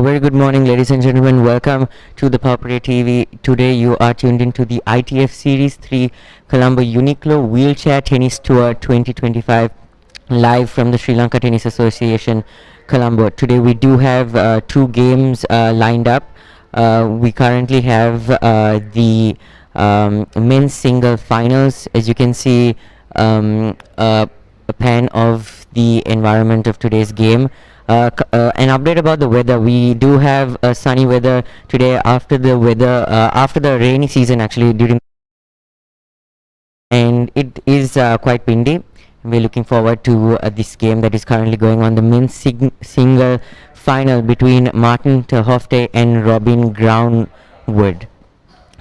A very good morning, ladies and gentlemen. Welcome to the Papare TV. Today you are tuned into the ITF Series 3 Colombo Uniqlo Wheelchair Tennis Tour 2025 live from the Sri Lanka Tennis Association, Colombo. Today we do have two games lined up. We currently have the men's single finals. As you can see, a pan of the environment of today's game. An update about the weather. We do have sunny weather today after the rainy season actually, and it is quite windy. We're looking forward to this game that is currently going on, the men's single final between Martin Terhofte and Robin Groundwood,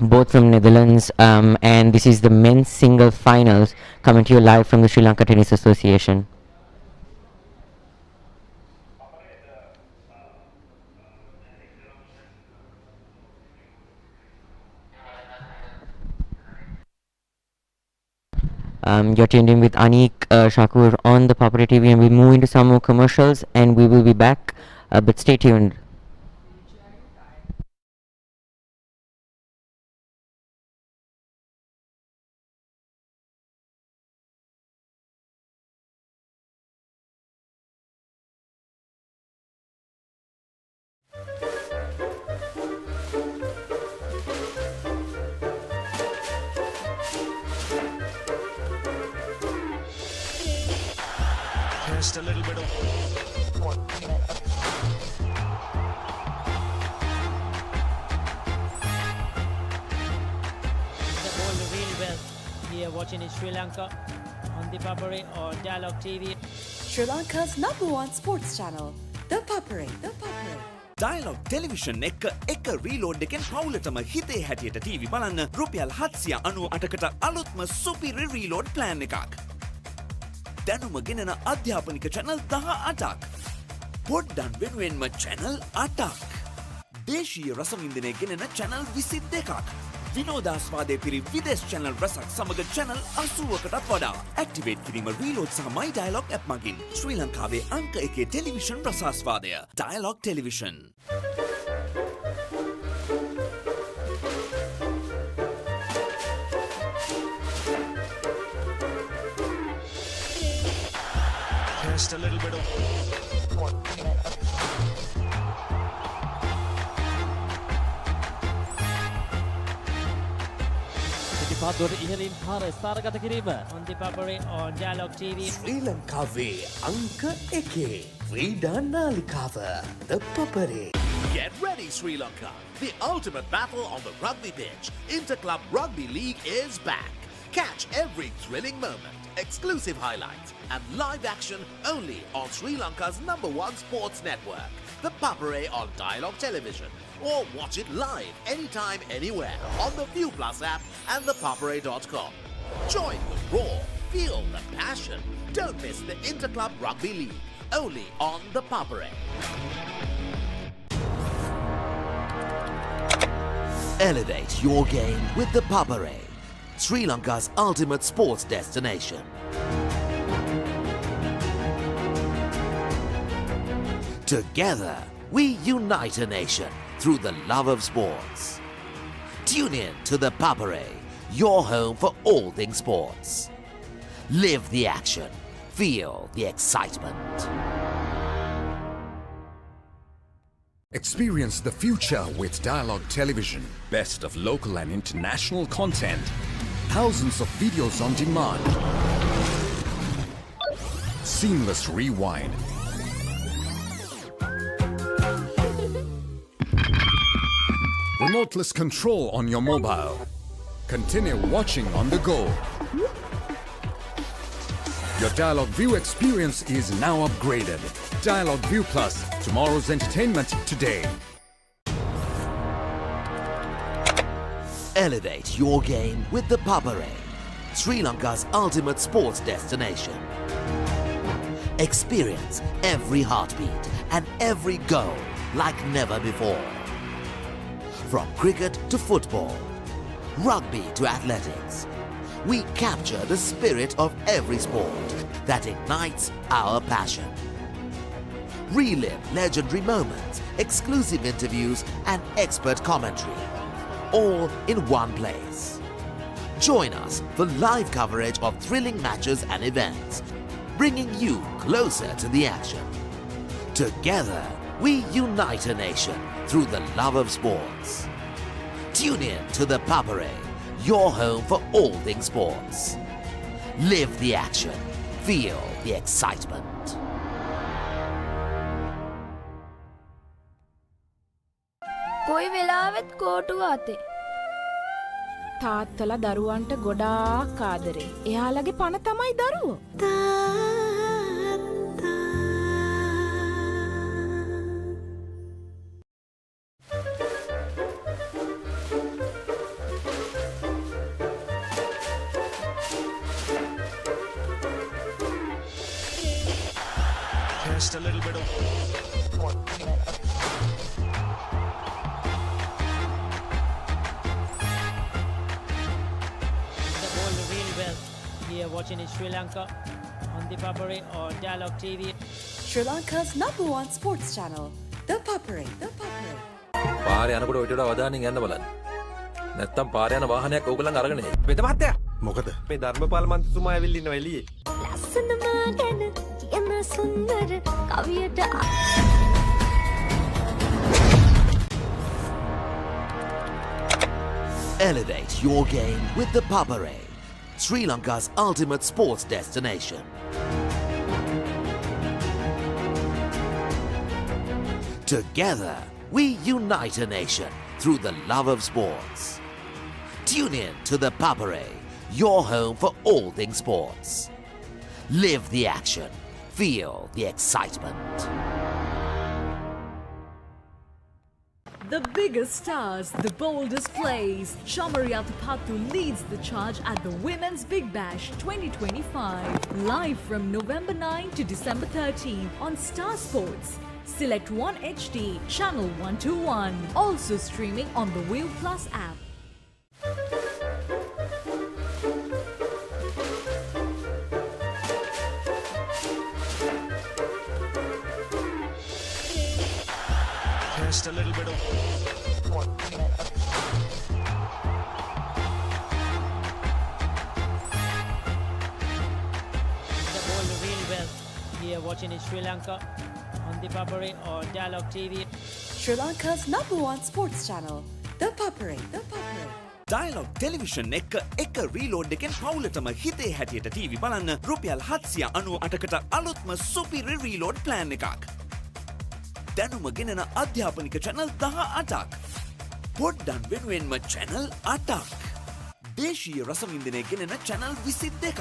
both from Netherlands, and this is the men's single finals coming to you live from the Sri Lanka Tennis Association. You're tuned in with Anik Shakur on the Papare TV, and we move into some more commercials and we will be back, but stay tuned. Just a little bit of the ball really well here watching in Sri Lanka on the Papare or Dialog TV. Sri Lanka's #1 sports channel, ThePapare. Dialog Television එක reload එකෙන් පවුලටම හිතේ හැටියට TV බලන්න රුපියල් 798කට අලුත්ම සුපිරි reload plan එකක්. දැනුම ගෙනෙන අධ්‍යාපනික channel 18ක්. පොඩ්ඩන් වෙනුවෙන්ම channel 8ක්. දේශීය රසවින්දනය ගෙනෙන channel 22ක්. විනෝදාස්වාදය පිරි විදේශ channel රසක් සමග channel 80කටත් වඩා. Activate කිරීම reload සහ my dialog app මගින් ශ්‍රී ලංකාවේ අංක 1 ටෙලිවිෂන් රසාස්වාදය. Dialog Television. Just a little bit of පිටිපත්වල ඉහළින් පාර ස්ථානගත කිරීම on the Papare on Dialog TV. ශ්‍රී ලංකාවේ අංක 1 ක්‍රීඩා නාලිකාව ThePapare. Get ready, Sri Lanka! The ultimate battle on the rugby pitch. Interclub Rugby League is back. Catch every thrilling moment, exclusive highlights, and live action only on Sri Lanka's #1 sports network, ThePapare on Dialog Television. Or watch it live anytime, anywhere on the ViU Plus app and thepapare.com. Join the roar, feel the passion. Don't miss the Interclub Rugby League, only on ThePapare. Elevate your game with ThePapare, Sri Lanka's ultimate sports destination. Together, we unite a nation through the love of sports. Tune in to ThePapare, your home for all things sports. Live the action, feel the excitement. Experience the future with Dialog Television. Best of local and international content. Thousands of videos on demand. Seamless rewind. Remoteless control on your mobile. Continue watching on the go. Your Dialog ViU experience is now upgraded. Dialog ViU Plus, tomorrow's entertainment today. Elevate your game with ThePapare, Sri Lanka's ultimate sports destination. Experience every heartbeat and every goal like never before. From cricket to football, rugby to athletics, we capture the spirit of every sport that ignites our passion. Relive legendary moments, exclusive interviews, and expert commentary. All in one place. Join us for live coverage of thrilling matches and events, bringing you closer to the action. Together, we unite a nation through the love of sports. Tune in to ThePapare, your home for all things sports. Live the action. Feel the excitement. කොයි වෙලාවෙත් කෝටුව අතේ. තාත්තලා දරුවන්ට ගොඩාක් ආදරේ. එයාලගේ පණ තමයි දරුවෝ. Just a little bit of Here watching in Sri Lanka on ThePapare or Dialog TV. Sri Lanka's #1 sports channel, ThePapare. පාරේ යනකොට ඔයිට වඩා අවධානයෙන් යන්න බලන්න. නැත්තම් පාරේ යන වාහනයක් ඕගොල්ලන් අරගෙන එයි. වෙද මහත්තයා. මොකද? මේ ධර්මපාල මන්ත්‍රීතුමා ඇවිල්ලා ඉන්නවා එළියේ. ලස්සනම ගැන කියන සුන්දර කවියට Elevate your game with ThePapare, Sri Lanka's ultimate sports destination. Together, we unite a nation through the love of sports. Tune in to ThePapare, your home for all things sports. Live the action. Feel the excitement. The biggest stars, the boldest plays. Shamaria Tapatu leads the charge at the Women's Big Bash 2025. Live from November 9 to December 13 on Star Sports. Select 1 HD, channel 121. Also streaming on the ViU Plus app. Just a little bit of The ball really well. Here watching in Sri Lanka on ThePapare or Dialog TV. Sri Lanka's #1 sports channel, ThePapare. Dialogue television එක reload එකෙන් පවුලටම හිතේ හැටියට TV බලන්න රුපියල් 798කට අලුත්ම සුපිරි reload plan එකක්. දැනුම ගෙනෙන අධ්‍යාපනික චැනල් 18ක්. පොඩ්ඩන් වෙනුවෙන්ම චැනල් 8ක්. දේශීය රසවින්දනය ගෙනෙන චැනල් 22ක්.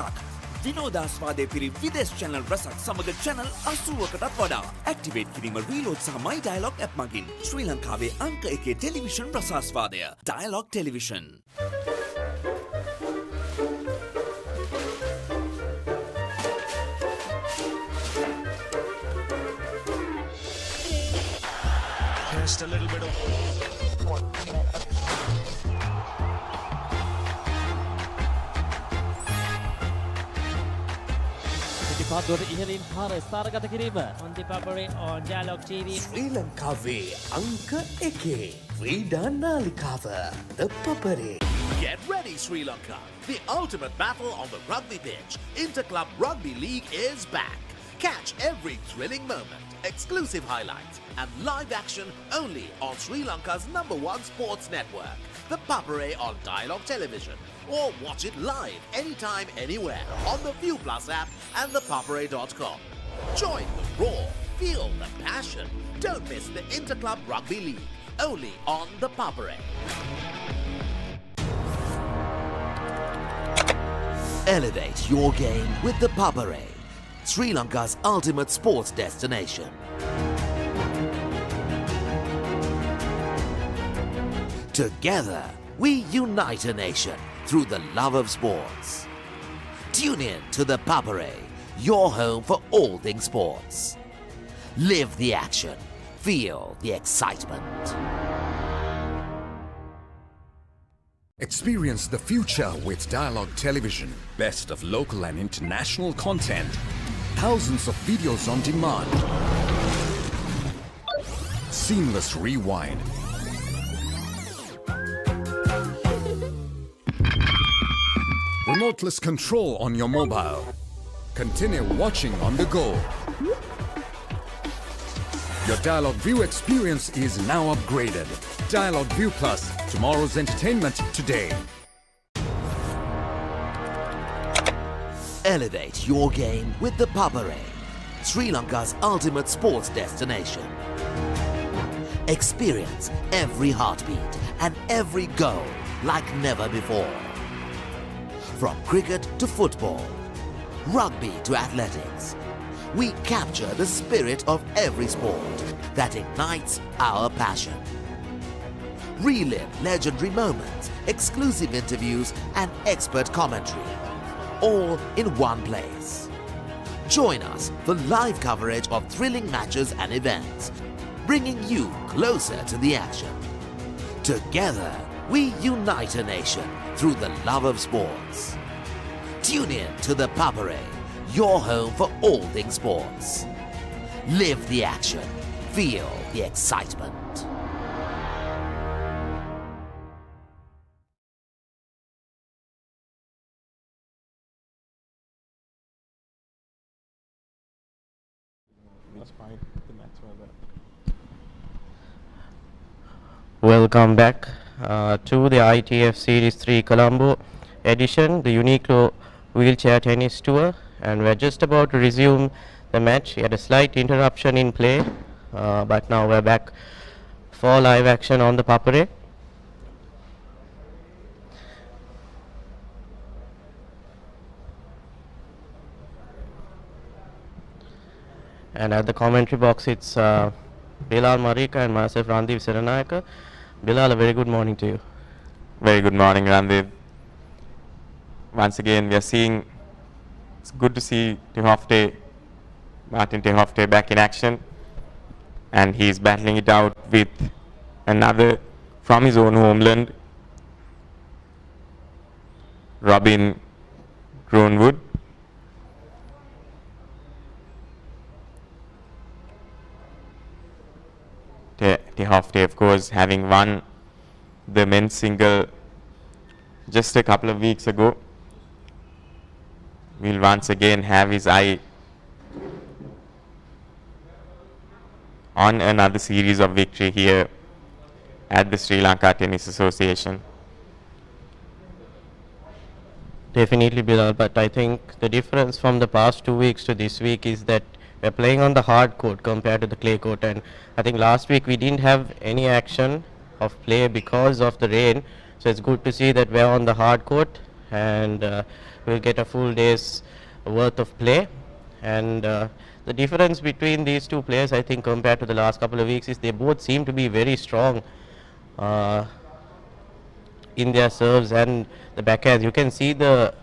විනෝදාස්වාදය පිරි විදේශ චැනල් රසක් සමග චැනල් 80කටත් වඩා. ඇක්ටිවේට් කිරීම රීලෝඩ් සහ මයි ඩයලොග් ඇප් මගින් ශ්‍රී ලංකාවේ අංක 1 ටෙලිවිෂන් රසාස්වාදය. Dialog Television. just a little bit of පාදුවට ඉහළින් පාර ස්ථාරගත කිරීම on ThePapare or Dialog TV. ශ්‍රී ලංකාවේ අංක 1 ක්‍රීඩා නාලිකාව ThePapare. Get ready, Sri Lanka! The ultimate battle on the rugby pitch. Interclub Rugby League is back. Catch every thrilling moment, exclusive highlights, and live action only on Sri Lanka's #1 sports network, ThePapare on Dialog Television. Or watch it live anytime, anywhere on the ViU Plus app and ThePapare.com. Join the roar, feel the passion. Don't miss the Interclub Rugby League, only on ThePapare. Elevate your game with ThePapare, Sri Lanka's ultimate sports destination. Together, we unite a nation through the love of sports. Tune in to ThePapare, your home for all things sports. Live the action. Feel the excitement. Experience the future with Dialog Television. Best of local and international content. Thousands of videos on demand. seamless rewind. Remoteless control on your mobile. Continue watching on the go. Your Dialog ViU experience is now upgraded. Dialog ViU Plus, tomorrow's entertainment today. Elevate your game with the Papare, Sri Lanka's ultimate sports destination. Experience every heartbeat and every goal like never before. From cricket to football, rugby to athletics, we capture the spirit of every sport that ignites our passion. Relive legendary moments, exclusive interviews and expert commentary, all in one place. Join us for live coverage of thrilling matches and events, bringing you closer to the action. Together, we unite a nation through the love of sports. Tune in to the Papare, your home for all things sports. Live the action, feel the excitement. Welcome back to the ITF Series 3 Colombo edition, the Uniqlo wheelchair tennis tour, and we're just about to resume the match. We had a slight interruption in play, but now we're back for live action on the Papare. And at the commentary box, it's Bilal Marika and myself, Randeep Siranayaka. Bilal, a very good morning to you. Very good morning, Randeep. Once again, we are seeing, it's good to see Martin Tehofte back in action, and he's battling it out with another from his own homeland, Robin Groenwood. Tehofte, of course, having won the men's single just a couple of weeks ago, will once again have his eye on another series of victory here at the Sri Lanka Tennis Association. Definitely, Bilal, but I think the difference from the past 2 weeks to this week is that we're playing on the hard court compared to the clay court, and I think last week we didn't have any action of play because of the rain, so it's good to see that we're on the hard court and we'll get a full day's worth of play. And the difference between these two players, I think, compared to the last couple of weeks, is they both seem to be very strong in their serves and the backhands. You can see the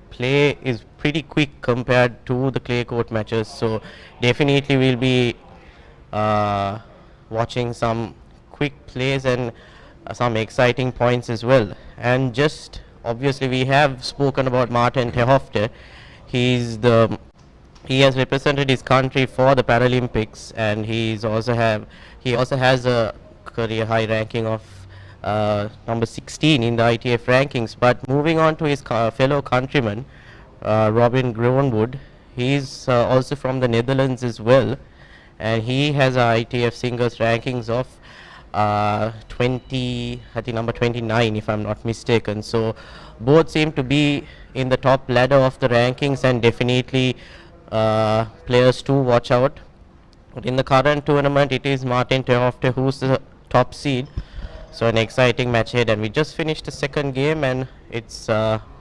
play is pretty quick compared to the clay court matches, so definitely we'll be watching some quick plays and some exciting points as well. And just obviously we have spoken about Martin Tehofte. He has represented his country for the Paralympics, and he also has a career high ranking of number 16 in the ITF rankings. But moving on to his fellow countryman, Robin Groenwood, he's also from the Netherlands as well, and he has a ITF singles rankings of 20, I think number 29 if I'm not mistaken. So both seem to be in the top ladder of the rankings, and definitely players to watch out. But in the current tournament, it is Martin Tehofte who's the top seed. So an exciting match ahead, and we just finished the second game, and it's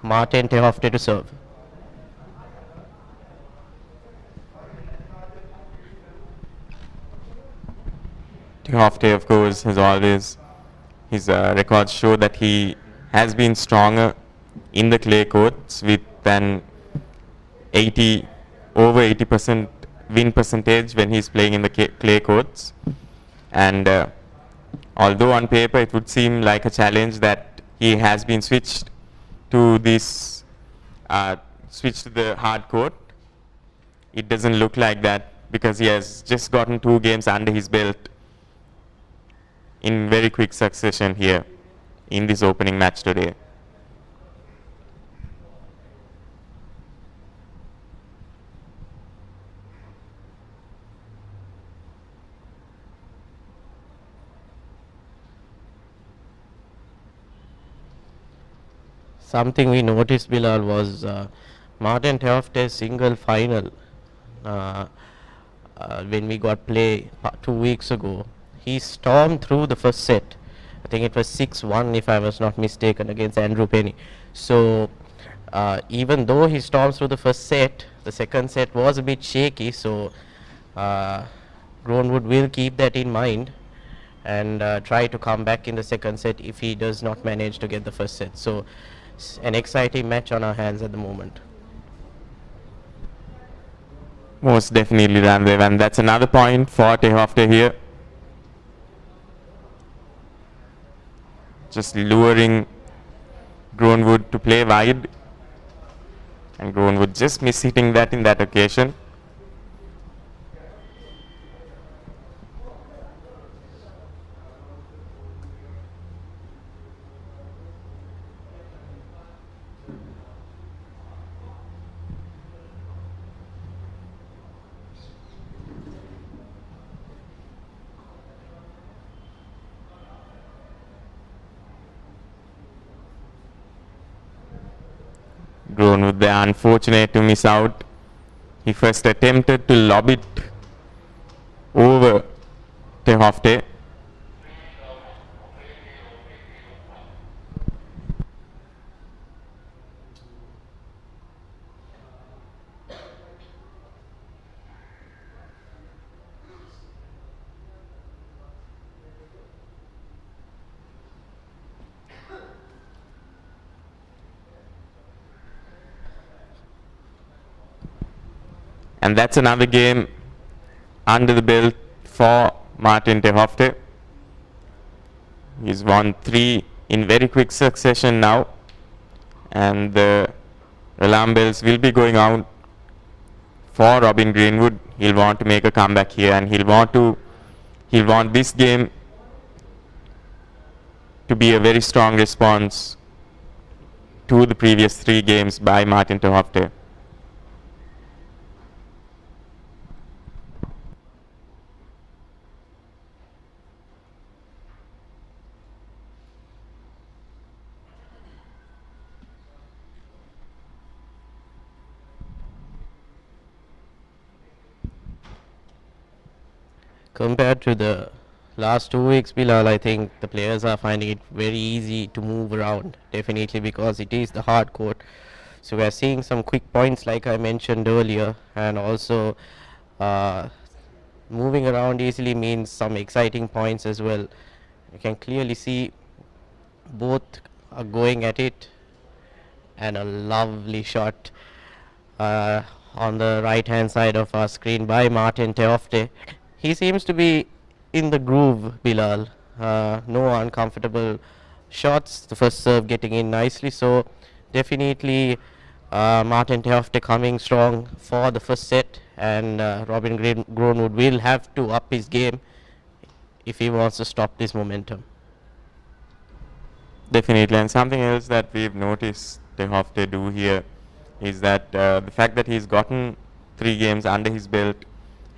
Martin Tehofte to serve. Tehofte, of course, has always, his records show that he has been stronger in the clay courts with an over 80% win percentage when he's playing in the clay courts. And although on paper it would seem like a challenge that he has been switched to this, switched to the hard court, it doesn't look like that, because he has just gotten 2 games under his belt in very quick succession here in this opening match today. Something we noticed, Bilal, was Martin Theofte's single final when we got play 2 weeks ago. He stormed through the first set. I think it was 6-1 if I was not mistaken against Andrew Penny. So even though he stormed through the first set, the second set was a bit shaky. So Groenwood will keep that in mind and try to come back in the second set if he does not manage to get the first set. So an exciting match on our hands at the moment. Most definitely, Ramdev, and that's another point for Theofte here. Just luring Groenwood to play wide, and Groenwood just mishitting that in that occasion. Groenwood there, unfortunate to miss out. He first attempted to lob it over Theofte. And that's another game under the belt for Martin Theofte. He's won 3 in very quick succession now, and the alarm bells will be going out for Robin Greenwood. He'll want to make a comeback here, and he'll want this game to be a very strong response to the previous 3 games by Martin Theofte. Compared to the last 2 weeks, Bilal, I think the players are finding it very easy to move around, definitely because it is the hard court. So we are seeing some quick points like I mentioned earlier, and also moving around easily means some exciting points as well. You can clearly see both are going at it, and a lovely shot on the right hand side of our screen by Martin Theofte. He seems to be in the groove, Bilal. No uncomfortable shots. The first serve getting in nicely. So definitely Martin Theofte coming strong for the first set, and Robin Groenwood will have to up his game if he wants to stop this momentum. Definitely, and something else that we've noticed Theofte do here is that the fact that he's gotten 3 games under his belt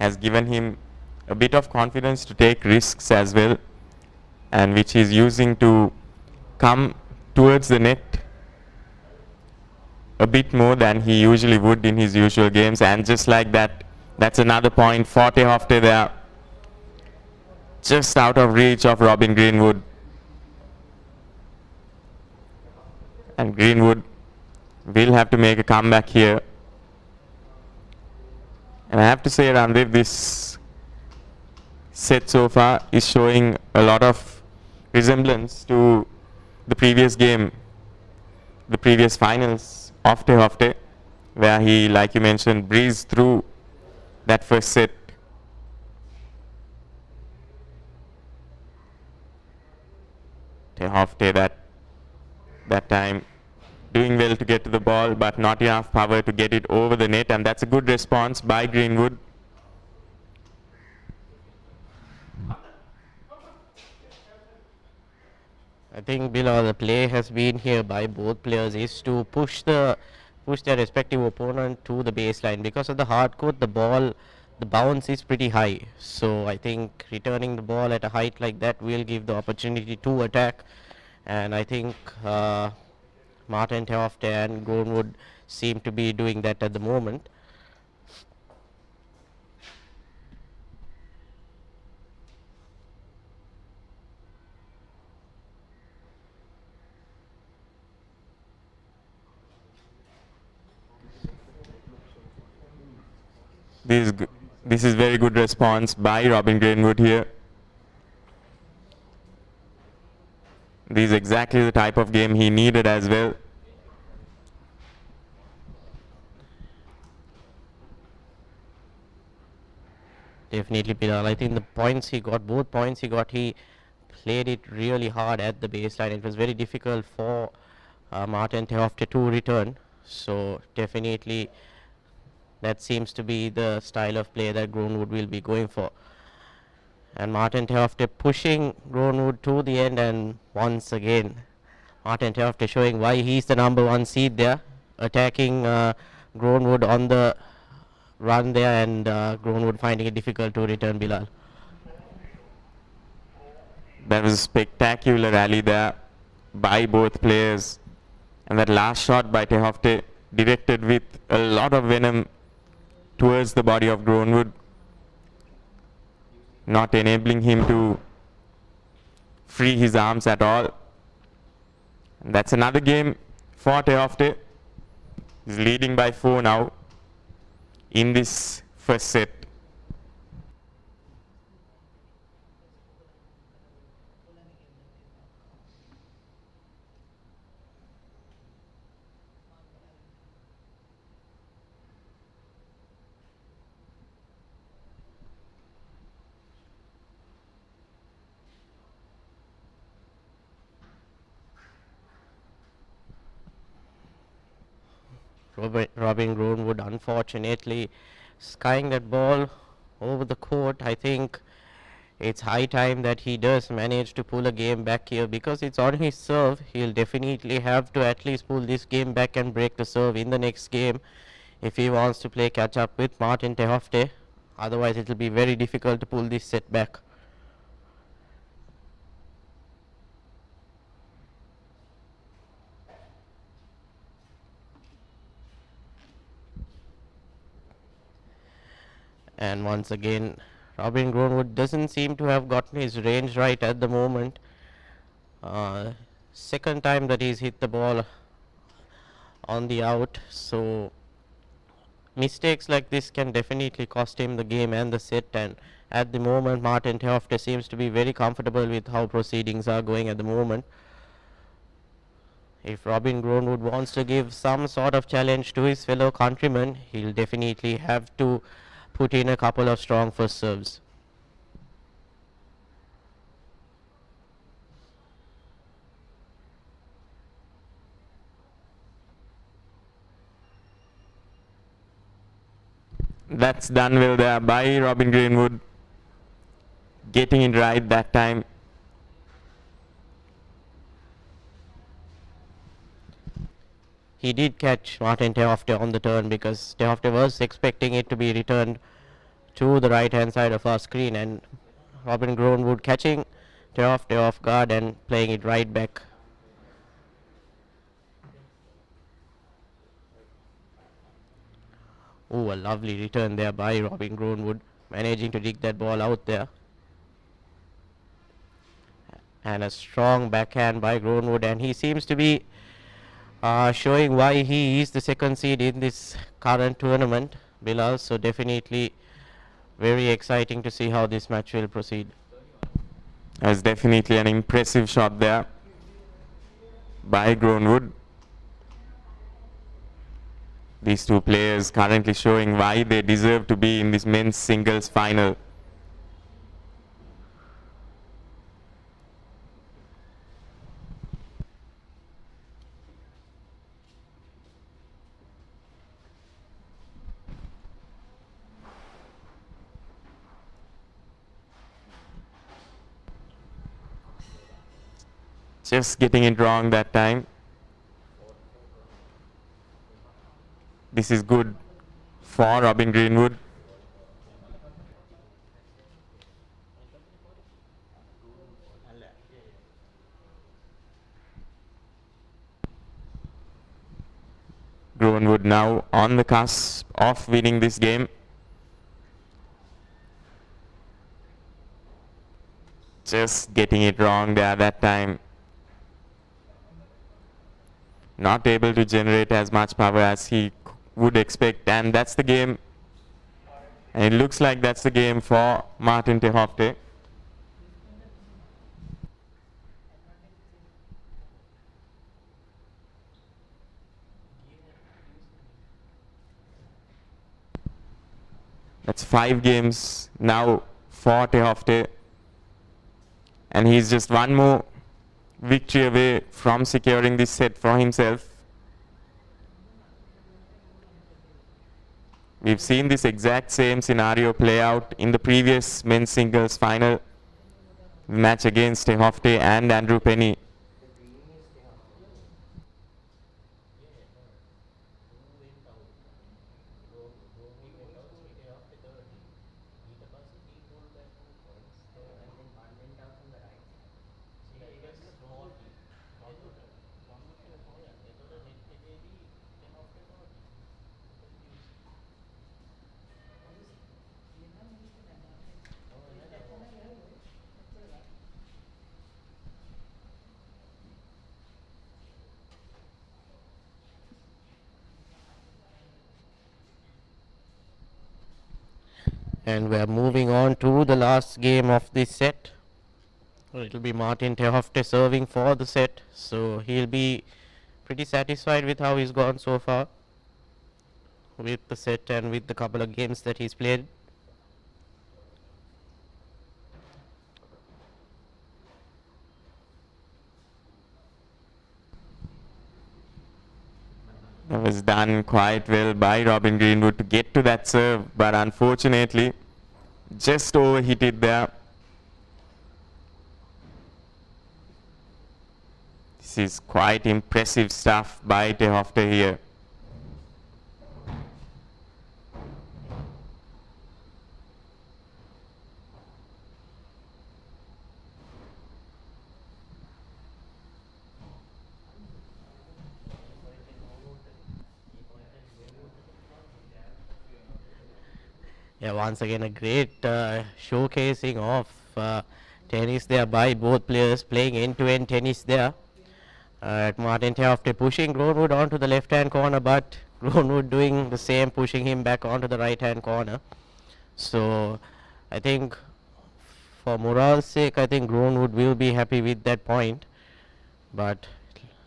has given him a bit of confidence to take risks as well, and which he's using to come towards the net a bit more than he usually would in his usual games. And just like that, that's another point for Theofte there, just out of reach of Robin Greenwood. And Greenwood will have to make a comeback here. And I have to say, Ramdev, this set so far is showing a lot of resemblance to the previous game, the previous finals of Theofte, where he, like you mentioned, breezed through that first set. Theofte that time doing well to get to the ball, but not enough power to get it over the net, and that's a good response by Greenwood. I think below the play has been here by both players is to push their respective opponent to the baseline. Because of the hard court, the bounce is pretty high. So I think returning the ball at a height like that will give the opportunity to attack. And I think Martin Theofte and Groenwood seem to be doing that at the moment. This is very good response by Robin Greenwood here. This is exactly the type of game he needed as well. Definitely, Bilal. I think the points he got, both points he got, he played it really hard at the baseline. It was very difficult for Martin Theofte to return. So definitely that seems to be the style of play that Groenwood will be going for. And Martin Theofte pushing Groenwood to the end, and once again Martin Theofte showing why he's the number 1 seed there, attacking Groenwood on the run there, and Groenwood finding it difficult to return, Bilal. That was a spectacular rally there by both players, and that last shot by Theofte directed with a lot of venom towards the body of Groenwood, not enabling him to free his arms at all. And that's another game for Theofte. He's leading by 4 now in this first set. Robin Groenwood unfortunately skying that ball over the court. I think it's high time that he does manage to pull a game back here, because it's on his serve. He'll definitely have to at least pull this game back and break the serve in the next game if he wants to play catch up with Martin Theofte. Otherwise it will be very difficult to pull this set back. And once again Robin Groenwood doesn't seem to have gotten his range right at the moment. Second time that he's hit the ball on the out, so mistakes like this can definitely cost him the game and the set. And at the moment Martin Theofte seems to be very comfortable with how proceedings are going at the moment. If Robin Groenwood wants to give some sort of challenge to his fellow countrymen, he'll definitely have to put in a couple of strong first serves. That's done well there by Robin Greenwood, getting it right that time. He did catch Martin Theofte on the turn, because Theofte was expecting it to be returned to the right hand side of our screen, and Robin Groenwood catching Theofte off guard and playing it right back. Oh, a lovely return there by Robin Groenwood, managing to dig that ball out there. And a strong backhand by Groenwood, and he seems to be showing why he is the second seed in this current tournament, Bilal. So definitely very exciting to see how this match will proceed. That's definitely an impressive shot there by Groenwood. These two players currently showing why they deserve to be in this men's singles final. Just getting it wrong that time. This is good for Robin Greenwood. Greenwood now on the cusp of winning this game. Just getting it wrong there that time. Not able to generate as much power as he would expect, and that's the game. And it looks like that's the game for Martin Tehofte. That's 5 games now for Tehofte. And he's just one more victory away from securing this set for himself. We've seen this exact same scenario play out in the previous men's singles final match against Tehofte and Andrew Penny. And we are moving on to the last game of this set. It will be Martin Tehofte serving for the set, so he'll be pretty satisfied with how he's gone so far with the set and with the couple of games that he's played. That was done quite well by Robin Greenwood to get to that serve, but unfortunately just overhit it there. This is quite impressive stuff by Tehofte here. Yeah, once again a great showcasing of tennis there by both players, playing end-to-end tennis there. Martin Tehofte pushing Greenwood onto the left-hand corner, but Greenwood doing the same, pushing him back onto the right-hand corner. So I think for morale's sake, I think Greenwood will be happy with that point, but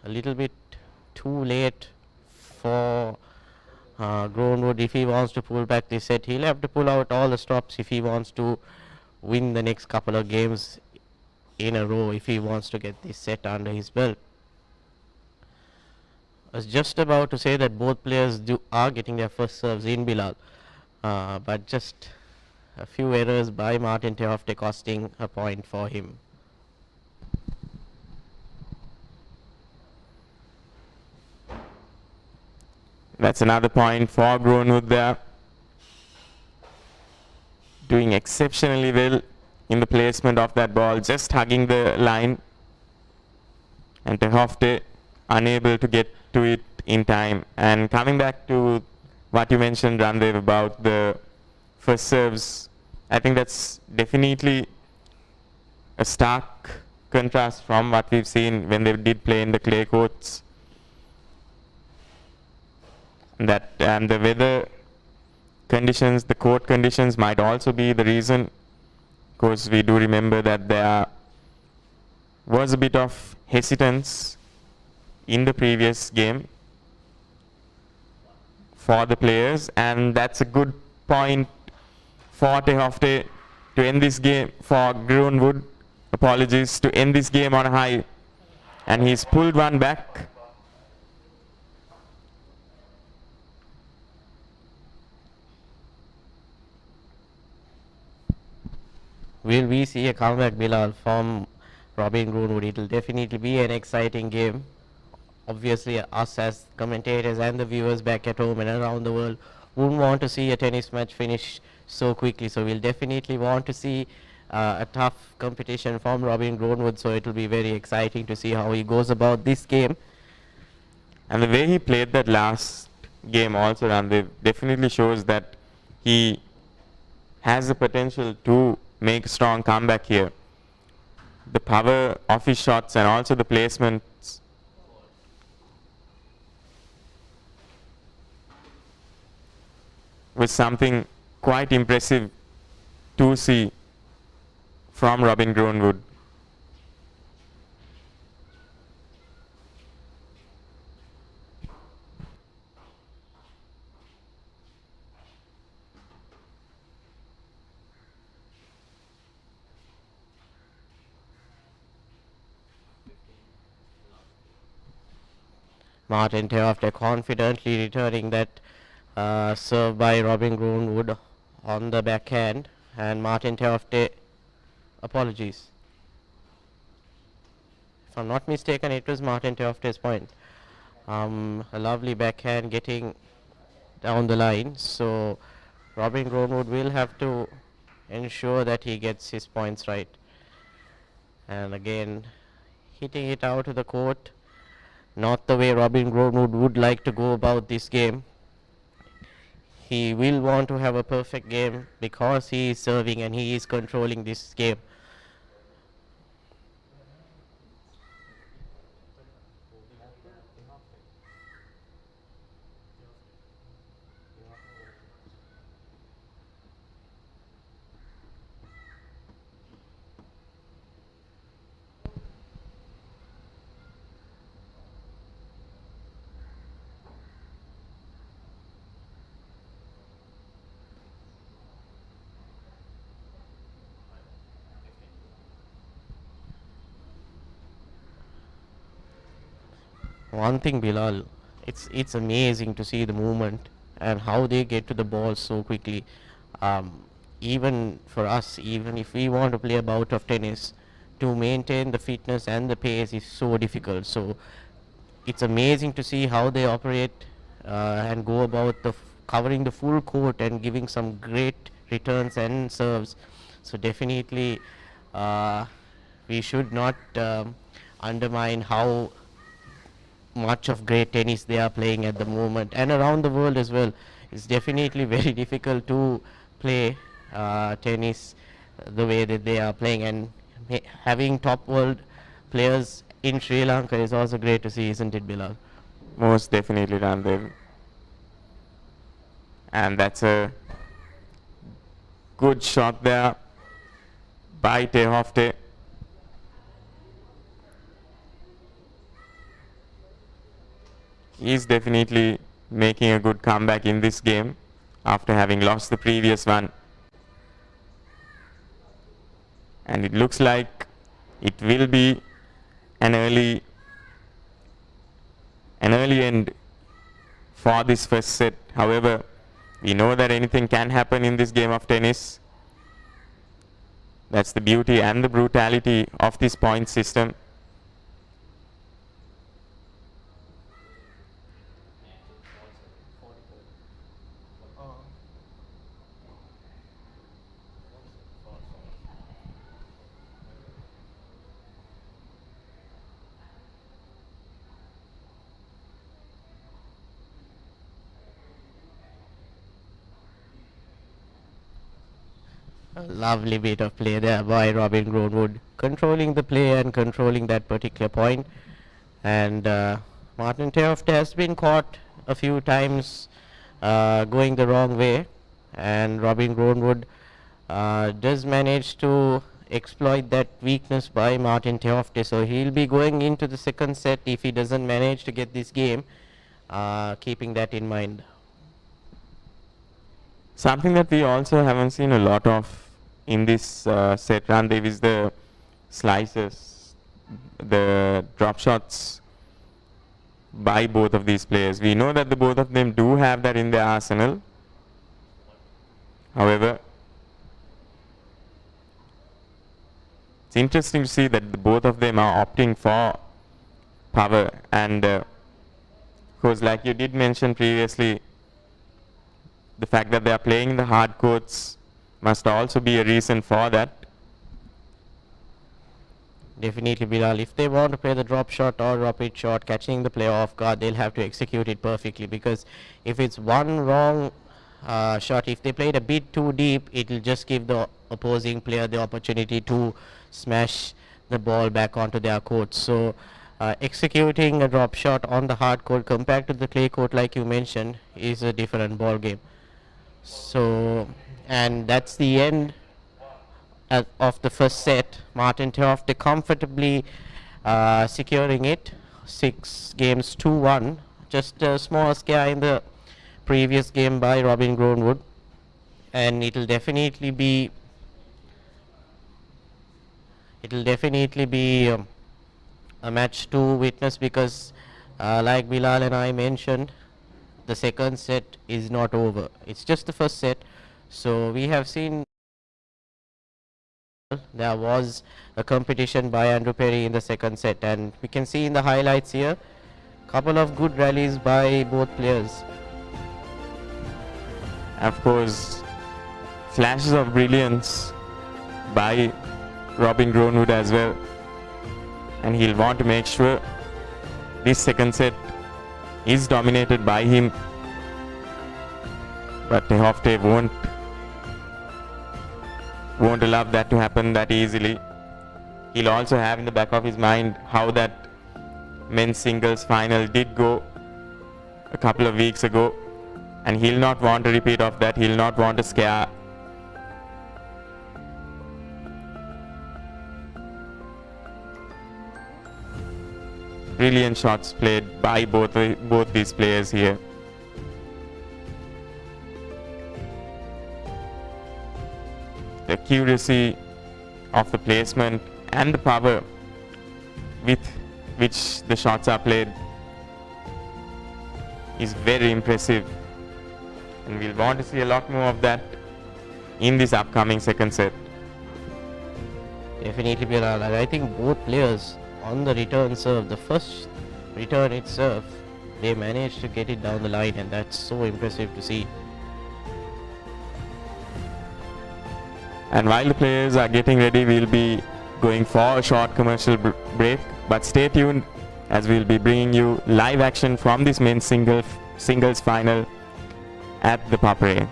a little bit too late for Greenwood. If he wants to pull back this set, he'll have to pull out all the stops if he wants to win the next couple of games in a row, if he wants to get this set under his belt. I was just about to say that both players are getting their first serves in, Bilal, but just a few errors by Martin Tehofte costing a point for him. That's another point for Greenwood there. Doing exceptionally well in the placement of that ball, just hugging the line. And Tehofte unable to get to it in time. And coming back to what you mentioned, Randev, about the first serves, I think that's definitely a stark contrast from what we've seen when they did play in the clay courts. That and the weather conditions, the court conditions might also be the reason, because we do remember that there was a bit of hesitance in the previous game for the players, and that's a good point for Tehofte to end this game, for Greenwood, apologies, to end this game on a high, and he's pulled one back. Will we see a comeback, Bilal, from Robin Greenwood. It will definitely be an exciting game. Obviously, us as commentators and the viewers back at home and around the world wouldn't want to see a tennis match finish so quickly. So we'll definitely want to see a tough competition from Robin Greenwood. So it will be very exciting to see how he goes about this game. And the way he played that last game also, Ramdev, definitely shows that he has the potential to make a strong comeback here. The power of his shots and also the placements was something quite impressive to see from Robin Greenwood. Martin Theofte confidently returning that serve by Robin Greenwood on the backhand, and Martin Theofte, apologies, if I'm not mistaken, it was Martin Theofte's point. A lovely backhand getting down the line, so Robin Greenwood will have to ensure that he gets his points right. And again, hitting it out of the court, not the way Robin Greenwood would like to go about this game. He will want to have a perfect game because he is serving and he is controlling this game. One thing, Bilal, it's amazing to see the movement and how they get to the ball so quickly. Even for us, even if we want to play a bout of tennis, to maintain the fitness and the pace is so difficult. So it's amazing to see how they operate and go about covering the full court and giving some great returns and serves. So definitely we should not undermine how much of great tennis they are playing at the moment, and around the world as well. It's definitely very difficult to play tennis the way that they are playing, and having top world players in Sri Lanka is also great to see, isn't it, Bilal? Most definitely, Ramdev. And that's a good shot there by Theofte. He's definitely making a good comeback in this game after having lost the previous one. And it looks like it will be an early end for this first set. However, we know that anything can happen in this game of tennis. That's the beauty and the brutality of this point system. A lovely bit of play there by Robin Greenwood, controlling the play and controlling that particular point. And Martin Theofte has been caught a few times going the wrong way, and Robin Greenwood does manage to exploit that weakness by Martin Theofte. So he'll be going into the second set if he doesn't manage to get this game, keeping that in mind. Something that we also haven't seen a lot of in this set, Randev, is the slices, the drop shots by both of these players. We know that the both of them do have that in their arsenal. However, it's interesting to see that both of them are opting for power, and because like you did mention previously, the fact that they are playing in the hard courts must also be a reason for that. Definitely, Bilal. If they want to play the drop shot or drop it shot, catching the player off guard, they'll have to execute it perfectly, because if it's one wrong shot, if they played a bit too deep, it will just give the opposing player the opportunity to smash the ball back onto their court. So executing a drop shot on the hard court compared to the clay court, like you mentioned, is a different ball game. So, and that's the end of the first set. Martin Teofte comfortably securing it, 6 games 2-1. Just a small scare in the previous game by Robin Grownwood, and it'll definitely be a match to witness, because like Bilal and I mentioned, the second set is not over. It's just the first set. So we have seen there was a competition by Andrew Perry in the second set, and we can see in the highlights here couple of good rallies by both players. Of course, flashes of brilliance by Robin Grownwood as well, and he'll want to make sure this second set is dominated by him, but Teofte won't allow that to happen that easily. He'll also have in the back of his mind how that men's singles final did go a couple of weeks ago, and he'll not want a repeat of that. He'll not want a scare. Brilliant shots played by both these players here. The accuracy of the placement and the power with which the shots are played is very impressive, and we'll want to see a lot more of that in this upcoming second set. Definitely, Bilal. And I think both players on the return serve, the first return itself, they managed to get it down the line, and that's so impressive to see. And while the players are getting ready, we'll be going for a short commercial break, but stay tuned as we'll be bringing you live action from this men's singles final at the Papare.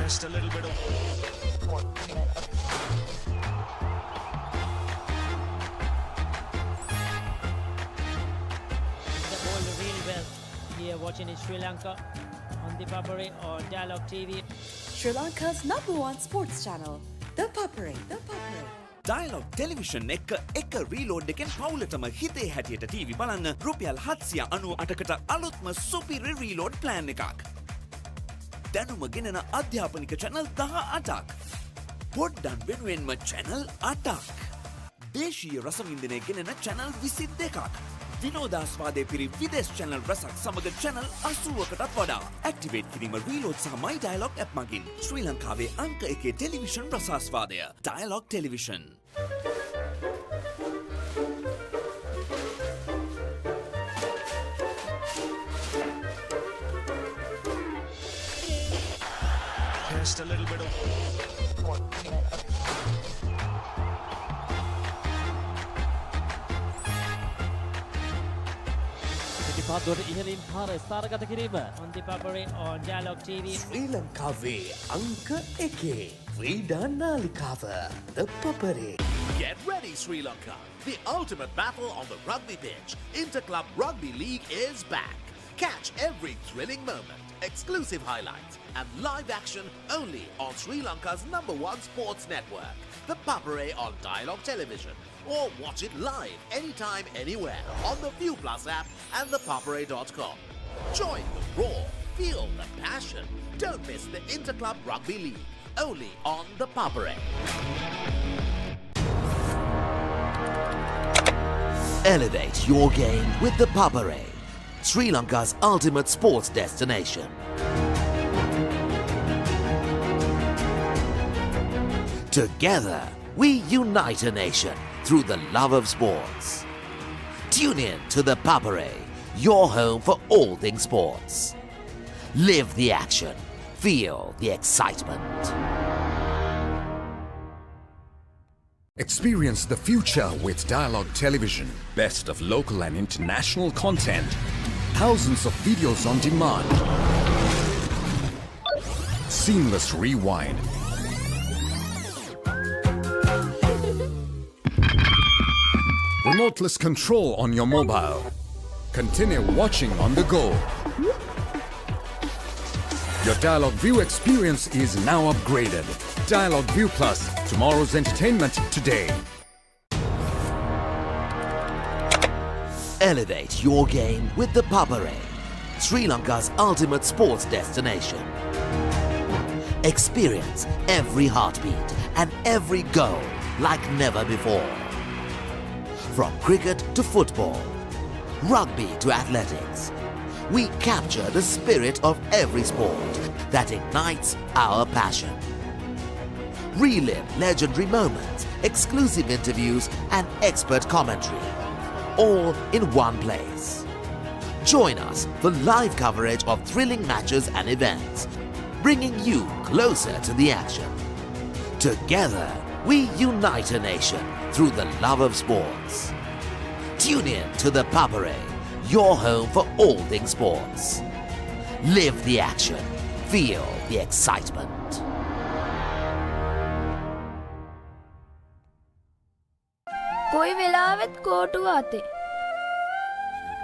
Just a little bit of really well here watching in Sri Lanka on ThePapare or Dialog TV. Sri Lanka's #1 sports channel, ThePapare. Dialog Television එක reload එකෙන් පවුලටම හිතේ හැටියට TV බලන්න රුපියල් 798කට අලුත්ම සුපිරි reload plan එකක්. දැනුම ගෙනෙන අධ්‍යාපනික channel 18ක්. පොඩ්ඩන් වෙනුවෙන්ම channel 8ක්. දේශීය රසවින්දනය ගෙනෙන channel 22ක්. විනෝදාස්වාදය පිරි විදේශ channel රසක් සමග channel 80කටත් වඩා. Activate කිරීම reload සහ my Dialog app මගින් ශ්‍රී ලංකාවේ අංක 1 ටෙලිවිෂන් රසාස්වාදය. Dialog Television. just a little bit of පාදුවට ඉහළින් පාර ස්ථානගත කිරීම on ThePapare on Dialog TV. ශ්‍රී ලංකාවේ අංක 1 ක්‍රීඩා නාලිකාව ThePapare. Get ready, Sri Lanka. The ultimate battle on the rugby pitch. Interclub Rugby League is back. Catch every thrilling moment, exclusive highlights, and live action only on Sri Lanka's #1 sports network, the Papare on Dialog Television, or watch it live anytime, anywhere on the ViU Plus app and thepapare.com. Join the roar, feel the passion. passion. Don't miss the Interclub Rugby League, only on the Papare. Elevate your game with the Papare, Sri Lanka's ultimate sports destination. Together, we unite a nation through the love of sports. Tune in to the Papare, your home for all things sports. Live the action, feel the excitement. Experience the future with Dialog Television. Best of local and international content. Thousands of videos on demand. Seamless rewind. Remoteless control on your mobile. Continue watching on the go. Your Dialog ViU experience is now upgraded. Dialog ViU Plus, tomorrow's entertainment today. Elevate your game with the Papare, Sri Lanka's ultimate sports destination. Experience every heartbeat and every goal like never before. From cricket to football, rugby to athletics, we capture the spirit of every sport that ignites our passion. Relive legendary moments, exclusive interviews and expert commentary, all in one place. Join us for live coverage of thrilling matches and events, bringing you closer to the action. Together, we unite a nation through the love of sports. Tune in to the Papare, your home for all things sports. Live the action, feel the excitement. කොයි වෙලාවෙත් කෝටුව අතේ.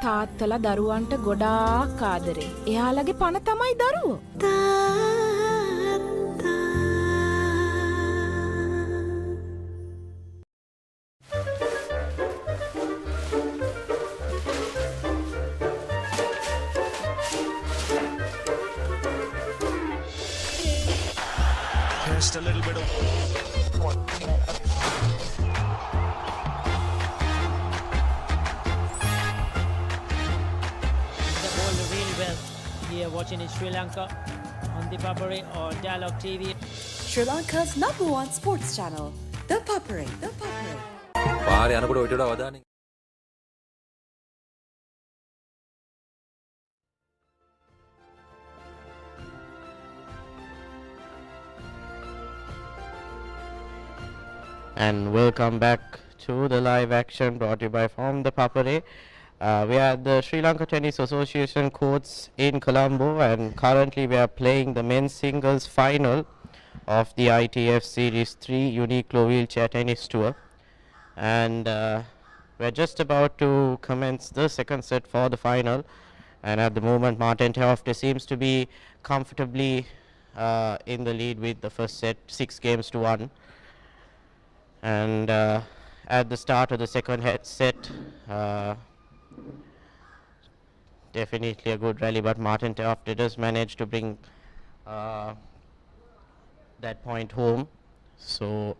තාත්තලා දරුවන්ට ගොඩාක් ආදරේ. එයාලගේ පණ තමයි දරුවෝ. Just a little bit of Here watching in Sri Lanka on ThePapare or Dialog TV. Sri Lanka's #1 sports channel, ThePapare. පාරේ යනකොට ඔයිට වඩා අවධානය. And welcome back to the live action brought to you by from the Papare. We are at the Sri Lanka Tennis Association courts in Colombo, and currently we are playing the men's singles final of the ITF Series 3 Uniqlo Wheelchair Tennis Tour. And we're just about to commence the second set for the final. And at the moment, Martin Theofte seems to be comfortably in the lead with the first set, 6-1. And at the start of the second set, definitely a good rally, but Martin Theofte does manage to bring that point home. So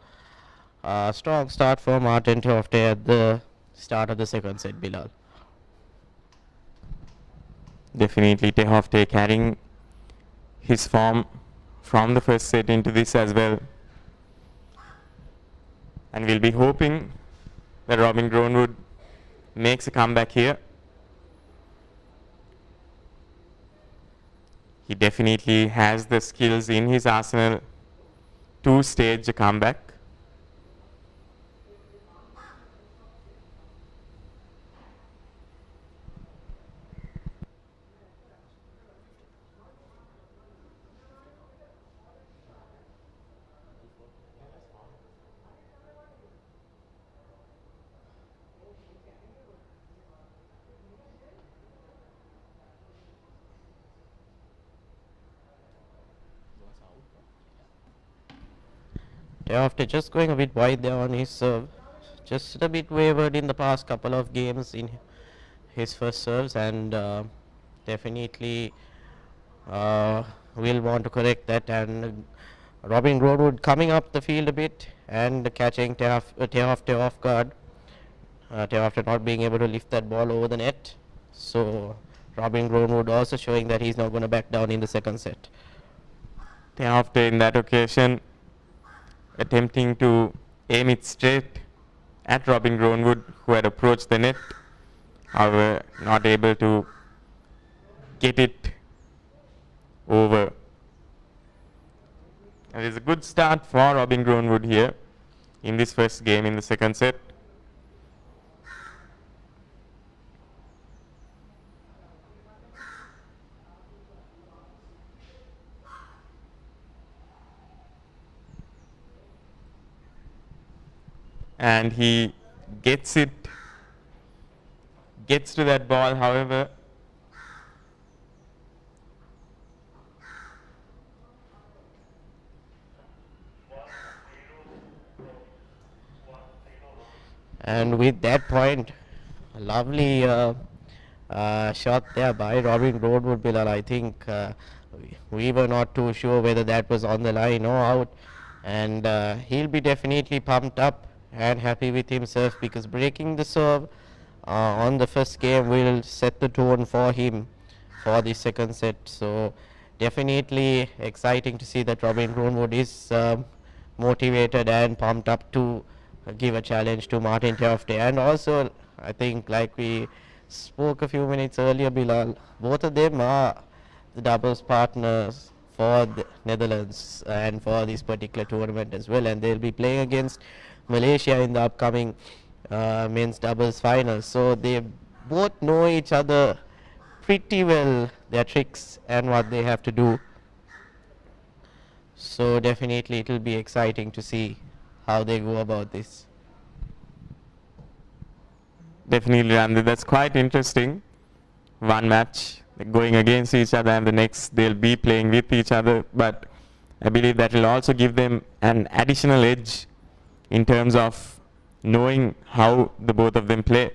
strong start for Martin Theofte at the start of the second set, Bilal. Definitely Theofte carrying his form from the first set into this as well. And we'll be hoping that Robin Groenwood makes a comeback here. He definitely has the skills in his arsenal to stage a comeback. After just going a bit wide there on his serve, just a bit wavered in the past couple of games in his first serves, and definitely will want to correct that, and Robin Grovewood coming up the field a bit and catching Tehafte off guard. Tehafte not being able to lift that ball over the net. So Robin Grovewood also showing that he's not going to back down in the second set. Tehafte in that occasion attempting to aim it straight at Robin Grovewood, who had approached the net, however not able to get it over. And it's a good start for Robin Grovewood here in this first game in the second set. And he gets to that ball, however and with that point, a lovely shot there by Robin Grovewood, Bilal. I think we were not too sure whether that was on the line or out, and he'll be definitely pumped up and happy with himself, because breaking the serve on the first game will set the tone for him for the second set. So definitely exciting to see that Robin Grovewood is motivated and pumped up to give a challenge to Martin Tehafte. And also, I think, like we spoke a few minutes earlier, Bilal, both of them are the doubles partners for the Netherlands and for this particular tournament as well, and they'll be playing against Malaysia in the upcoming men's doubles final. So they both know each other pretty well, their tricks and what they have to do. So definitely it will be exciting to see how they go about this. Definitely, and that's quite interesting. One match going against each other, and the next they'll be playing with each other, but I believe that will also give them an additional edge in terms of knowing how the both of them play.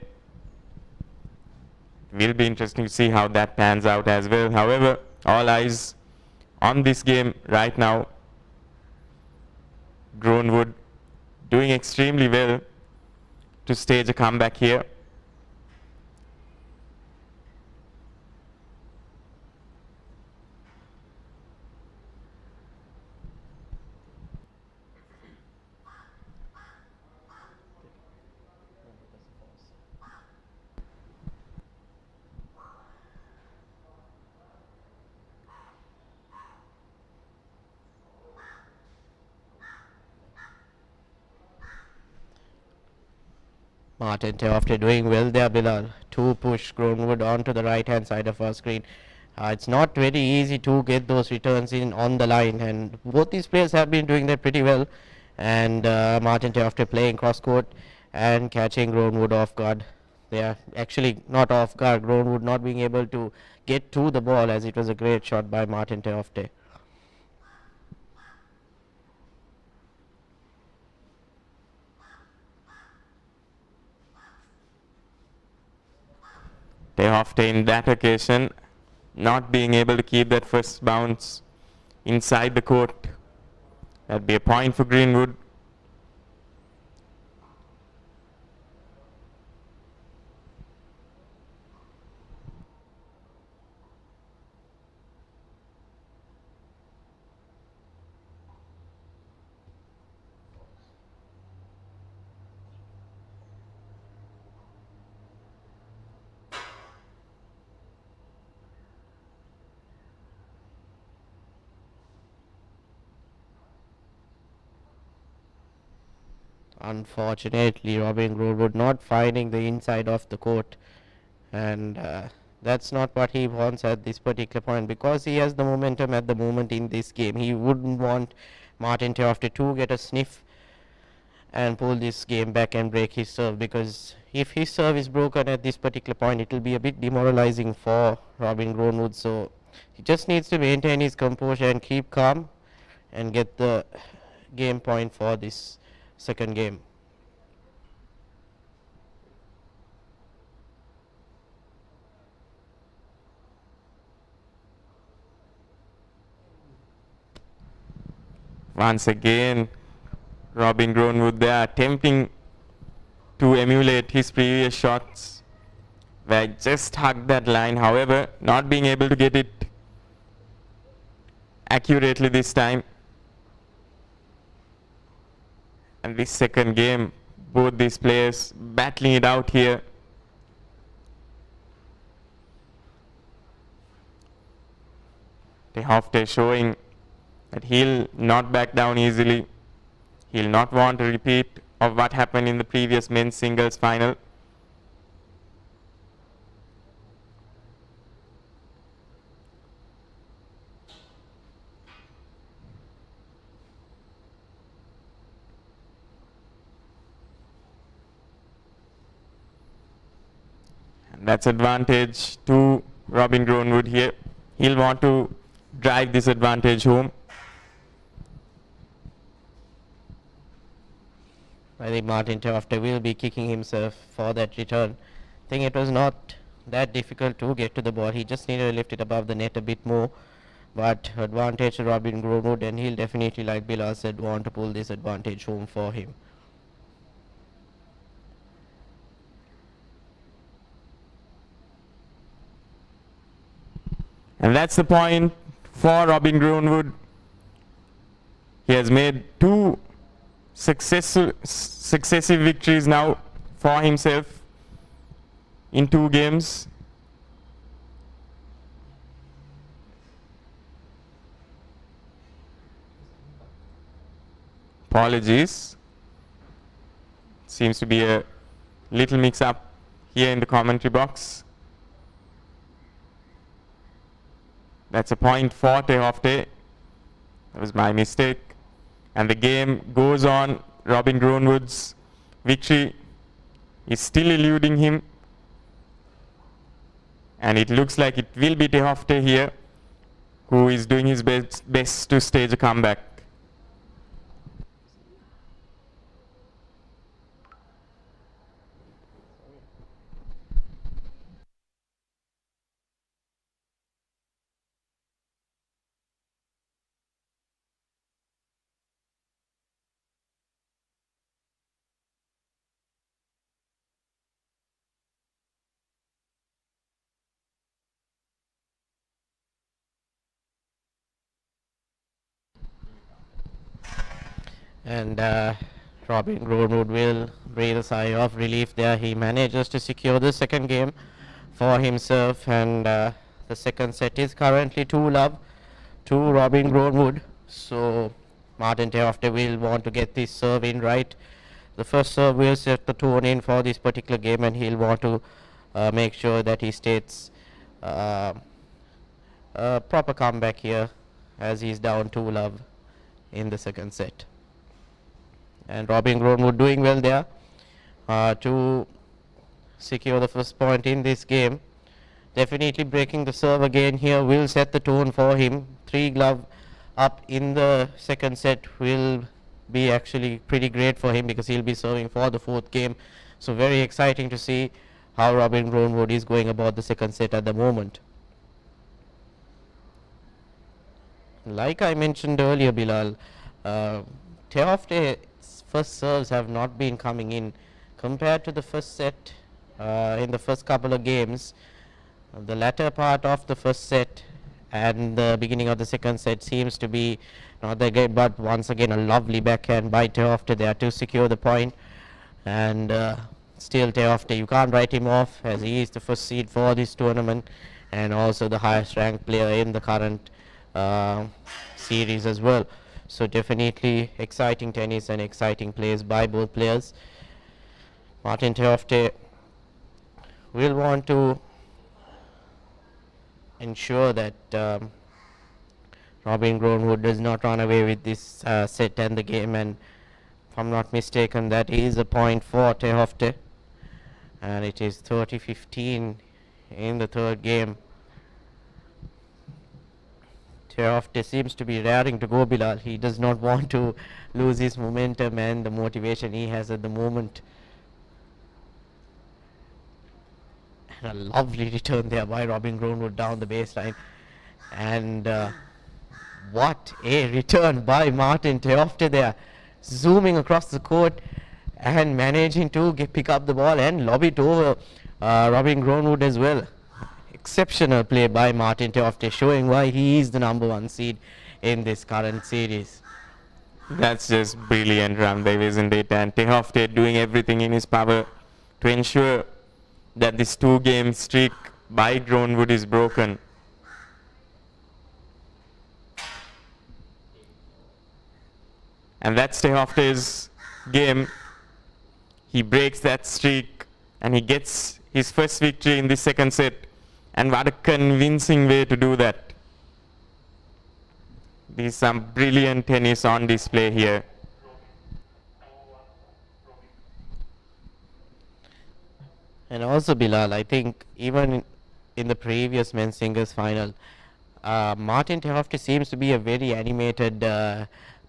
Will be interesting to see how that pans out as well. However, all eyes on this game right now. Grovewood doing extremely well to stage a comeback here. Martin Tehafte doing well there, Bilal, to push Grovewood onto the right hand side of our screen. It's not very easy to get those returns in on the line, and both these players have been doing that pretty well. And Martin Tehafte playing cross court and catching Grovewood off guard. They are actually not off guard, Grovewood not being able to get to the ball, as it was a great shot by Martin Tehafte. Tehafte in that occasion not being able to keep that first bounce inside the court. That'd be a point for Greenwood. Unfortunately, Robin Grovewood not finding the inside of the court, and that's not what he wants at this particular point, because he has the momentum at the moment in this game. He wouldn't want Martin Tehafte to get a sniff and pull this game back and break his serve, because if his serve is broken at this particular point, it will be a bit demoralizing for Robin Grovewood. So he just needs to maintain his composure and keep calm and get the game point for this second game. Once again, Robin Groenwood there attempting to emulate his previous shots, where just hugged that line, however, not being able to get it accurately this time. And this second game, both these players battling it out here. De Hofte showing that he'll not back down easily. He'll not want a repeat of what happened in the previous men's singles final. And that's advantage to Robin Groenwood here. He'll want to drive this advantage home. I think Martin Tofte will be kicking himself for that return. I think it was not that difficult to get to the ball. He just needed to lift it above the net a bit more. But advantage to Robin Groenwood, and he'll definitely, like Bilal said, want to pull this advantage home for him. And that's the point for Robin Groenwood. He has made two successive victories now for himself in 2 games. Apologies. Seems to be a little mix up here in the commentary box. That's a point for De Hofte. That was my mistake. And the game goes on. Robin Groenwood's victory is still eluding him. And it looks like it will be De Hofte here, who is doing his best to stage a comeback. And Robin Groenwood will breathe a sigh of relief there. He manages to secure the second game for himself, and the second set is currently 2-love to Robin Groenwood. So Martin Tofte will want to get this serve in right. The first serve will set the tone in for this particular game, and he'll want to make sure that he states a proper comeback here, as he's down 2-love in the second set. And Robin Groenwood doing well there to secure the first point in this game. Definitely breaking the serve again here will set the tone for him. 3-glove up in the second set will be actually pretty great for him, because he'll be serving for the 4th game. So very exciting to see how Robin Groenwood is going about the second set at the moment. Like I mentioned earlier, Bilal, Tofte's first serves have not been coming in compared to the first set. In the first couple of games, the latter part of the first set and the beginning of the second set seems to be not that great, but once again a lovely backhand by Tofte there to secure the point. And still Tofte, you can't write him off, as he is the first seed for this tournament and also the highest ranked player in the current series as well. So definitely exciting tennis and exciting plays by both players. Martin Tofte will want to ensure that Robin Groenwood does not run away with this set and the game, and if I'm not mistaken, that is a point for Tofte, and it is 30-15 in the third game. Tofte seems to be raring to go, Bilal. He does not want to lose his momentum and the motivation he has at the moment. And a lovely return there by Robin Groenwood down the baseline, and What a return by Martin Theofte there, zooming across the court and managing to pick up the ball and lob it over Robin Grownwood as well. Exceptional play by Martin Theofte, showing why he is the #1 seed in this current series. That's just brilliant run there, isn't it? And Theofte doing everything in his power to ensure that this 2-game streak by Grownwood is broken. And that's Theofte's game. He breaks that streak and he gets his first victory in the second set. And what a convincing way to do that. There's some brilliant tennis on display here. And also, Bilal, I think even in the previous men's singles final, Martin Theofte seems to be a very animated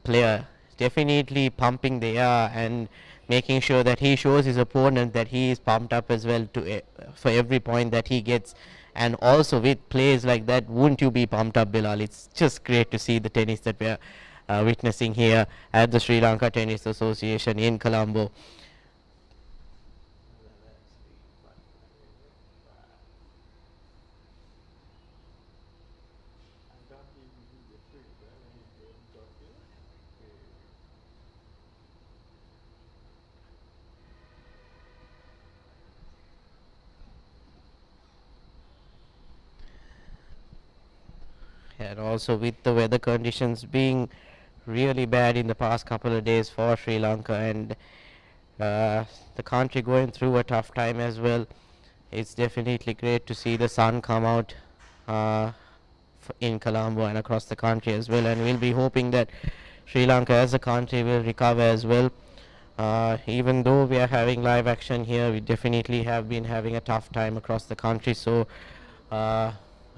player, definitely pumping the air and making sure that he shows his opponent that he is pumped up as well for every point that he gets. And also with plays like that, wouldn't you be pumped up, Bilal? It's just great to see the tennis that we're witnessing here at the Sri Lanka Tennis Association in Colombo. And also with the weather conditions being really bad in the past couple of days for Sri Lanka, and the country going through a tough time as well, it's definitely great to see the sun come out in Colombo and across the country as well. And we'll be hoping that Sri Lanka as a country will recover as well. Even though we are having live action here, we definitely have been having a tough time across the country. So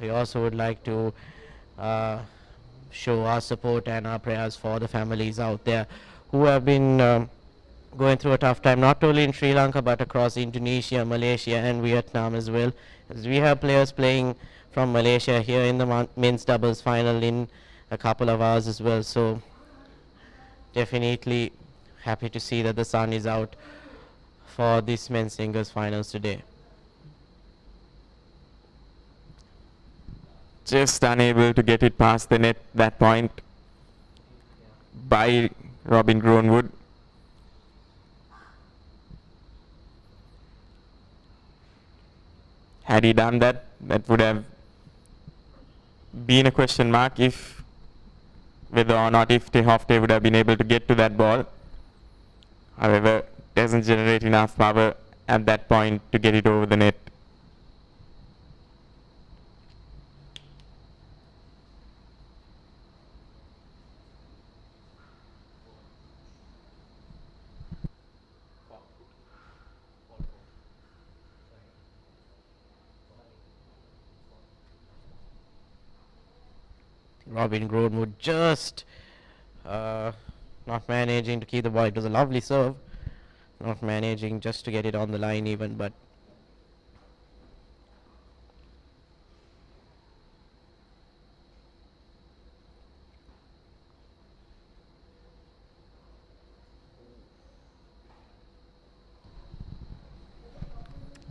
we also would like to show our support and our prayers for the families out there who have been going through a tough time, not only in Sri Lanka but across Indonesia, Malaysia and Vietnam as well, as we have players playing from Malaysia here in the men's doubles final in a couple of hours as well. So definitely happy to see that the sun is out for this men's singles finals today. Just unable to get it past the net, that point by Robin Grownwood. Had he done that, that would have been a question mark if whether or not if Theofte would have been able to get to that ball. However, doesn't generate enough power at that point to get it over the net. Robin Grownwood just not managing to keep the ball. It was a lovely serve, not managing just to get it on the line even, but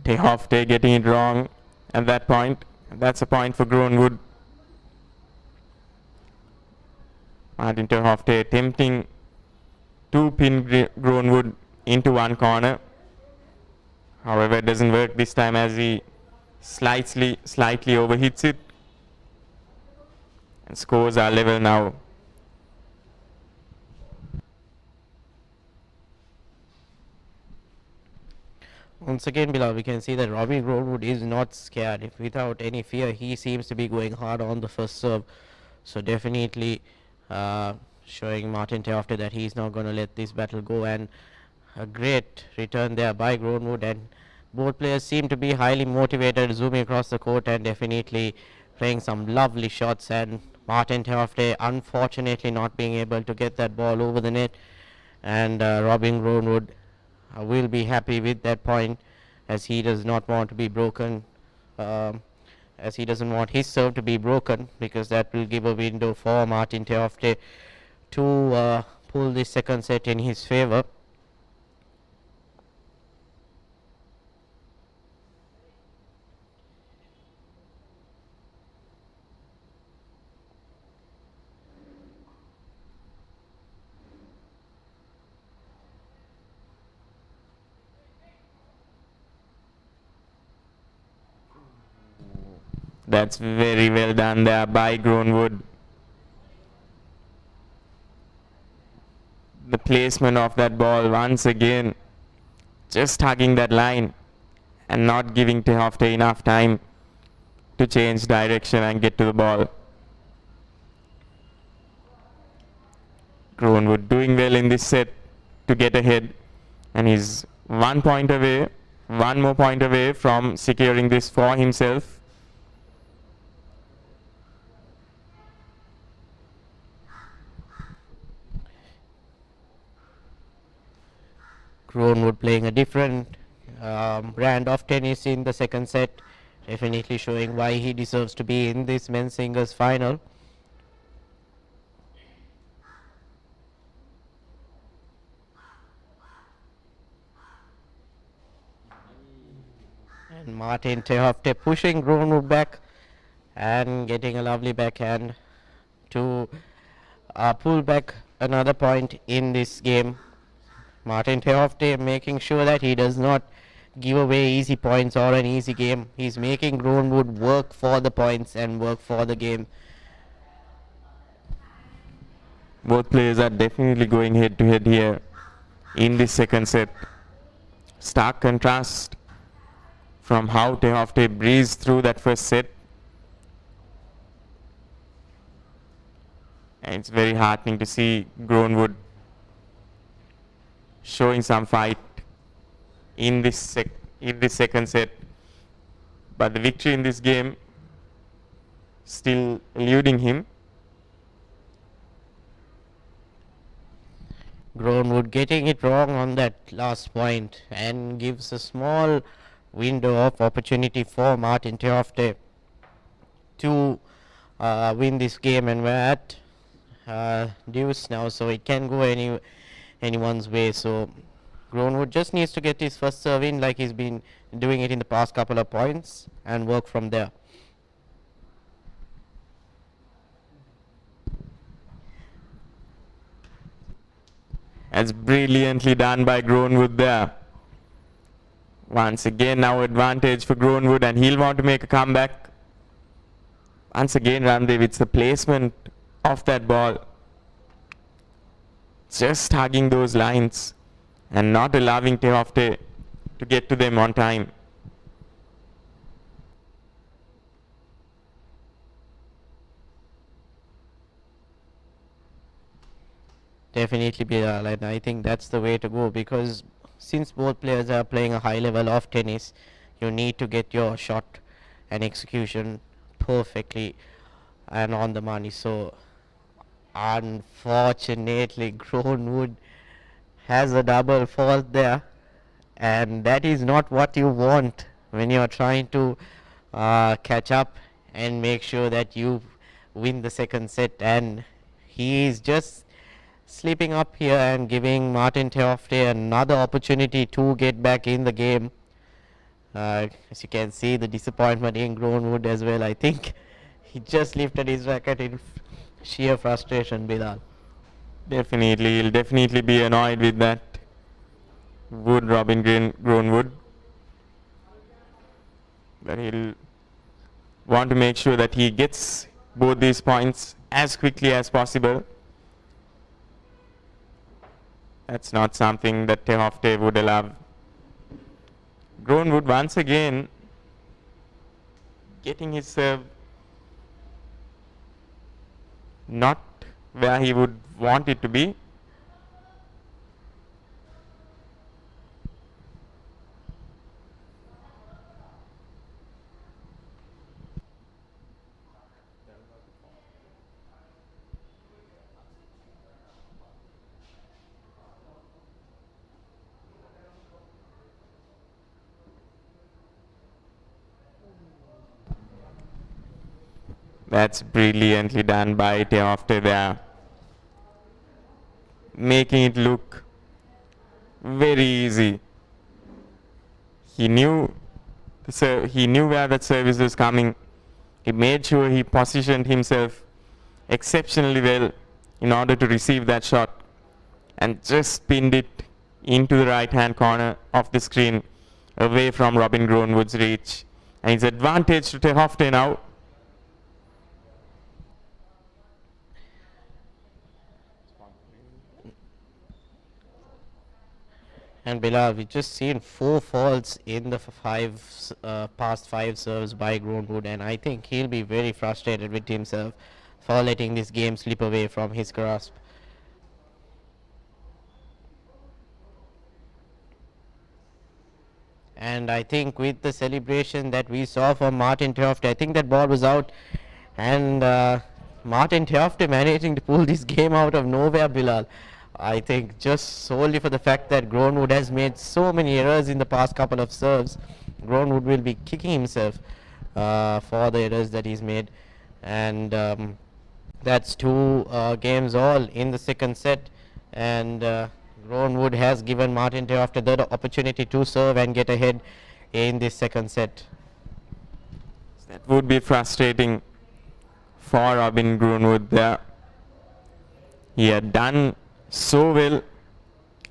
Theofte getting it wrong at that point. That's a point for Grownwood. Martin Theofte attempting to pin Grownwood into one corner. However, it doesn't work this time as he slightly overhits it. And scores are level now. once again, Bilal, we can see that Robin Grownwood is not scared. If without any fear, he seems to be going hard on the first serve. So definitely showing Martin Theofte that he's not going to let this battle go. And a great return there by Grownwood, and both players seem to be highly motivated, zooming across the court and definitely playing some lovely shots. And Martin Theofte unfortunately not being able to get that ball over the net, and Robin Grownwood will be happy with that point, as he does not want to be broken as he doesn't want his serve to be broken, because that will give a window for Martin Theofte to pull this second set in his favor. That's very well done there by Groenwood. The placement of that ball once again, just hugging that line and not giving Tehofte enough time to change direction and get to the ball. Groenwood doing well in this set to get ahead, and he's 1 point away, one more point away from securing this for himself. Groenwood playing a different brand of tennis in the second set, definitely showing why he deserves to be in this men's singles final. And Martin Tehofte pushing Groenwood back and getting a lovely backhand to pull back another point in this game. Martin Tehofte making sure that he does not give away easy points or an easy game. He's making Groenwood work for the points and work for the game. Both players are definitely going head to head here in this second set. Stark contrast from how Tehofte breezed through that first set. And it's very heartening to see Groenwood showing some fight in this second set, but the victory in this game still eluding him. Groenwood getting it wrong on that last point and gives a small window of opportunity for Martin Tehofte to win this game, and we're at deuce now, so it can go anyone's way. So Groenwood just needs to get his first serve in like he's been doing it in the past couple of points and work from there. That's brilliantly done by Groenwood there. Once again now advantage for Groenwood, and he'll want to make a comeback. Once again Ramdev, it's the placement of that ball, just hugging those lines and not allowing Tehofte to get to them on time. Definitely, Bilal, and I think that's the way to go, because since both players are playing a high level of tennis, you need to get your shot and execution perfectly and on the money. So unfortunately Groenwood has a double fault there, and that is not what you want when you are trying to catch up and make sure that you win the second set. And he is just slipping up here and giving Martin Tehofte another opportunity to get back in the game. As you can see, the disappointment in Groenwood as well. I think he just lifted his racket in sheer frustration, Bilal. Definitely, he'll definitely be annoyed with that. Wood Robin Groenwood. But he'll want to make sure that he gets both these points as quickly as possible. That's not something that Tehofte would allow. Groenwood once again getting his serve not where he would want it to be. That's brilliantly done by Teofte there, making it look very easy. He knew he knew where that service was coming. He made sure he positioned himself exceptionally well in order to receive that shot and just pinned it into the right hand corner of the screen away from Robin Groenwood's reach. And it's advantage to Teofte now. And Bilal, we've just seen 4 faults in the past 5 serves by Groenwood, and I think he'll be very frustrated with himself for letting this game slip away from his grasp. And I think with the celebration that we saw from Martin Teofte, I think that ball was out, and Martin Teofte managing to pull this game out of nowhere, Bilal. I think just solely for the fact that Groenwood has made so many errors in the past couple of serves, Groenwood will be kicking himself for the errors that he's made. And that's 2 games all in the second set, and Groenwood has given Martin Teofte the opportunity to serve and get ahead in this second set. That would be frustrating for Robin Groenwood there. He had done so well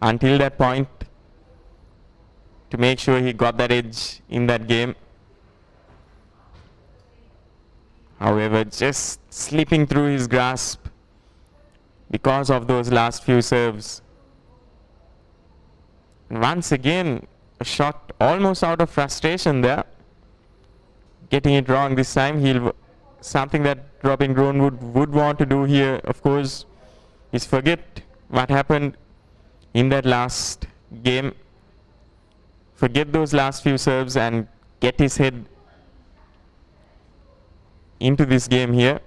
until that point to make sure he got that edge in that game. However, just slipping through his grasp because of those last few serves. Once again, a shot almost out of frustration there. Getting it wrong this time. Something that Robin Groenwood would want to do here, of course, is forget what happened in that last game. Forget those last few serves and get his head into this game here.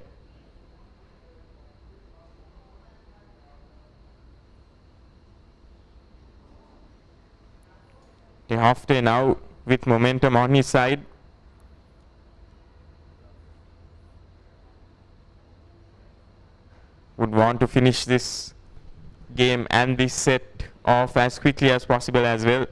Teofte now with momentum on his side. Would want to finish this game and this set off as quickly as possible as well.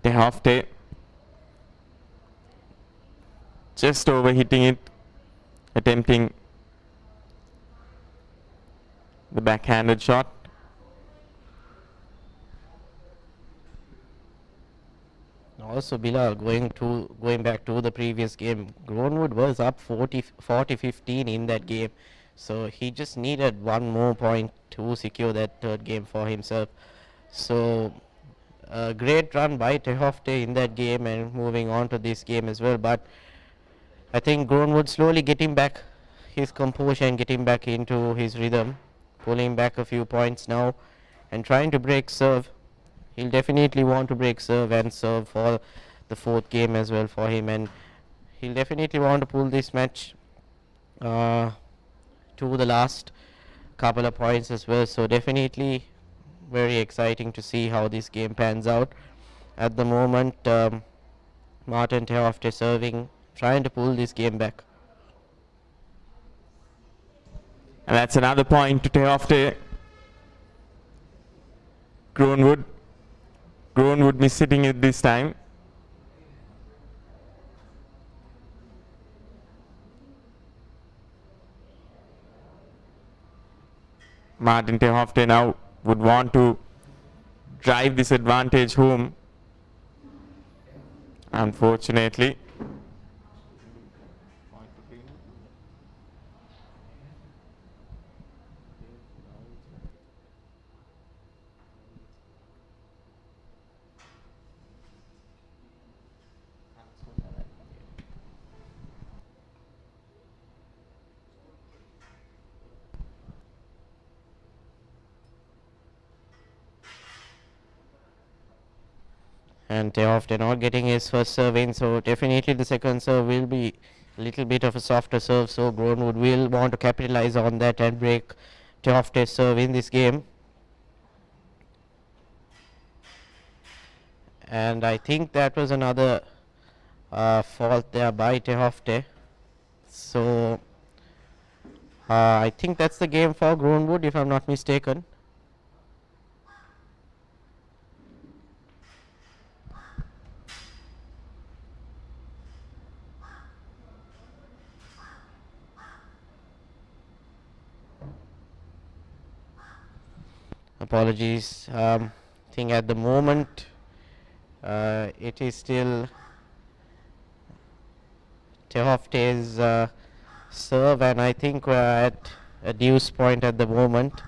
Teofte just overhitting it, attempting the backhanded shot. Also, Bilal, going back to the previous game, Groenwood was up 40-15 in that game, so he just needed 1 more point to secure that third game for himself. So a great run by Teofte in that game and moving on to this game as well, but I think Groenwood slowly getting back his composure and getting back into his rhythm, pulling back a few points now and trying to break serve. He'll definitely want to break serve and serve for the 4th game as well for him, and he'll definitely want to pull this match to the last couple of points as well. So definitely very exciting to see how this game pans out. At the moment, Martin Teofte serving, trying to pull this game back. And that's another point to Teofte. Groenwood missing it this time. Martin Teofte now would want to drive this advantage home. Unfortunately, and Teofte not getting his first serve in, so definitely the second serve will be a little bit of a softer serve, so Groenwood will want to capitalize on that and break Teofte's serve in this game. And I think that was another fault there by Teofte. So I think that's the game for Groenwood, if I'm not mistaken. Apologies. I think at the moment it is still Teofte's serve, and I think we're at a deuce point at the moment.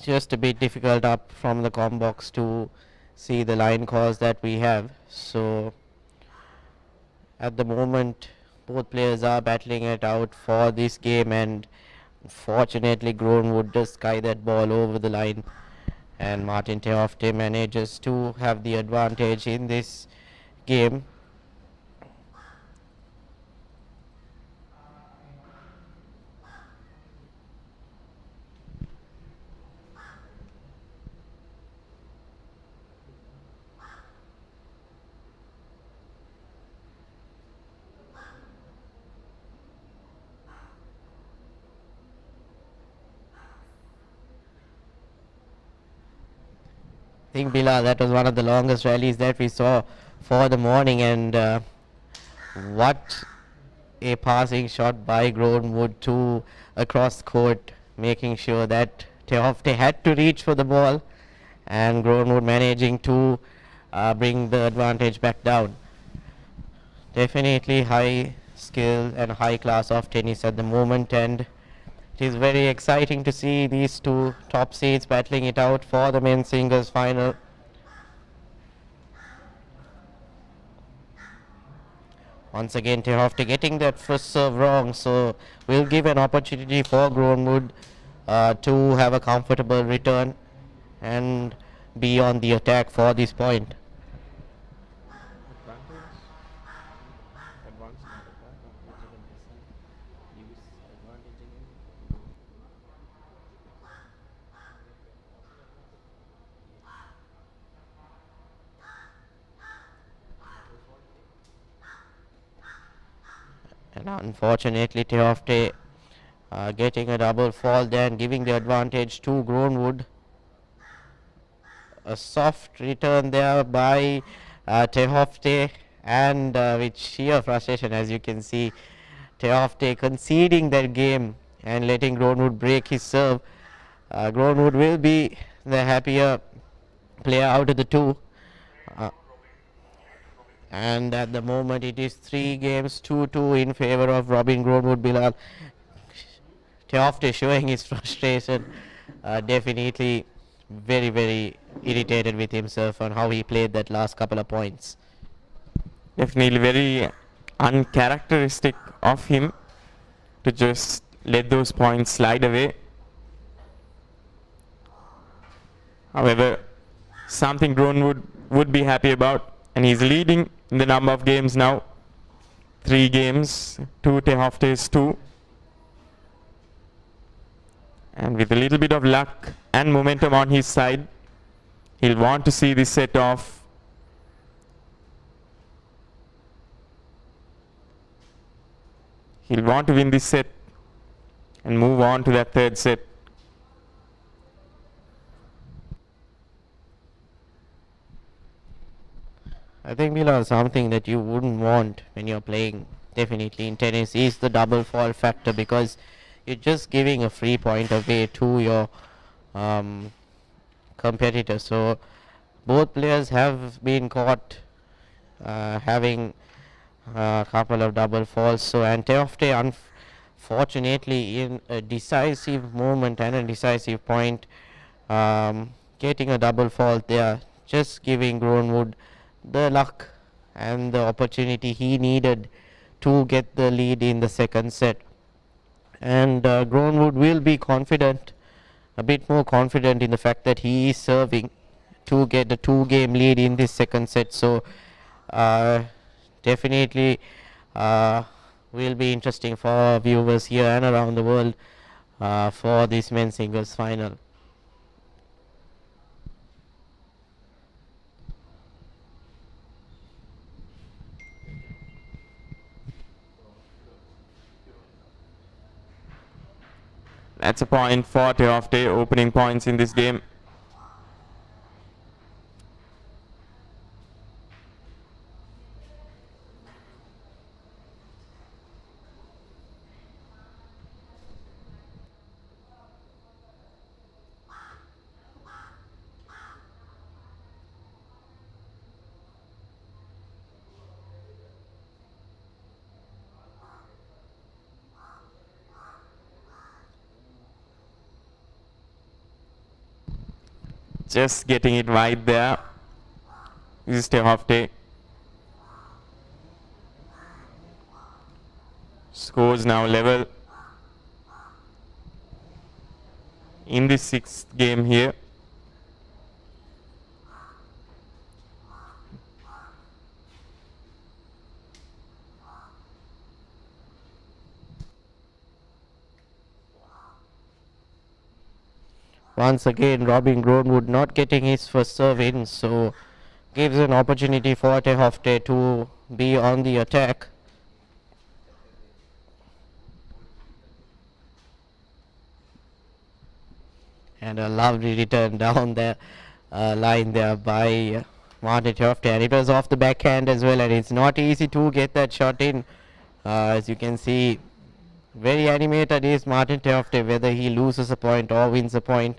Just a bit difficult up from the com box to see the line calls that we have. So at the moment both players are battling it out for this game, and fortunately Groenwood does sky that ball over the line, and Martin Teofte manages to have the advantage in this game. I think, Bilal, that was one of the longest rallies that we saw for the morning, and what a passing shot by Groenwood to across court, making sure that Teofte had to reach for the ball, and Groenwood managing to bring the advantage back down. Definitely high skill and high class of tennis at the moment, and it is very exciting to see these two top seeds battling it out for the men's singles final. Once again Teofte getting that first serve wrong, so we'll give an opportunity for Groenwood to have a comfortable return and be on the attack for this point. And unfortunately Teofte getting a double fall there and giving the advantage to Groenwood. A soft return there by Teofte, and with sheer frustration, as you can see, Teofte conceding that game and letting Groenwood break his serve. Groenwood will be the happier player out of the two. And at the moment it is 3 games 2-2 in favor of Robin Groenwood. Bilal, Teofte showing his frustration, definitely very irritated with himself on how he played that last couple of points. Definitely very uncharacteristic of him to just let those points slide away. However, something Groenwood would be happy about, and he's leading in the number of games now. 3 games to Teofte's 2. And with a little bit of luck and momentum on his side, he'll want to see this set off. He'll want to win this set and move on to that 3rd set. I think, Bilal, something that you wouldn't want when you're playing definitely in tennis is the double fall factor, because you're just giving a free point away to your competitor. So both players have been caught having a couple of double falls. So, and Teofte unfortunately in a decisive moment and a decisive point getting a double fall there, just giving Groenwood the luck and the opportunity he needed to get the lead in the 2nd set. and Groenwood will be confident, a bit more confident in the fact that he is serving to get the 2-game lead in this second set. So definitely will be interesting for our viewers here and around the world for this men's singles final. That's a point for Tehofte, opening points in this game. Just getting it right there. This is Tehofte. Scores now level in the 6th game here. Once again, Robin Groenwood not getting his first serve in, so gives an opportunity for Tehofte to be on the attack. And a lovely return down the line there by Martin Tehofte, and it was off the backhand as well, and it's not easy to get that shot in. As you can see, very animated is Martin Tehofte, whether he loses a point or wins a point,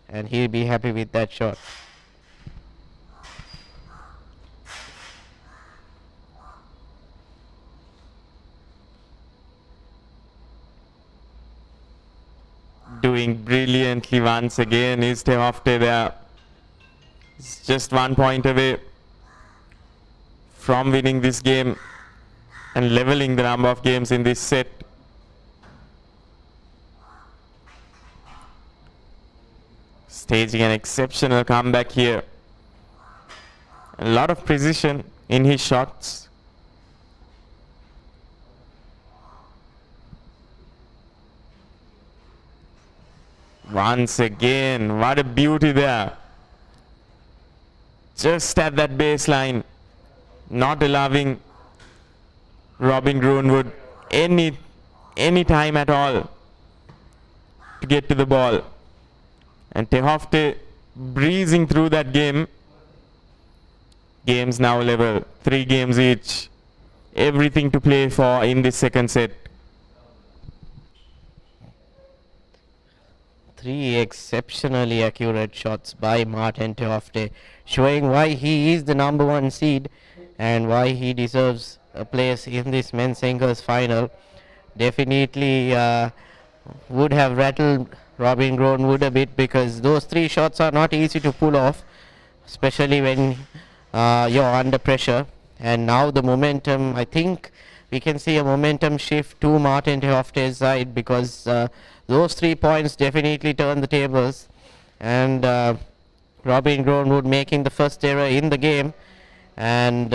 and he'll be happy with that shot. Doing brilliantly once again is Tehofte there. It's just 1 point away from winning this game and leveling the number of games in this set. Staging an exceptional comeback here. A lot of precision in his shots. Once again, what a beauty there. Just at that baseline, not allowing Robin Groenwood any time at all to get to the ball. And Tehofte breezing through that game. Games now level, 3 games each. Everything to play for in this second set. 3 exceptionally accurate shots by Martin Tehofte, showing why he is the number 1 seed and why he deserves a place in this men's singles final. Definitely would have rattled Robin Groenwood a bit, because those 3 shots are not easy to pull off, especially when you're under pressure. And now the momentum, I think we can see a momentum shift to Martin Tehofte's side, because those 3 points definitely turn the tables, and Robin Groenwood making the first error in the game, and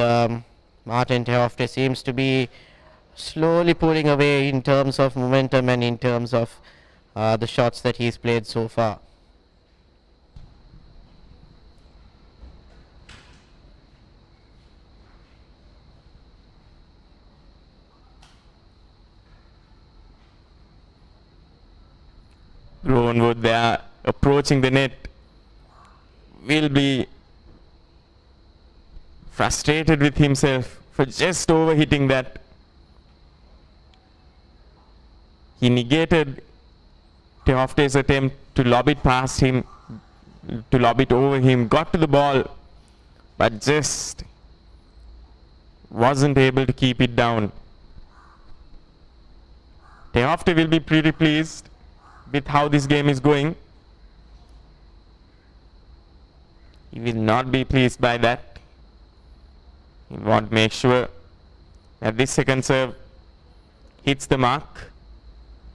Martin Tehofte seems to be slowly pulling away in terms of momentum and in terms of the shots that he's played so far. Groenwood there approaching the net, will be frustrated with himself for just overhitting that. He negated Tehofte's attempt to lob it past him, to lob it over him, got to the ball, but just wasn't able to keep it down. Tehofte will be pretty pleased with how this game is going. He will not be pleased by that. He want to make sure that this second serve hits the mark.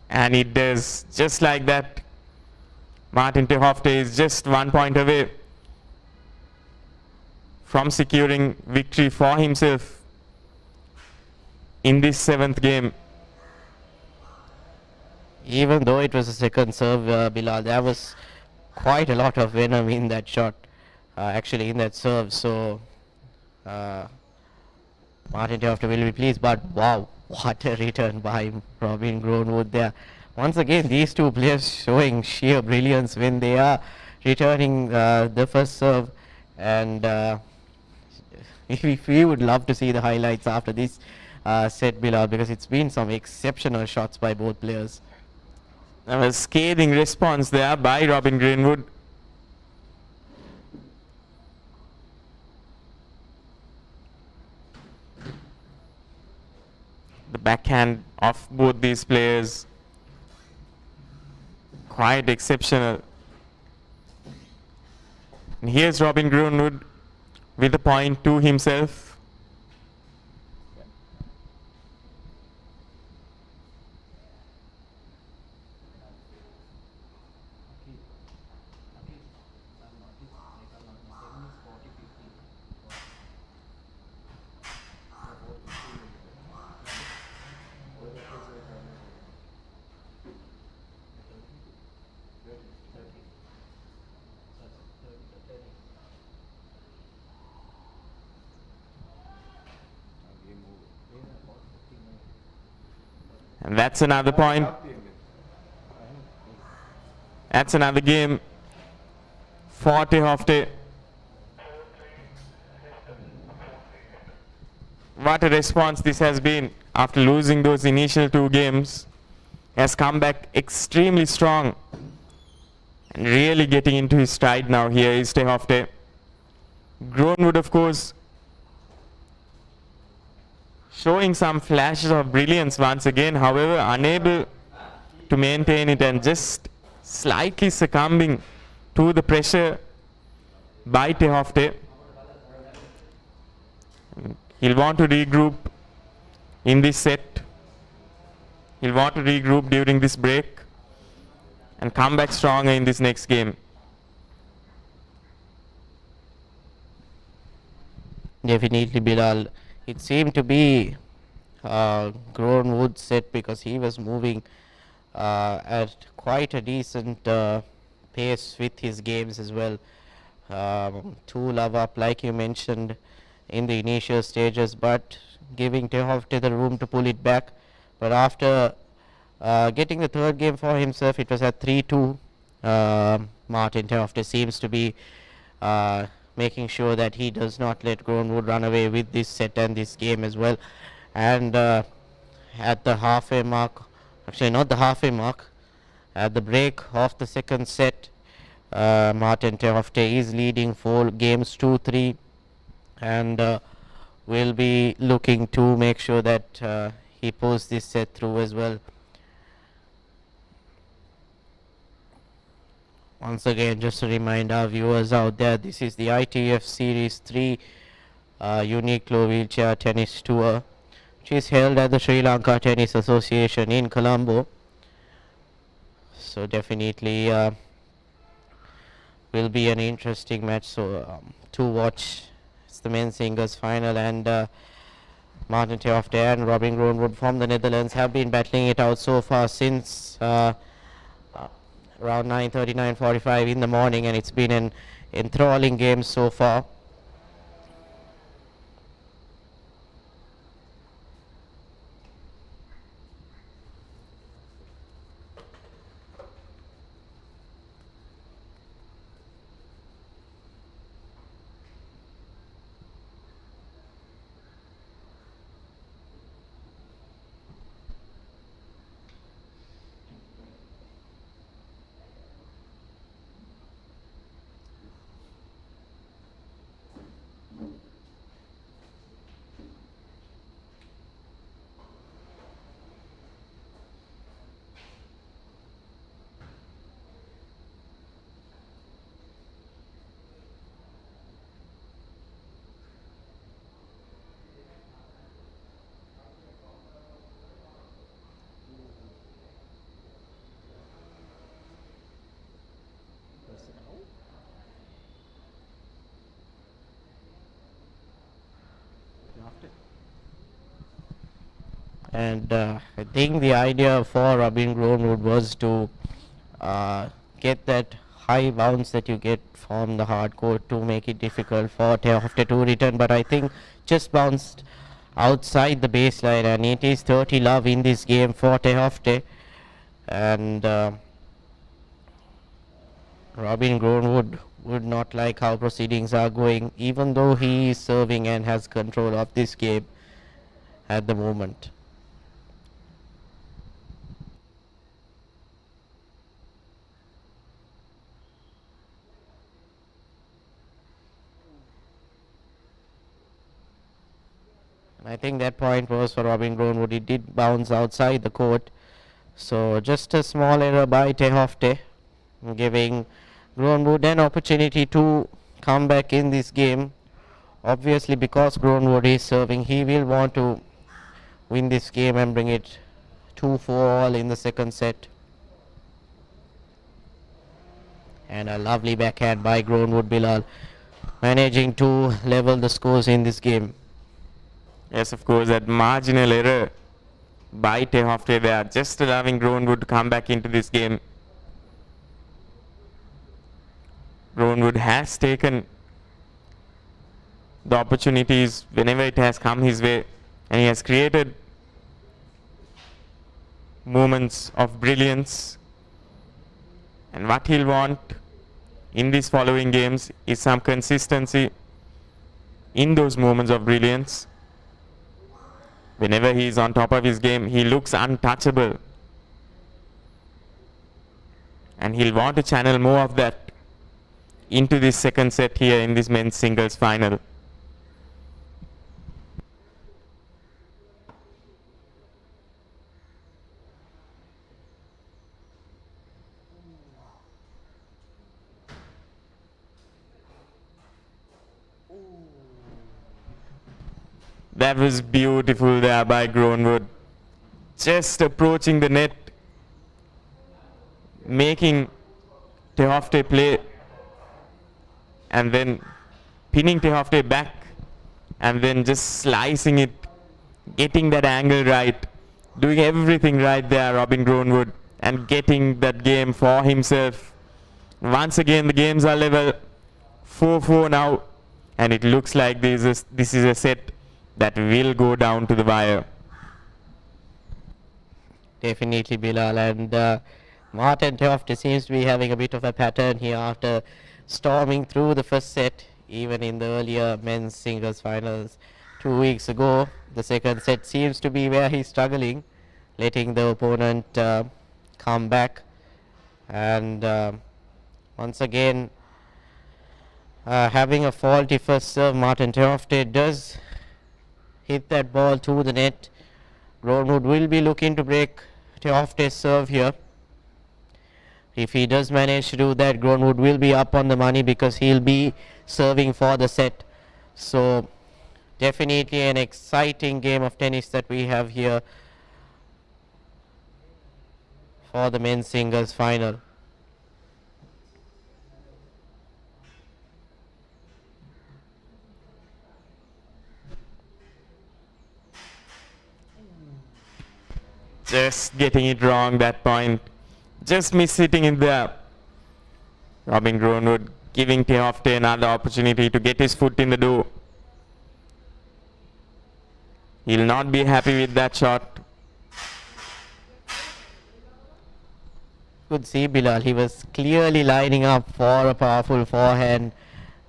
And it does. Just like that, Martin Tehofte is just 1 point away from securing victory for himself in this 7th game. Even though it was a second serve, Bilal, there was quite a lot of venom in that shot, actually in that serve. So Martin Tehofte will be pleased, but wow, what a return by Robin Groenwood there. Once again, these two players showing sheer brilliance when they are returning the first serve, and we would love to see the highlights after this set, Bilal, because it's been some exceptional shots by both players. A scathing response there by Robin Greenwood. The backhand of both these players quite exceptional. And here's Robin Greenwood with a point to himself. And that's another point. That's another game for Tehofte. What a response this has been after losing those initial 2 games. Has come back extremely strong and really getting into his stride now. Here is Tehofte. Groenwood, of course, showing some flashes of brilliance once again, however unable to maintain it and just slightly succumbing to the pressure by Tehofte. He'll want to regroup in this set. He'll want to regroup during this break and come back stronger in this next game. Definitely, Bilal. It seemed to be Groenwood's set because he was moving at quite a decent pace with his games as well. 2 love up, like you mentioned in the initial stages, but giving Tehofte the room to pull it back. But after getting the 3rd game for himself, it was at 3-2. Martin Tehofte seems to be making sure that he does not let Groenwood run away with this set and this game as well. And at the halfway mark, actually not the halfway mark, at the break of the 2nd set, Martin Tehofte is leading 4 games 2-3, and will be looking to make sure that he pulls this set through as well. Once again, just to remind our viewers out there, this is the ITF Series 3 Uniqlo Wheelchair Tennis Tour, which is held at the Sri Lanka Tennis Association in Colombo. So definitely will be an interesting match to watch. It's the men's singles final, and Martin Tehofte and Robin Groenwood from the Netherlands have been battling it out so far since around 9:30, 9:45 in the morning, and it's been an enthralling game so far. And I think the idea for Robin Grownwood was to get that high bounce that you get from the hard court to make it difficult for Tehofte to return, but I think just bounced outside the baseline, and it is 30 love in this game for Tehofte. And Robin Grownwood would not like how proceedings are going, even though he is serving and has control of this game at the moment. I think that point was for Robin Grownwood. It did bounce outside the court. So just a small error by Tehofte, giving Grownwood an opportunity to come back in this game. Obviously, because Grownwood is serving, he will want to win this game and bring it 2-4 all in the second set. And a lovely backhand by Grownwood Bilal, managing to level the scores in this game. Yes, of course, that marginal error by Tehofte there, just allowing Grownwood to come back into this game. Grownwood has taken the opportunities whenever it has come his way, and he has created moments of brilliance. And what he'll want in these following games is some consistency in those moments of brilliance. Whenever he is on top of his game, he looks untouchable, and he'll want to channel more of that into this second set here in this men's singles final. That was beautiful there by Grownwood. Just approaching the net, making Tehofte play, and then pinning Tehofte back, and then just slicing it, getting that angle right, doing everything right there, Robin Grownwood, and getting that game for himself. Once again, the games are level, 4-4 now, and it looks like this is a set that will go down to the wire. Definitely, Bilal, and Martin Tehofte seems to be having a bit of a pattern here after storming through the first set, even in the earlier men's singles finals 2 weeks ago. The second set seems to be where he's struggling, letting the opponent come back, and once again having a faulty first serve. Martin Tehofte does hit that ball to the net. Grownwood will be looking to break Tehofte's serve here. If he does manage to do that, Grownwood will be up on the money because he'll be serving for the set. So definitely an exciting game of tennis that we have here for the men's singles final. Just getting it wrong that point. Just miss-hitting it there. Robin Grownwood giving Tehofte another opportunity to get his foot in the door. He'll not be happy with that shot. Could see Bilal, he was clearly lining up for a powerful forehand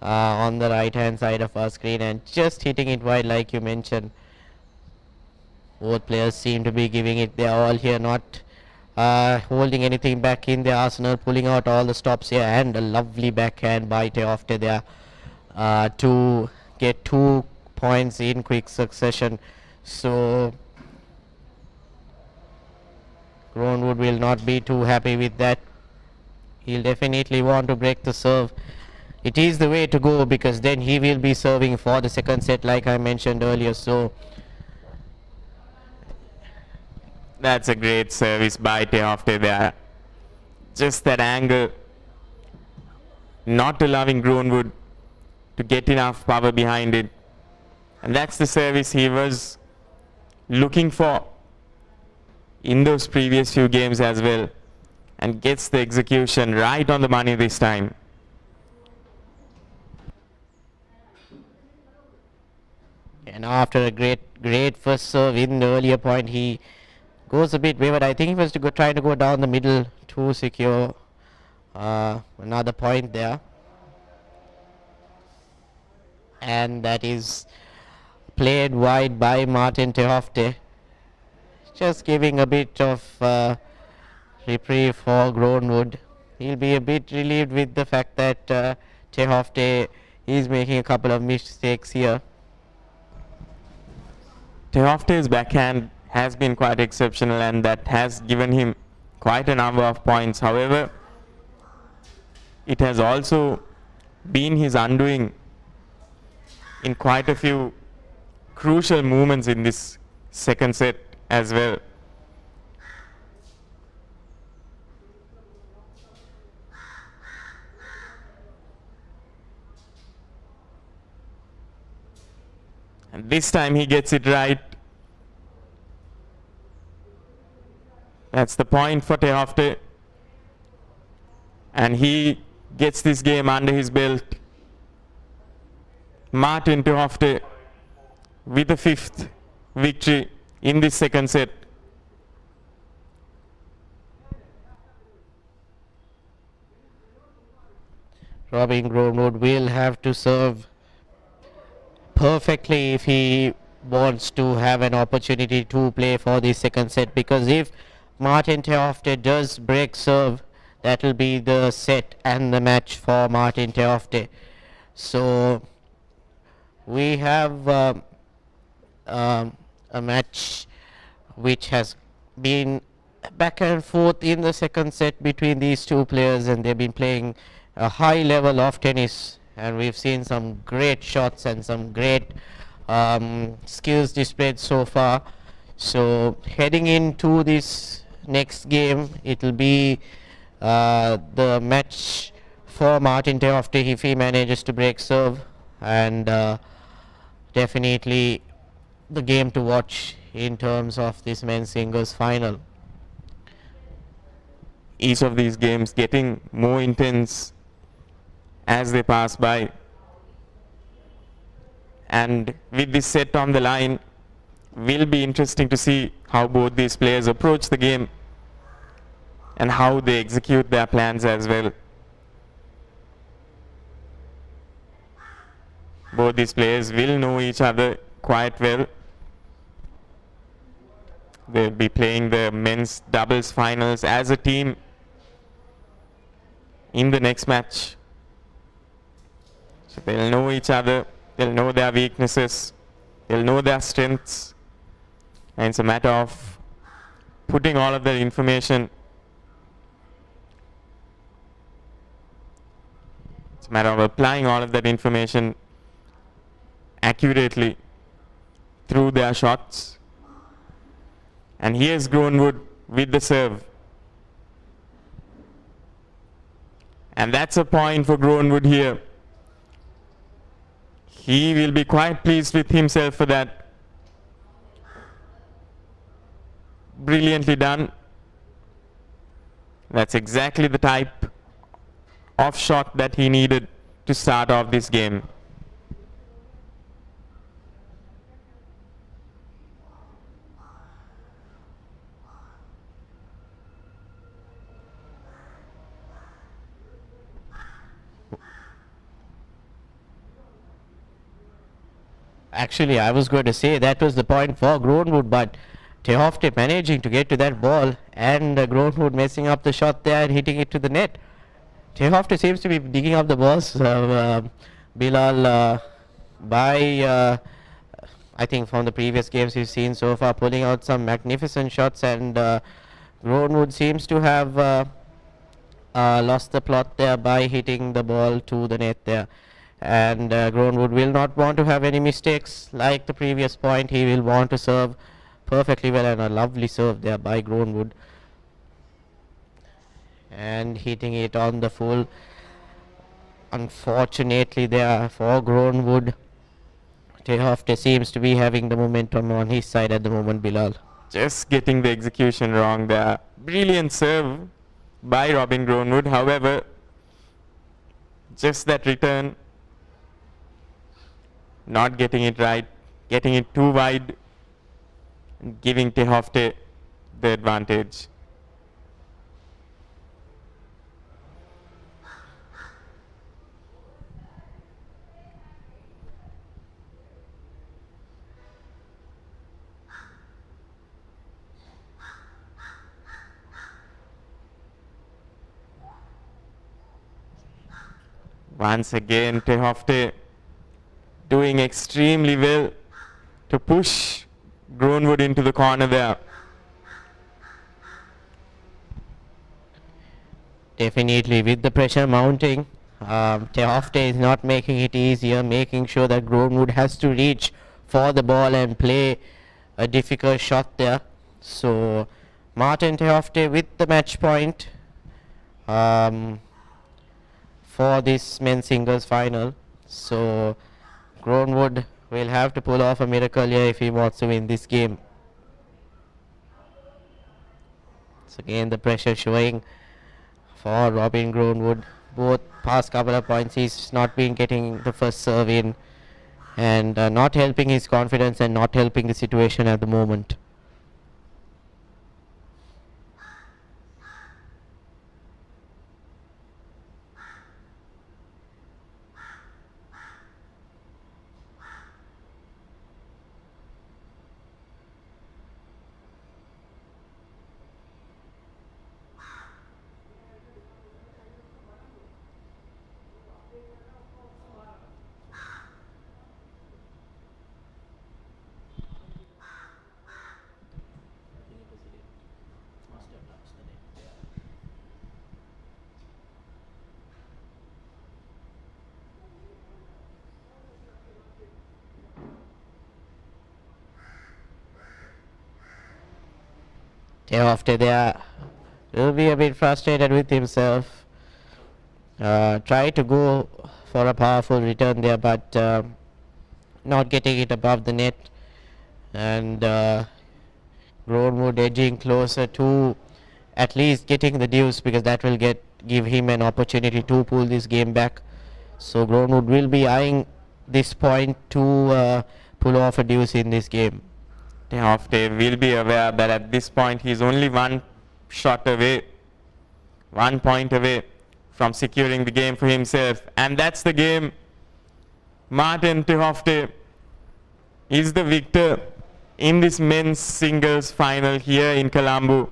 on the right hand side of our screen and just hitting it wide like you mentioned. Both players seem to be giving it their all here, not holding anything back in their arsenal, pulling out all the stops here, and a lovely backhand by Tehofte there to get 2 points in quick succession. So Grownwood will not be too happy with that. He'll definitely want to break the serve. It is the way to go because then he will be serving for the second set like I mentioned earlier. So that's a great service by Tehofte there. Just that angle, not allowing Grownwood to get enough power behind it. And that's the service he was looking for in those previous few games as well, and gets the execution right on the money this time. And after a great first serve in the earlier point, he goes a bit wayward. I think he was trying to go down the middle to secure another point there. And that is played wide by Martin Tehofte, just giving a bit of reprieve for Groenwood. He'll be a bit relieved with the fact that Tehofte is making a couple of mistakes here. Tehofte's backhand has been quite exceptional, and that has given him quite a number of points. However, it has also been his undoing in quite a few crucial moments in this second set as well. And this time he gets it right. That's the point for Tehofte. And he gets this game under his belt. Martin Tehofte with the 5th victory in this second set. Robin Groenwood will have to serve perfectly if he wants to have an opportunity to play for the second set, because if Martin Tehofte does break serve, that will be the set and the match for Martin Tehofte. So we have a match which has been back and forth in the second set between these two players, and they've been playing a high level of tennis, and we've seen some great shots and some great skills displayed so far. So heading into this next game, it will be the match for Martin Tehofte if he manages to break serve, and definitely the game to watch in terms of this men's singles final. Each of these games getting more intense as they pass by, and with this set on the line, will be interesting to see how both these players approach the game and how they execute their plans as well. Both these players will know each other quite well. They'll be playing the men's doubles finals as a team in the next match. So they'll know each other, they'll know their weaknesses, they'll know their strengths, and it's a matter of putting all of that information, it's a matter of applying all of that information accurately through their shots. And here's Groenwood with the serve. And that's a point for Groenwood here. He will be quite pleased with himself for that. Brilliantly done. That's exactly the type of shot that he needed to start off this game. Actually, I was going to say that was the point for Groenwood, but Tehofte managing to get to that ball, and Groenwood messing up the shot there and hitting it to the net. Tehofte seems to be digging up the balls, Bilal, by I think from the previous games we've seen so far, pulling out some magnificent shots, and Groenwood seems to have lost the plot there by hitting the ball to the net there. And Groenwood will not want to have any mistakes like the previous point. He will want to serve perfectly well, and a lovely serve there by Groenwood, and hitting it on the full. Unfortunately there for Groenwood, Tehofte seems to be having the momentum on his side at the moment, Bilal. Just getting the execution wrong there. Brilliant serve by Robin Grownwood. However, just that return, not getting it right, getting it too wide, and giving Tehofte the advantage. Once again, Tehofte doing extremely well to push Grownwood into the corner there. Definitely, with the pressure mounting, Tehofte is not making it easier, making sure that Grownwood has to reach for the ball and play a difficult shot there. So Martin Tehofte with the match point for this men's singles final. So Grownwood will have to pull off a miracle here if he wants to win this game. So again the pressure showing for Robin Grownwood. Both past couple of points he's not been getting the first serve in, and not helping his confidence and not helping the situation at the moment. Tehofte there will be a bit frustrated with himself. Try to go for a powerful return there, but not getting it above the net, and Grownwood edging closer to at least getting the deuce, because that will give him an opportunity to pull this game back. So Grownwood will be eyeing this point to pull off a deuce in this game. Tehofte will be aware that at this point he is only one shot away, 1 point away from securing the game for himself, and that's the game. Martin Tehofte is the victor in this men's singles final here in Colombo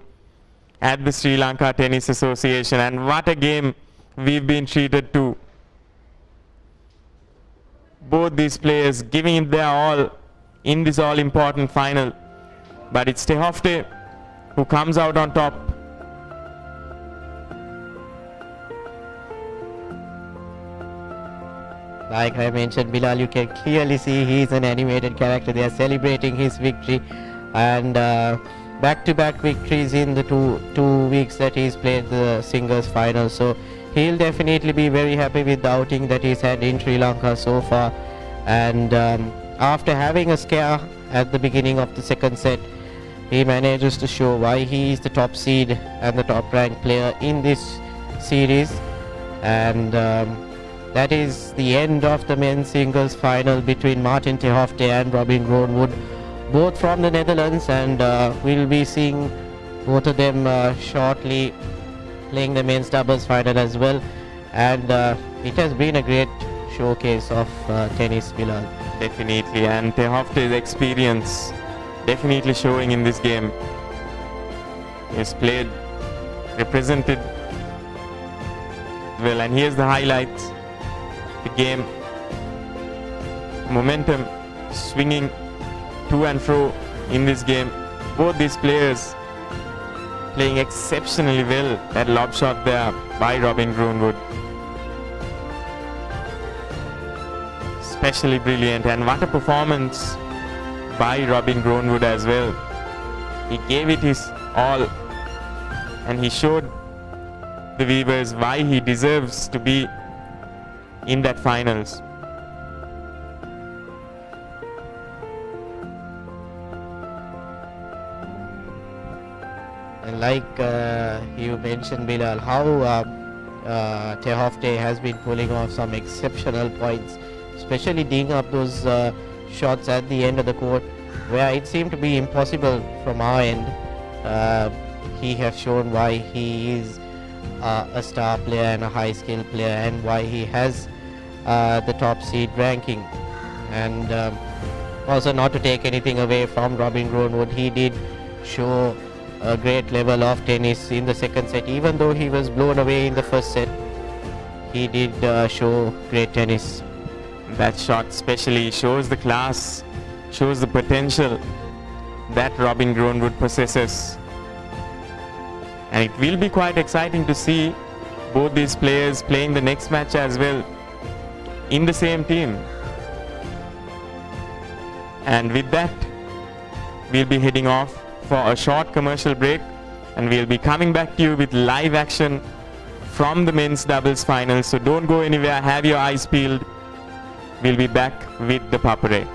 at the Sri Lanka Tennis Association, and what a game we've been treated to. Both these players giving it their all in this all-important final, but it's Tehofte who comes out on top. Like I mentioned, Bilal, you can clearly see he's an animated character. They are celebrating his victory, and back-to-back victories in the two weeks that he's played the singles final. So he'll definitely be very happy with the outing that he's had in Sri Lanka so far. And after having a scare at the beginning of the second set, he manages to show why he is the top seed and the top ranked player in this series. And that is the end of the men's singles final between Martin Tehofte and Robin Grownwood, both from the Netherlands, and we'll be seeing both of them shortly playing the men's doubles final as well. And it has been a great showcase of tennis, Bilal. Definitely, and Tehofte's experience definitely showing in this game. He's played, represented well, and here's the highlights. The game, momentum swinging to and fro in this game. Both these players playing exceptionally well. That lob shot there by Robin Grownwood, especially brilliant, and what a performance by Robin Grownwood as well. He gave it his all, and he showed the viewers why he deserves to be in that finals. And like you mentioned, Bilal, how Tehofte has been pulling off some exceptional points, especially digging up those shots at the end of the court where it seemed to be impossible from our end. He has shown why he is a star player and a high skill player, and why he has the top seed ranking. And also, not to take anything away from Robin Groenwood, he did show a great level of tennis in the second set. Even though he was blown away in the first set, he did show great tennis. That shot especially shows the class, shows the potential that Robin Groenwood possesses. And it will be quite exciting to see both these players playing the next match as well in the same team. And with that, we'll be heading off for a short commercial break, and we'll be coming back to you with live action from the men's doubles final. So don't go anywhere, have your eyes peeled. We'll be back with the Papare.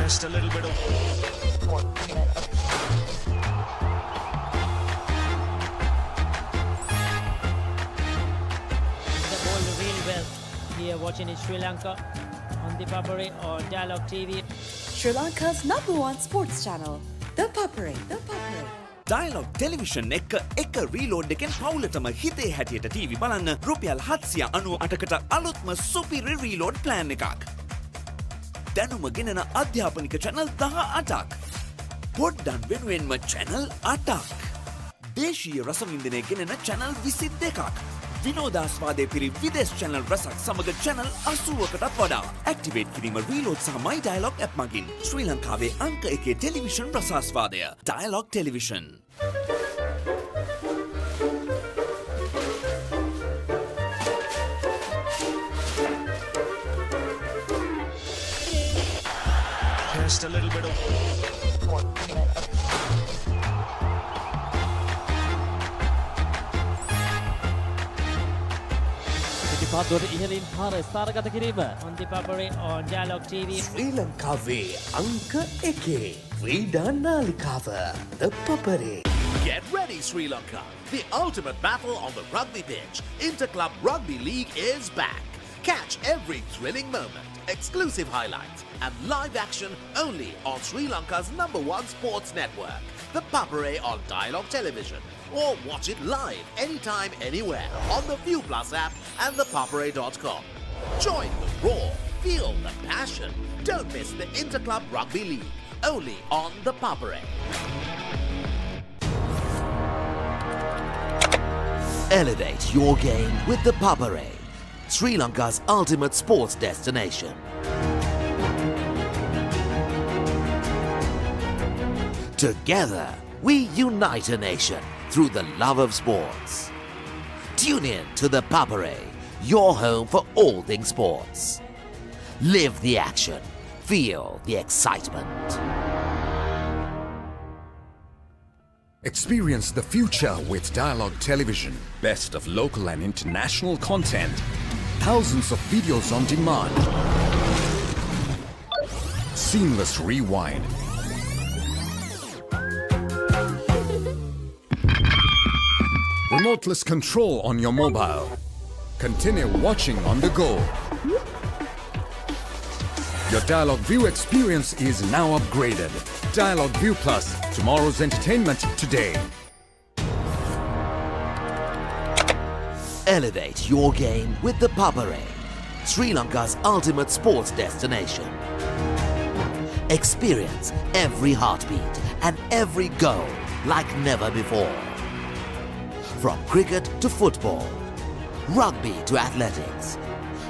Just a little bit of The ball really well here watching in Sri Lanka on ThePapare or Dialog TV. Sri Lanka's #1 sports channel, ThePapare. Dialog Television එක reload එකෙන් පවුලටම හිතේ හැටියට TV බලන්න රුපියල් 798කට අලුත්ම සුපිරි reload plan එකක්. දැනුම ගෙනන අධ්‍යාපනික channel 18ක්. පොඩ්ඩන් වෙනුවෙන්ම channel 8ක්. දේශීය රසවින්දනය ගෙනන channel 22ක්. විනෝදාස්වාදය පිරි විදේශ channel රසක් සමග channel 80කටත් වඩා. ඇක්ටිවේට් කිරීම රීලෝඩ් සහ My Dialog app මගින් ශ්‍රී ලංකාවේ අංක 1 ටෙලිවිෂන් රසාස්වාදය. Dialog Television. just a little bit of පිටිපත්වල ඉහළින් පාර ස්ථානගත කිරීම on ThePapare on Dialog TV. ශ්‍රී ලංකාවේ අංක 1 ක්‍රීඩා නාලිකාව ThePapare. Get ready, Sri Lanka! The ultimate battle on the rugby pitch. Interclub Rugby League is back. Catch every thrilling moment, exclusive highlights, and live action only on Sri Lanka's #1 sports network, ThePapare on Dialog Television. Or watch it live anytime, anywhere on the ViU Plus app and thepapare.com. Join the roar, feel the passion. Don't miss the Interclub Rugby League, only on ThePapare. Elevate your game with ThePapare, Sri Lanka's ultimate sports destination. Together, we unite a nation through the love of sports. Tune in to ThePapare, your home for all things sports. Live the action, feel the excitement. Experience the future with Dialog Television. Best of local and international content. Thousands of videos on demand. seamless rewind. Remoteless control on your mobile. Continue watching on the go. Your Dialog ViU experience is now upgraded. Dialog ViU Plus, tomorrow's entertainment today. Elevate your game with the Papare, Sri Lanka's ultimate sports destination. Experience every heartbeat and every goal like never before. From cricket to football, rugby to athletics,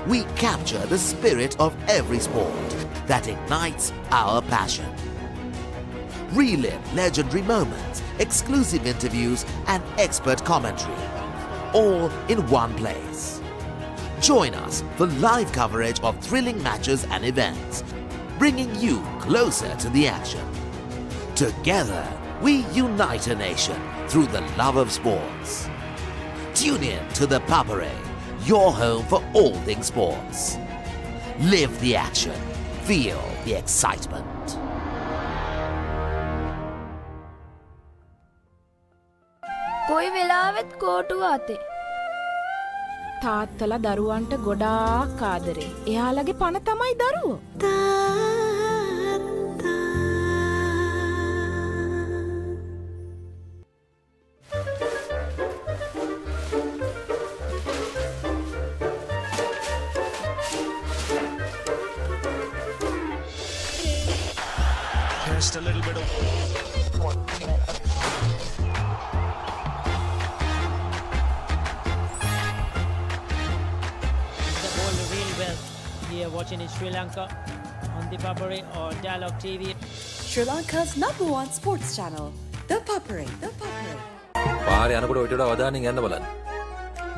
we capture the spirit of every sport that ignites our passion. Relive legendary moments, exclusive interviews and expert commentary, all in one place. Join us for live coverage of thrilling matches and events, bringing you closer to the action. Together, we unite a nation through the love of sports. Tune in to the Papare, your home for all things sports. Live the action, feel the excitement. කොයි වෙලාවෙත් කෝටුව අතේ. තාත්තලා දරුවන්ට ගොඩාක් ආදරේ. එයාලගේ පණ තමයි දරුවෝ. Just a little bit of here watching in Sri Lanka on ThePapare or Dialog TV. Sri Lanka's #1 sports channel, ThePapare. ThePapare. පාරේ යනකොට ඔය ටික අවධානයෙන් යන්න බලන්න.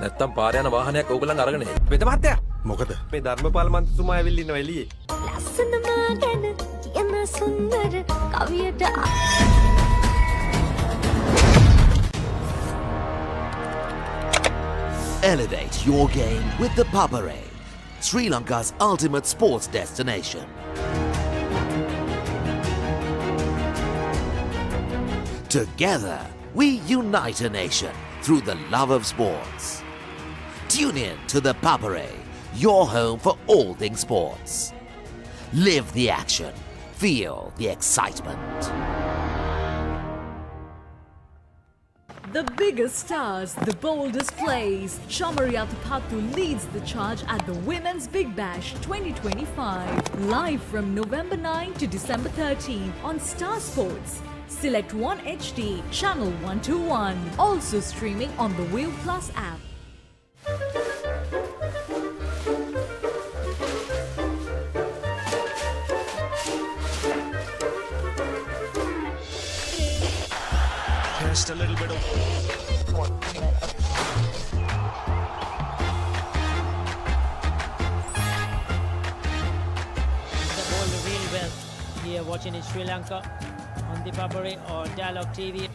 නැත්තම් පාරේ යන වාහනයක් ඕගොල්ලන් අරගෙන එයි. වෙද මහත්තයා මොකද මේ ධර්මපාල මන්ත්‍රීතුමා ඇවිල්ලා ඉන්නවා එළියේ. ලස්සනම ගැන කියන සුන්දර කවියට Elevate your game with the Papare, Sri Lanka's ultimate sports destination. Together, we unite a nation through the love of sports. Tune in to the Papare, your home for all things sports. Live the action, feel the excitement. The biggest stars, the boldest plays. Shamaria Tapatu leads the charge at the Women's Big Bash 2025. Live from November 9 to December 13 on Star Sports. Select 1 HD, channel 121. Also streaming on the ViU Plus app. just a little bit of The ball really well here watching in Sri Lanka on ThePapare or Dialog TV.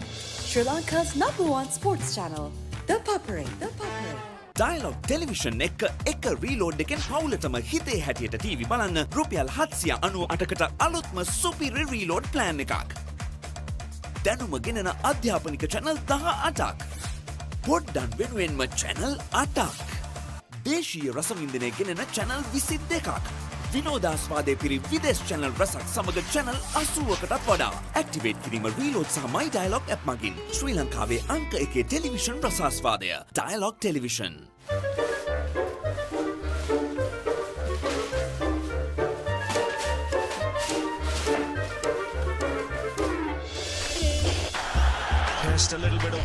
Sri Lanka's #1 sports channel, ThePapare. ThePapare. Dialog Television එක reload එකෙන් පවුලටම හිතේ හැටියට TV බලන්න රුපියල් 798කට අලුත්ම සුපිරි reload plan එකක්. දැනුම ගෙනෙන අධ්‍යාපනික channel 18ක්. පොඩ්ඩන් වෙනුවෙන්ම channel 8ක්. දේශීය රසවින්දනය ගෙනෙන channel 22ක්. විනෝදාස්වාදය පිරි විදේශ channel රසක් සමග channel 80කටත් වඩා. ඇක්ටිවේට් කිරීම රීලෝඩ් සහ My Dialog app මගින් ශ්‍රී ලංකාවේ අංක 1 ටෙලිවිෂන් රසාස්වාදය. Dialog Television. just a little bit of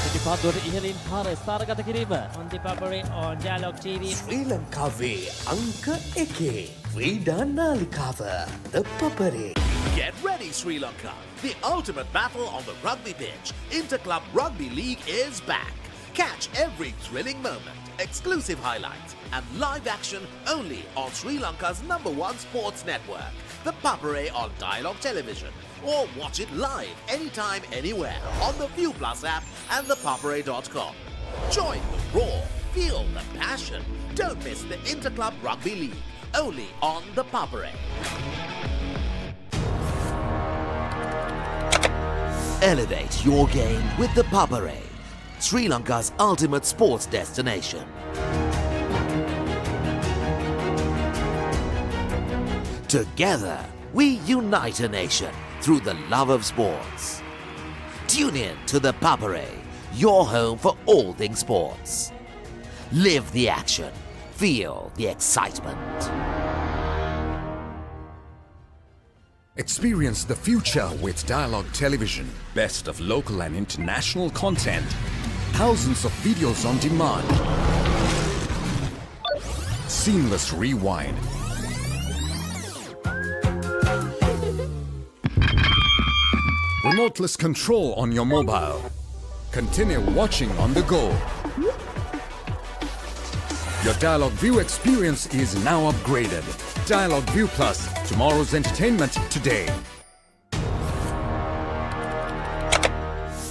පිටිපත්වලට ඉහළින් පාර ස්ථානගත කිරීම on ThePapare or Dialog TV. ශ්‍රී ලංකාවේ අංක 1 ක්‍රීඩා නාලිකාව ThePapare. Get ready, Sri Lanka! The ultimate battle on the rugby pitch. Interclub Rugby League is back. Catch every thrilling moment, exclusive highlights, and live action only on Sri Lanka's #1 sports network. The Papare on Dialog Television, or watch it live anytime, anywhere on the ViU Plus app and ThePapare.com. Join the roar, feel the passion. Don't miss the Interclub Rugby League, only on the Papare. Elevate your game with the Papare, Sri Lanka's ultimate sports destination. Together, we unite a nation through the love of sports. Tune in to the Papare, your home for all things sports. Live the action, feel the excitement. Experience the future with Dialog Television. Best of local and international content. Thousands of videos on demand. Seamless rewind. Remoteless control on your mobile. Continue watching on the go. Your Dialog ViU experience is now upgraded. Dialog ViU Plus, tomorrow's entertainment today.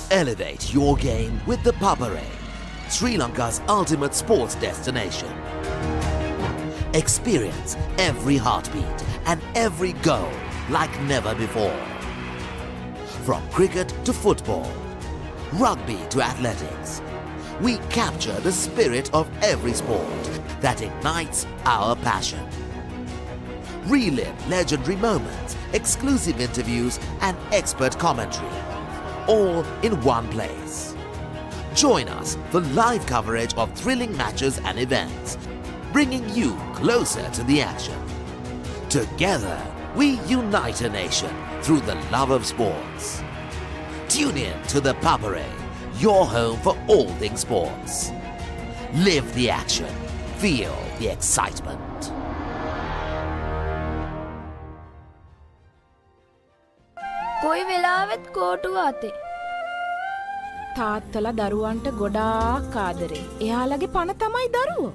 Elevate your game with the Papare, Sri Lanka's ultimate sports destination. Experience every heartbeat and every goal like never before. From cricket to football, rugby to athletics, we capture the spirit of every sport that ignites our passion. Relive legendary moments, exclusive interviews, and expert commentary, all in one place. Join us for live coverage of thrilling matches and events, bringing you closer to the action. Together, we unite a nation through the love of sports. Tune in to the Papare, your home for all things sports. Live the action, feel the excitement. කොයි වෙලාවෙත් කෝටු අතේ. තාත්තලා දරුවන්ට ගොඩාක් ආදරේ. එයාලගේ පණ තමයි දරුවෝ.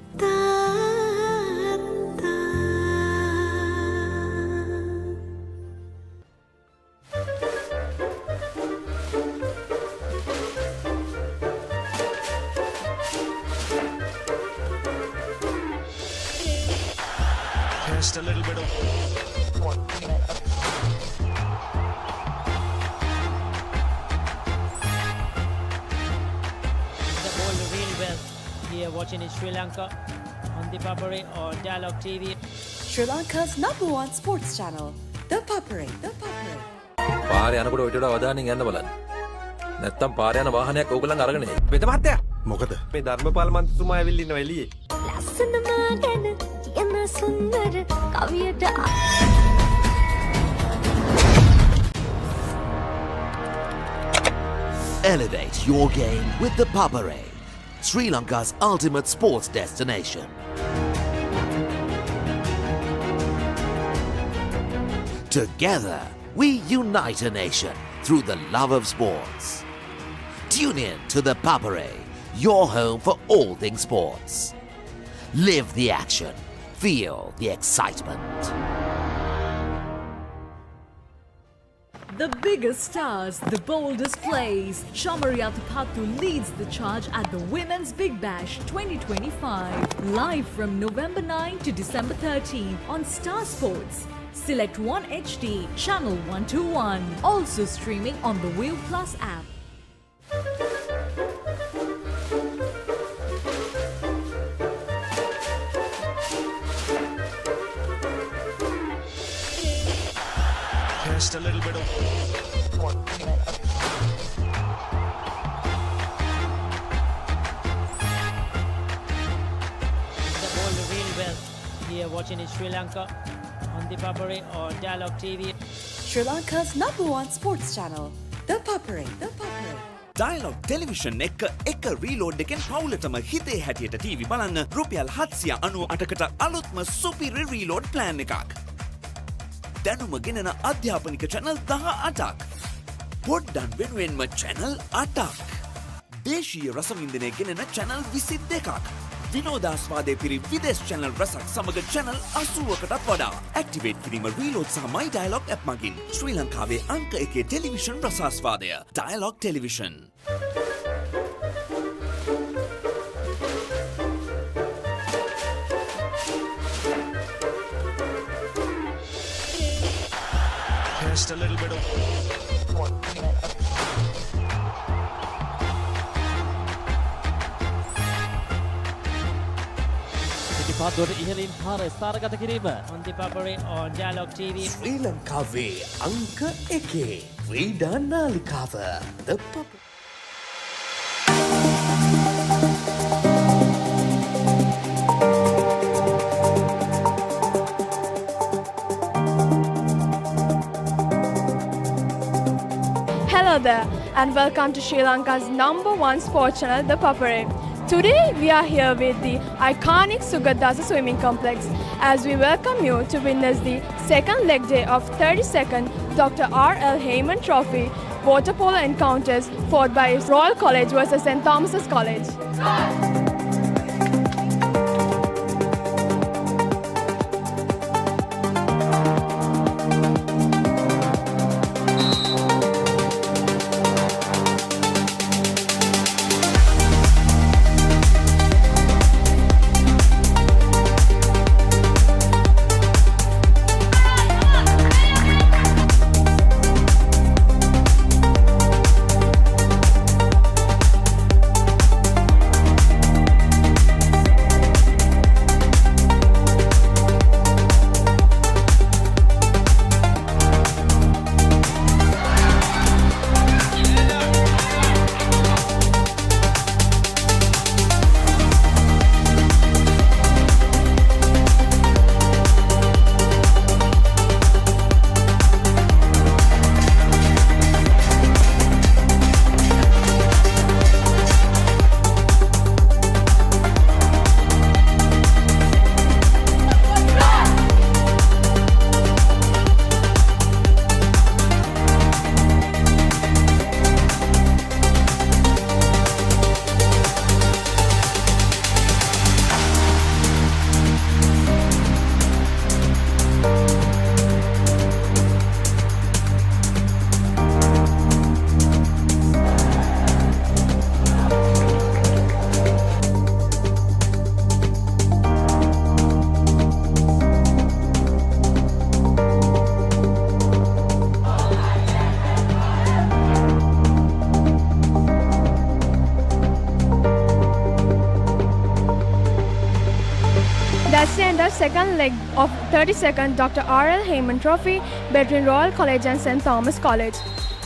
Just a little bit of here watching in Sri Lanka on ThePapare or Dialog TV. Sri Lanka's #1 sports channel, ThePapare. පාරේ යනකොට ඔයිට වඩා අවධානයෙන් යන්න බලන්න. නැත්තම් පාරේ යන වාහනයක් ඕගොල්ලන් අරගෙන එයි. වෙද මහත්තයා මොකද මේ ධර්මපාල මන්ත්‍රීතුමා ඇවිල්ලා ඉන්නවා එළියේ. ලස්සනම ගැන කියන සුන්දර කවියට Elevate your game with the Papare, Sri Lanka's ultimate sports destination. Together, we unite a nation through the love of sports. Tune in to the Papare, your home for all things sports. Live the action, feel the excitement. The biggest stars, the boldest plays. Shamaria Tapatu leads the charge at the Women's Big Bash 2025. Live from November 9 to December 13 on Star Sports. Select 1 HD, channel 121. Also streaming on the ViU Plus app. just a little bit of The ball really well here watching in Sri Lanka on ThePapare or Dialog TV. Sri Lanka's #1 sports channel, ThePapare. Dialogue television එක reload එකෙන් පවුලටම හිතේ හැටියට TV බලන්න රුපියල් 798කට අලුත්ම සුපිරි reload plan එකක්. දැනුම ගෙනෙන අධ්‍යාපනික චැනල් 18ක්. පොඩ්ඩන් වෙනුවෙන්ම චැනල් 8ක්. දේශීය රසවින්දනය ගෙනෙන චැනල් 22ක්. විනෝදාස්වාදය පිරි විදේශ channel රසක් සමග channel 80කටත් වඩා. Activate කිරීම Reload සහ My Dialog app මගින් ශ්‍රී ලංකාවේ අංක 1 ටෙලිවිෂන් රසාස්වාදය. Dialog Television. Just a little bit of පාදුවට ඉහලින් පාර ස්ථාරගත කිරීම on the Papare on Dialog TV. ශ්‍රී ලංකාවේ අංක 1 ක්‍රීඩා නාලිකාව The Papare. Hello there and welcome to Sri Lanka's #1 sports channel, The Papare. Today we are here with the iconic Sugadasa swimming complex as we welcome you to witness the second leg day of 32nd Dr. R.L. Heyman Trophy water polo encounters fought by Royal College versus St. Thomas's College. That's the end of second leg of 32nd Dr. R.L. Heyman Trophy between Royal College and St. Thomas College.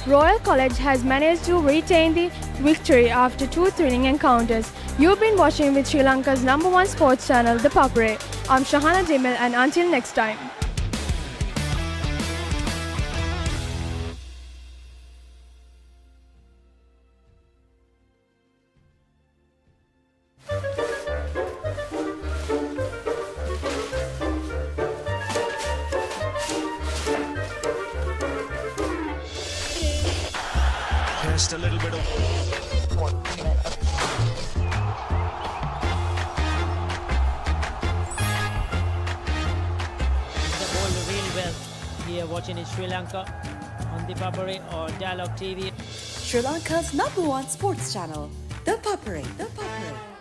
Royal College has managed to retain the victory after two thrilling encounters. You've been watching with Sri Lanka's #1 sports channel, The Papare. I'm Shahana Dimel and until next time. just a little bit of the ball really well here watching in Sri Lanka on the Papare or Dialog TV. Sri Lanka's #1 sports channel, The Papare. The Papare.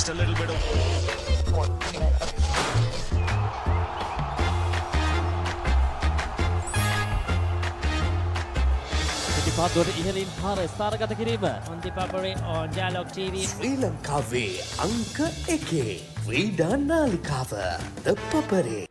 Just a little bit of. පිටිපත්වලට ඉහළින් පාර ස්ථානගත කිරීම on the Papare on Dialog TV. ශ්‍රී ලංකාවේ අංක එකේ ක්‍රීඩා නාලිකාව The Papare.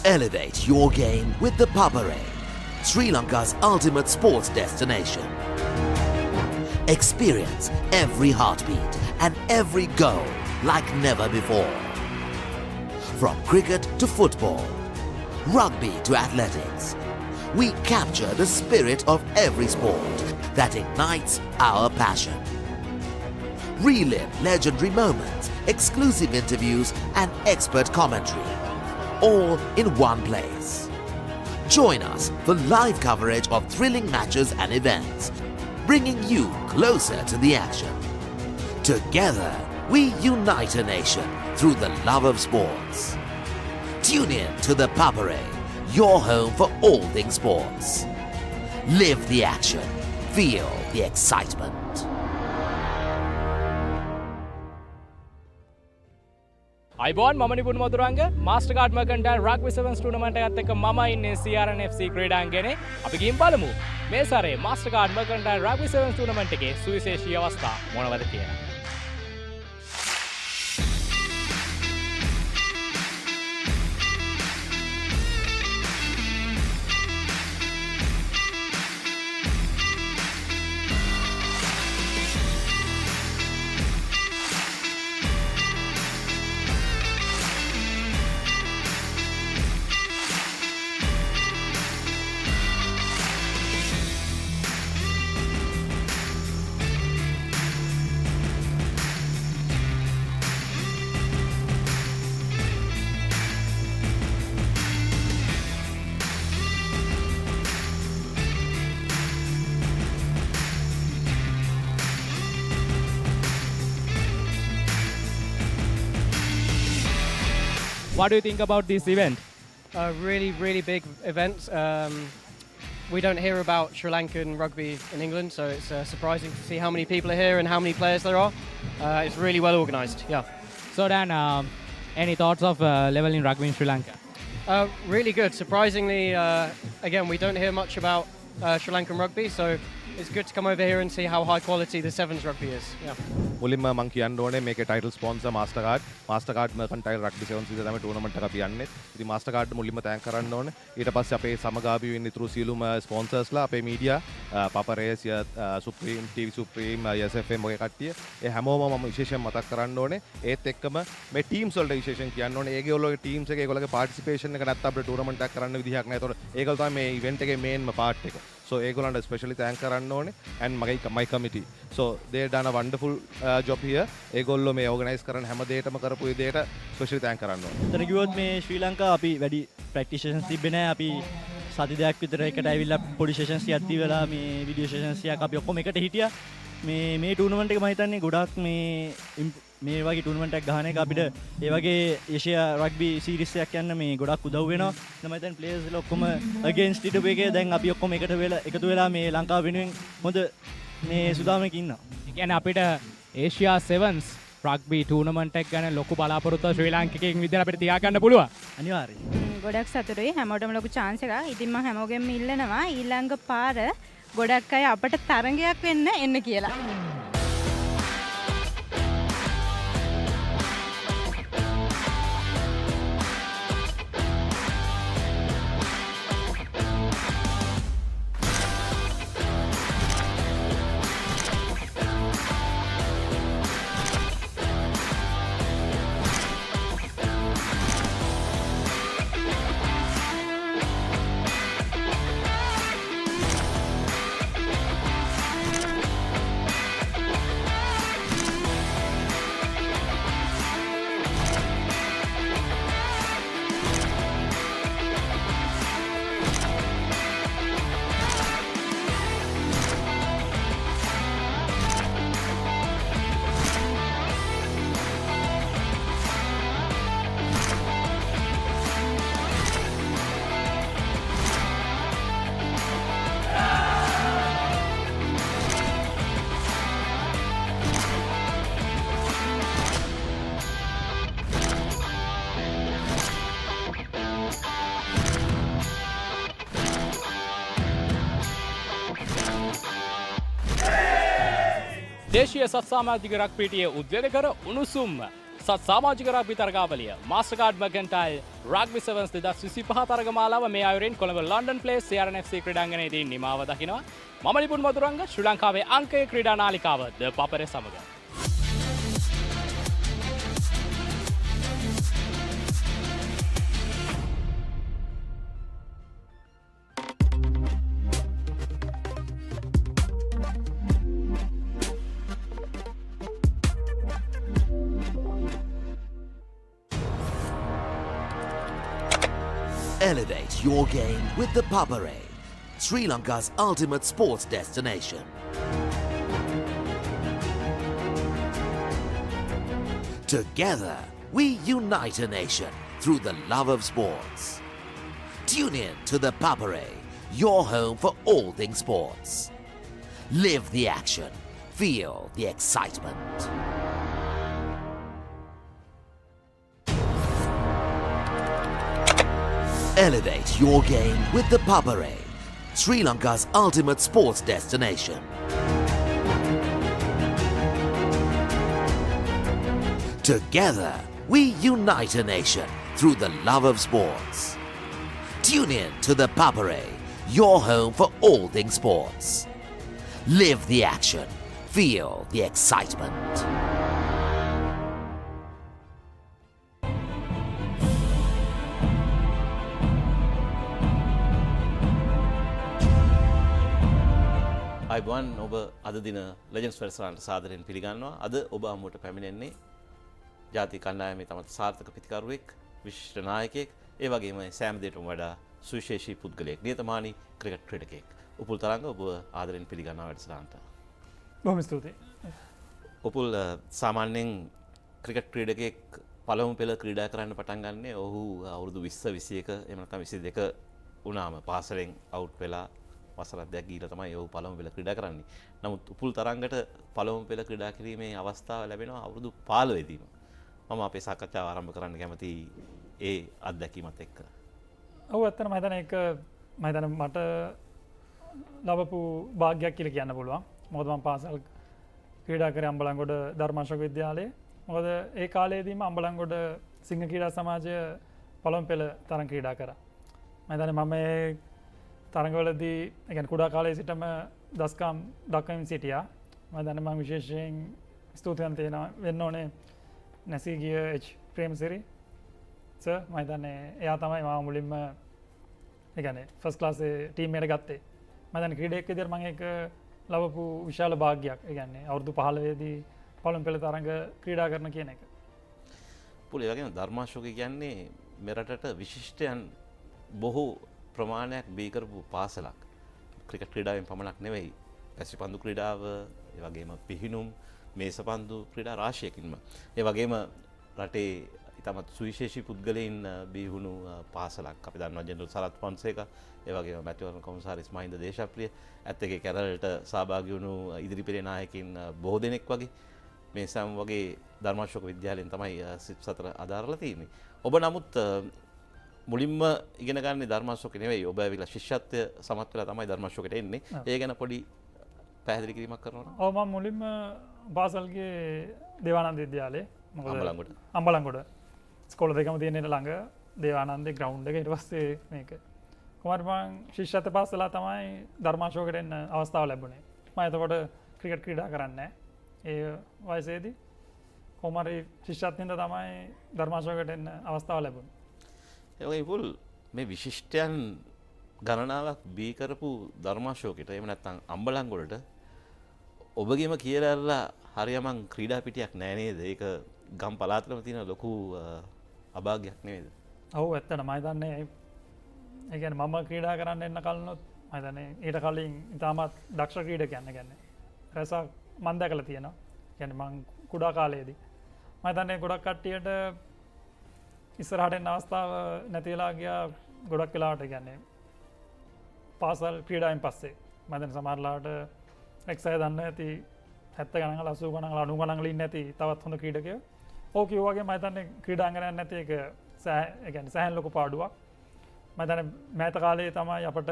Elevate your game with the Papare, Sri Lanka's ultimate sports destination. Experience every heartbeat and every goal like never before. From cricket to football, rugby to athletics, we capture the spirit of every sport that ignites our passion. Relive legendary moments, exclusive interviews and expert commentary, all in one place. Join us for live coverage of thrilling matches and events, bringing you closer to the action. Together, we unite a nation through the love of sports. Tune in to the Papare, your home for all things sports. Live the action. Feel the excitement. අයිබෝන් මම Nipun Maduranga මාස්ටර්කාඩ් මර්කන්ටයිල් rugby සෙවන්ස් tournament එකත් එක්ක මම ඉන්නේ CRN FC ක්‍රීඩාංගණේ. අපි ගිහින් බලමු මේ සැරේ මාස්ටර්කාඩ් මර්කන්ටයිල් රග්බි සෙවන්ස් ටූර්නමන්ට් එකේ සුවිශේෂී අවස්ථා මොනවද කියලා. What do you think about this event? Really big event. We don't hear about Sri Lankan rugby in England, so it's surprising to see how many people are here and how many players there are. It's really well organised, yeah. So Dan, any thoughts of level in rugby in Sri Lanka? Really good. Surprisingly, again, we don't hear much about Sri Lankan rugby, so it's good to come over here and see how high quality the Sevens rugby is. Yeah. මුලින්ම මම කියන්න ඕනේ මේකේ title sponsor මාස්ටර්කාඩ් මර්කන්ටයිල් rugby සෙවන්ස් විදිහට තමයි tournament එක අපි යන්නේ. ඉතින් මාස්ටර්කාඩ් මුලින්ම තෑන්ක් කරන්න ඕනේ. ඊට පස්සේ අපේ සමගාමීව ඉන්න ඉතුරු සියලුම ස්පොන්සර්ස්ලා අපේ media Papare supreme TV supreme SFM ඔය කට්ටිය ඒ හැමෝම මම විශේෂයෙන් මතක් කරන්න ඕනේ. ඒත් එක්කම මේ ටීම්ස් වලට විශේෂයෙන් කියන්න ඕනේ. ඒගොල්ලෝගේ ටීම්ස් එක ඒගොල්ලෝගේ පාර්ටිසිපේෂන් එක නැත්නම් අපිට ටූර්නමන්ට් එකක් කරන්න විදිහක් නැහැ. ඒතකොට ඒගොල්ලෝ තමයි මේ ඉවෙන්ට් එකේ මේන්ම පාර්ට් එක. So ඒගොල්ලන්ට especially thank කරන්න ඕනේ and my committee. So they done a wonderful job here. ඒගොල්ලෝ මේ organize කරන හැම දෙයකම කරපු විදිහට especially thank කරන්න ඕනේ. එතන කිව්වොත් මේ ශ්‍රී ලංකාව අපි වැඩි practice sessions තිබ්බේ නැහැ. අපි සති දෙකක් විතර එකට ඇවිල්ලා පොඩි sessions ටිකක් තියලා මේ video sessions ටිකක් අපි ඔක්කොම එකට හිටියා. මේ tournament එක මම හිතන්නේ ගොඩක් මේ වගේ tournament එකක් ගහන එක අපිට ඒ වගේ ඒෂියා rugby series එකක් යන්න මේ ගොඩක් උදව් වෙනවා. මම හිතන්නේ players ලා ඔක්කොම against ඊට එකේ දැන් අපි ඔක්කොම එකතු වෙලා මේ ලංකාව වෙනුවෙන් හොඳ මේ සුදාමයක ඉන්නවා. ඒ කියන්නේ අපිට ඒෂියා සෙවන්ස් රග්බි ටූර්නමන්ට් එක ගැන ලොකු බලාපොරොත්තුවක් ශ්‍රී ලාංකිකයෙක් විදිහට අපිට තියාගන්න පුළුවන්. අනිවාර්යයෙන්. ගොඩක් සතුටුයි හැමෝටම ලොකු chance එකක්. ඉතින් මම හැමෝගෙම ඉල්ලනවා ඊළඟ පාර ගොඩක් අය අපට තරඟයක් වෙන්න එන්න කියලා. දේශීය සත්සාමාජික රග්බිටියේ උද්වේගකර උණුසුම් සත් සමාජික රග්බි තරගාවලිය මාස්ටර්කාඩ් මර්කන්ටයිල් රග්බි සෙවන්ස් 2025 තරගමාලාව මේ අයුරින් කොළඹ ලන්ඩන් ප්ලේස් CRNFC ක්‍රීඩාංගණයේදී නිමාව දකිනවා. මම නිපුන් මදුරංග ශ්‍රී ලංකාවේ අංකයේ ක්‍රීඩා නාලිකාව ThePapare සමග. Elevate your game with ThePapare, Sri Lanka's ultimate sports destination. Together, we unite a nation through the love of sports. Tune in to ThePapare, your home for all things sports. Live the action, feel the excitement. Elevate your game with ThePapare, Sri Lanka's ultimate sports destination. Together, we unite a nation through the love of sports. Tune in to ThePapare, your home for all things sports. Live the action, feel the excitement. අයිබෝන් ඔබ අද දින ලෙජන්ඩ්ස් වැඩසටහනට සාදරයෙන් පිළිගන්නවා. අද ඔබ හමුවට පැමිණෙන්නේ ජාතික කණ්ඩායමේ තමත් සාර්ථක පිතිකරුවෙක්, විශිෂ්ට නායකයෙක්, ඒ වගේම සෑම දෙයකටම වඩා සුවිශේෂී පුද්ගලයෙක්, නියතමානී ක්‍රිකට් ක්‍රීඩකයෙක්. උපුල් තරංග ඔබ ආදරයෙන් පිළිගන්නවා වැඩසටහනට. බොහොම ස්තුතියි. උපුල් සාමාන්‍යයෙන් ක්‍රිකට් ක්‍රීඩකයෙක් පළමු පෙළ ක්‍රීඩා කරන්න පටන් ගන්නේ ඔහු අවුරුදු 20 21 එහෙම නැත්නම් 22 වුණාම පාසලෙන් අවුට් වෙලා වසරක් දෙකක් ගිහිලා තමයි ඔහු පළමු පෙළ ක්‍රීඩා කරන්නේ. නමුත් උපුල් තරංගට පළමු පෙළ ක්‍රීඩා කිරීමේ අවස්ථාව ලැබෙනවා අවුරුදු 15 දීම. මම අපේ සාකච්ඡාව ආරම්භ කරන්න කැමතියි ඒ අත්දැකීමත් එක්ක. ඔව් ඇත්තටම මම හිතන්නේ මට ලැබපු වාග්යක් කියලා කියන්න පුළුවන්. මොකද මම පාසල් ක්‍රීඩා කරේ අම්බලන්ගොඩ ධර්මාශෝක විද්‍යාලයේ. මොකද ඒ කාලේදීම අම්බලන්ගොඩ සිංහ ක්‍රීඩා සමාජය පළමු පෙළ තරඟ ක්‍රීඩා කරා. මම හිතන්නේ මම ඒ තරඟවලදී ඒ කියන්නේ කුඩා කාලයේ සිටම දස්කම් දක්වමින් සිටියා. මම දන්නේ මම විශේෂයෙන් ස්තුතිවන්ත වෙන්න ඕනේ නැසීගිය H ප්‍රේමසිරි සර්. මම හිතන්නේ එයා තමයි මම මුලින්ම ඒ කියන්නේ ෆස්ට් ක්ලාස් ටීම් එකට ගත්තේ. මම දන්නේ ක්‍රීඩකයෙක් විදිහට මම ඒක ලැබපු විශාල භාග්යක්. ඒ කියන්නේ අවුරුදු 15 දී පළමු පෙළ තරඟ ක්‍රීඩා කරන කියන එක. පුළි වගේම ධර්මාශෝක කියන්නේ මෙරටට විශිෂ්ටයන් බොහෝ ප්‍රමාණයක් බී කරපු පාසලක්. ක්‍රිකට් ක්‍රීඩාවෙන් පමණක් නෙවෙයි, පැසිපන්දු ක්‍රීඩාව, ඒ වගේම පිහිනුම්, මේසපන්දු ක්‍රීඩා රාශියකින්ම. ඒ වගේම රටේ ඉතාමත් සුවිශේෂී පුද්ගලයන් බිහිවුණු පාසලක්. අපි දන්නවා ජෙනරල් සරත් ෆොන්සේකා, ඒ වගේම මැතිවරණ කොමසාරිස් මහින්ද දේශප්‍රිය, ඇත් එකේ කැරල්ට සහභාගී වුණු ඉදිරිපෙළේ නායකින් බොහෝ දෙනෙක් වගේ මේ සම් වගේ ධර්මාශෝක විද්‍යාලයෙන් තමයි සිප් සතර අදාරලා තියෙන්නේ. ඔබ නමුත් මුලින්ම ඉගෙන ගන්න ධර්මාශෝක නෙවෙයි, ඔබ ඇවිල්ලා ශිෂ්‍යත්වය සමත් වෙලා තමයි ධර්මාශෝකයට එන්නේ. ඒ ගැන පොඩි පැහැදිලි කිරීමක් කරනවා. ඔව් මම මුලින්ම පාසල්ගේ දේවානන්ද විද්‍යාලයේ අම්බලන්ගොඩ ස්කෝල දෙකම තියෙන ළඟ දේවානන්දේ ග්‍රවුන්ඩ් එක. ඊට පස්සේ මේක කොහොමද මම ශිෂ්‍යත්ව පාස් වෙලා තමයි ධර්මාශෝකයට එන්න අවස්ථාව ලැබුණේ. මම එතකොට ක්‍රිකට් ක්‍රීඩා කරන්නේ ඒ වයසේදී කොහොම හරි ශිෂ්‍යත්වෙන්ද තමයි ධර්මාශෝකයට එන්න අවස්ථාව ලැබුණේ. ඒ පුල් මේ විශිෂ්ටයන් ගණනාවක් බී කරපු ධර්මාශෝකයට එහෙම නැත්නම් අම්බලන්ගොඩට ඔබගේම කියලා හරියමං ක්‍රීඩා පිටියක් නෑ නේද? ඒක ගම් පළාතකම තියෙන ලොකු අභාග්‍යයක් නෙවෙයිද? ඔව් ඇත්තටම මම හිතන්නේ ඒ කියන්නේ මම ක්‍රීඩා කරන්න එන්න කලිනුත් මම හිතන්නේ ඊට කලින් ඉතාමත් දක්ෂ ක්‍රීඩකයන් කියන්නේ රසක් මම දැකලා තියෙනවා. කියන්නේ මං කුඩා කාලයේදී මම හිතන්නේ ගොඩක් කට්ටියට ඉස්සරහට එන්න අවස්ථාව නැති වෙලා ගියා ගොඩක් වෙලාවට. කියන්නේ පාසල් ක්‍රීඩාවෙන් පස්සේ මම දැන් සමහරලාට එක්සය දන්න ඇති 70 ගණන් වල 80 ගණන් වල 90 ගණන් වල ඉන්නේ නැති තවත් හොඳ ක්‍රීඩකයෝ. ඕක ඒ වගේ මම හිතන්නේ ක්‍රීඩාංගනයක් නැති එක ඒ කියන්නේ සෑහෙන ලොකු පාඩුවක්. මම හිතන්නේ මෑත කාලේ තමයි අපිට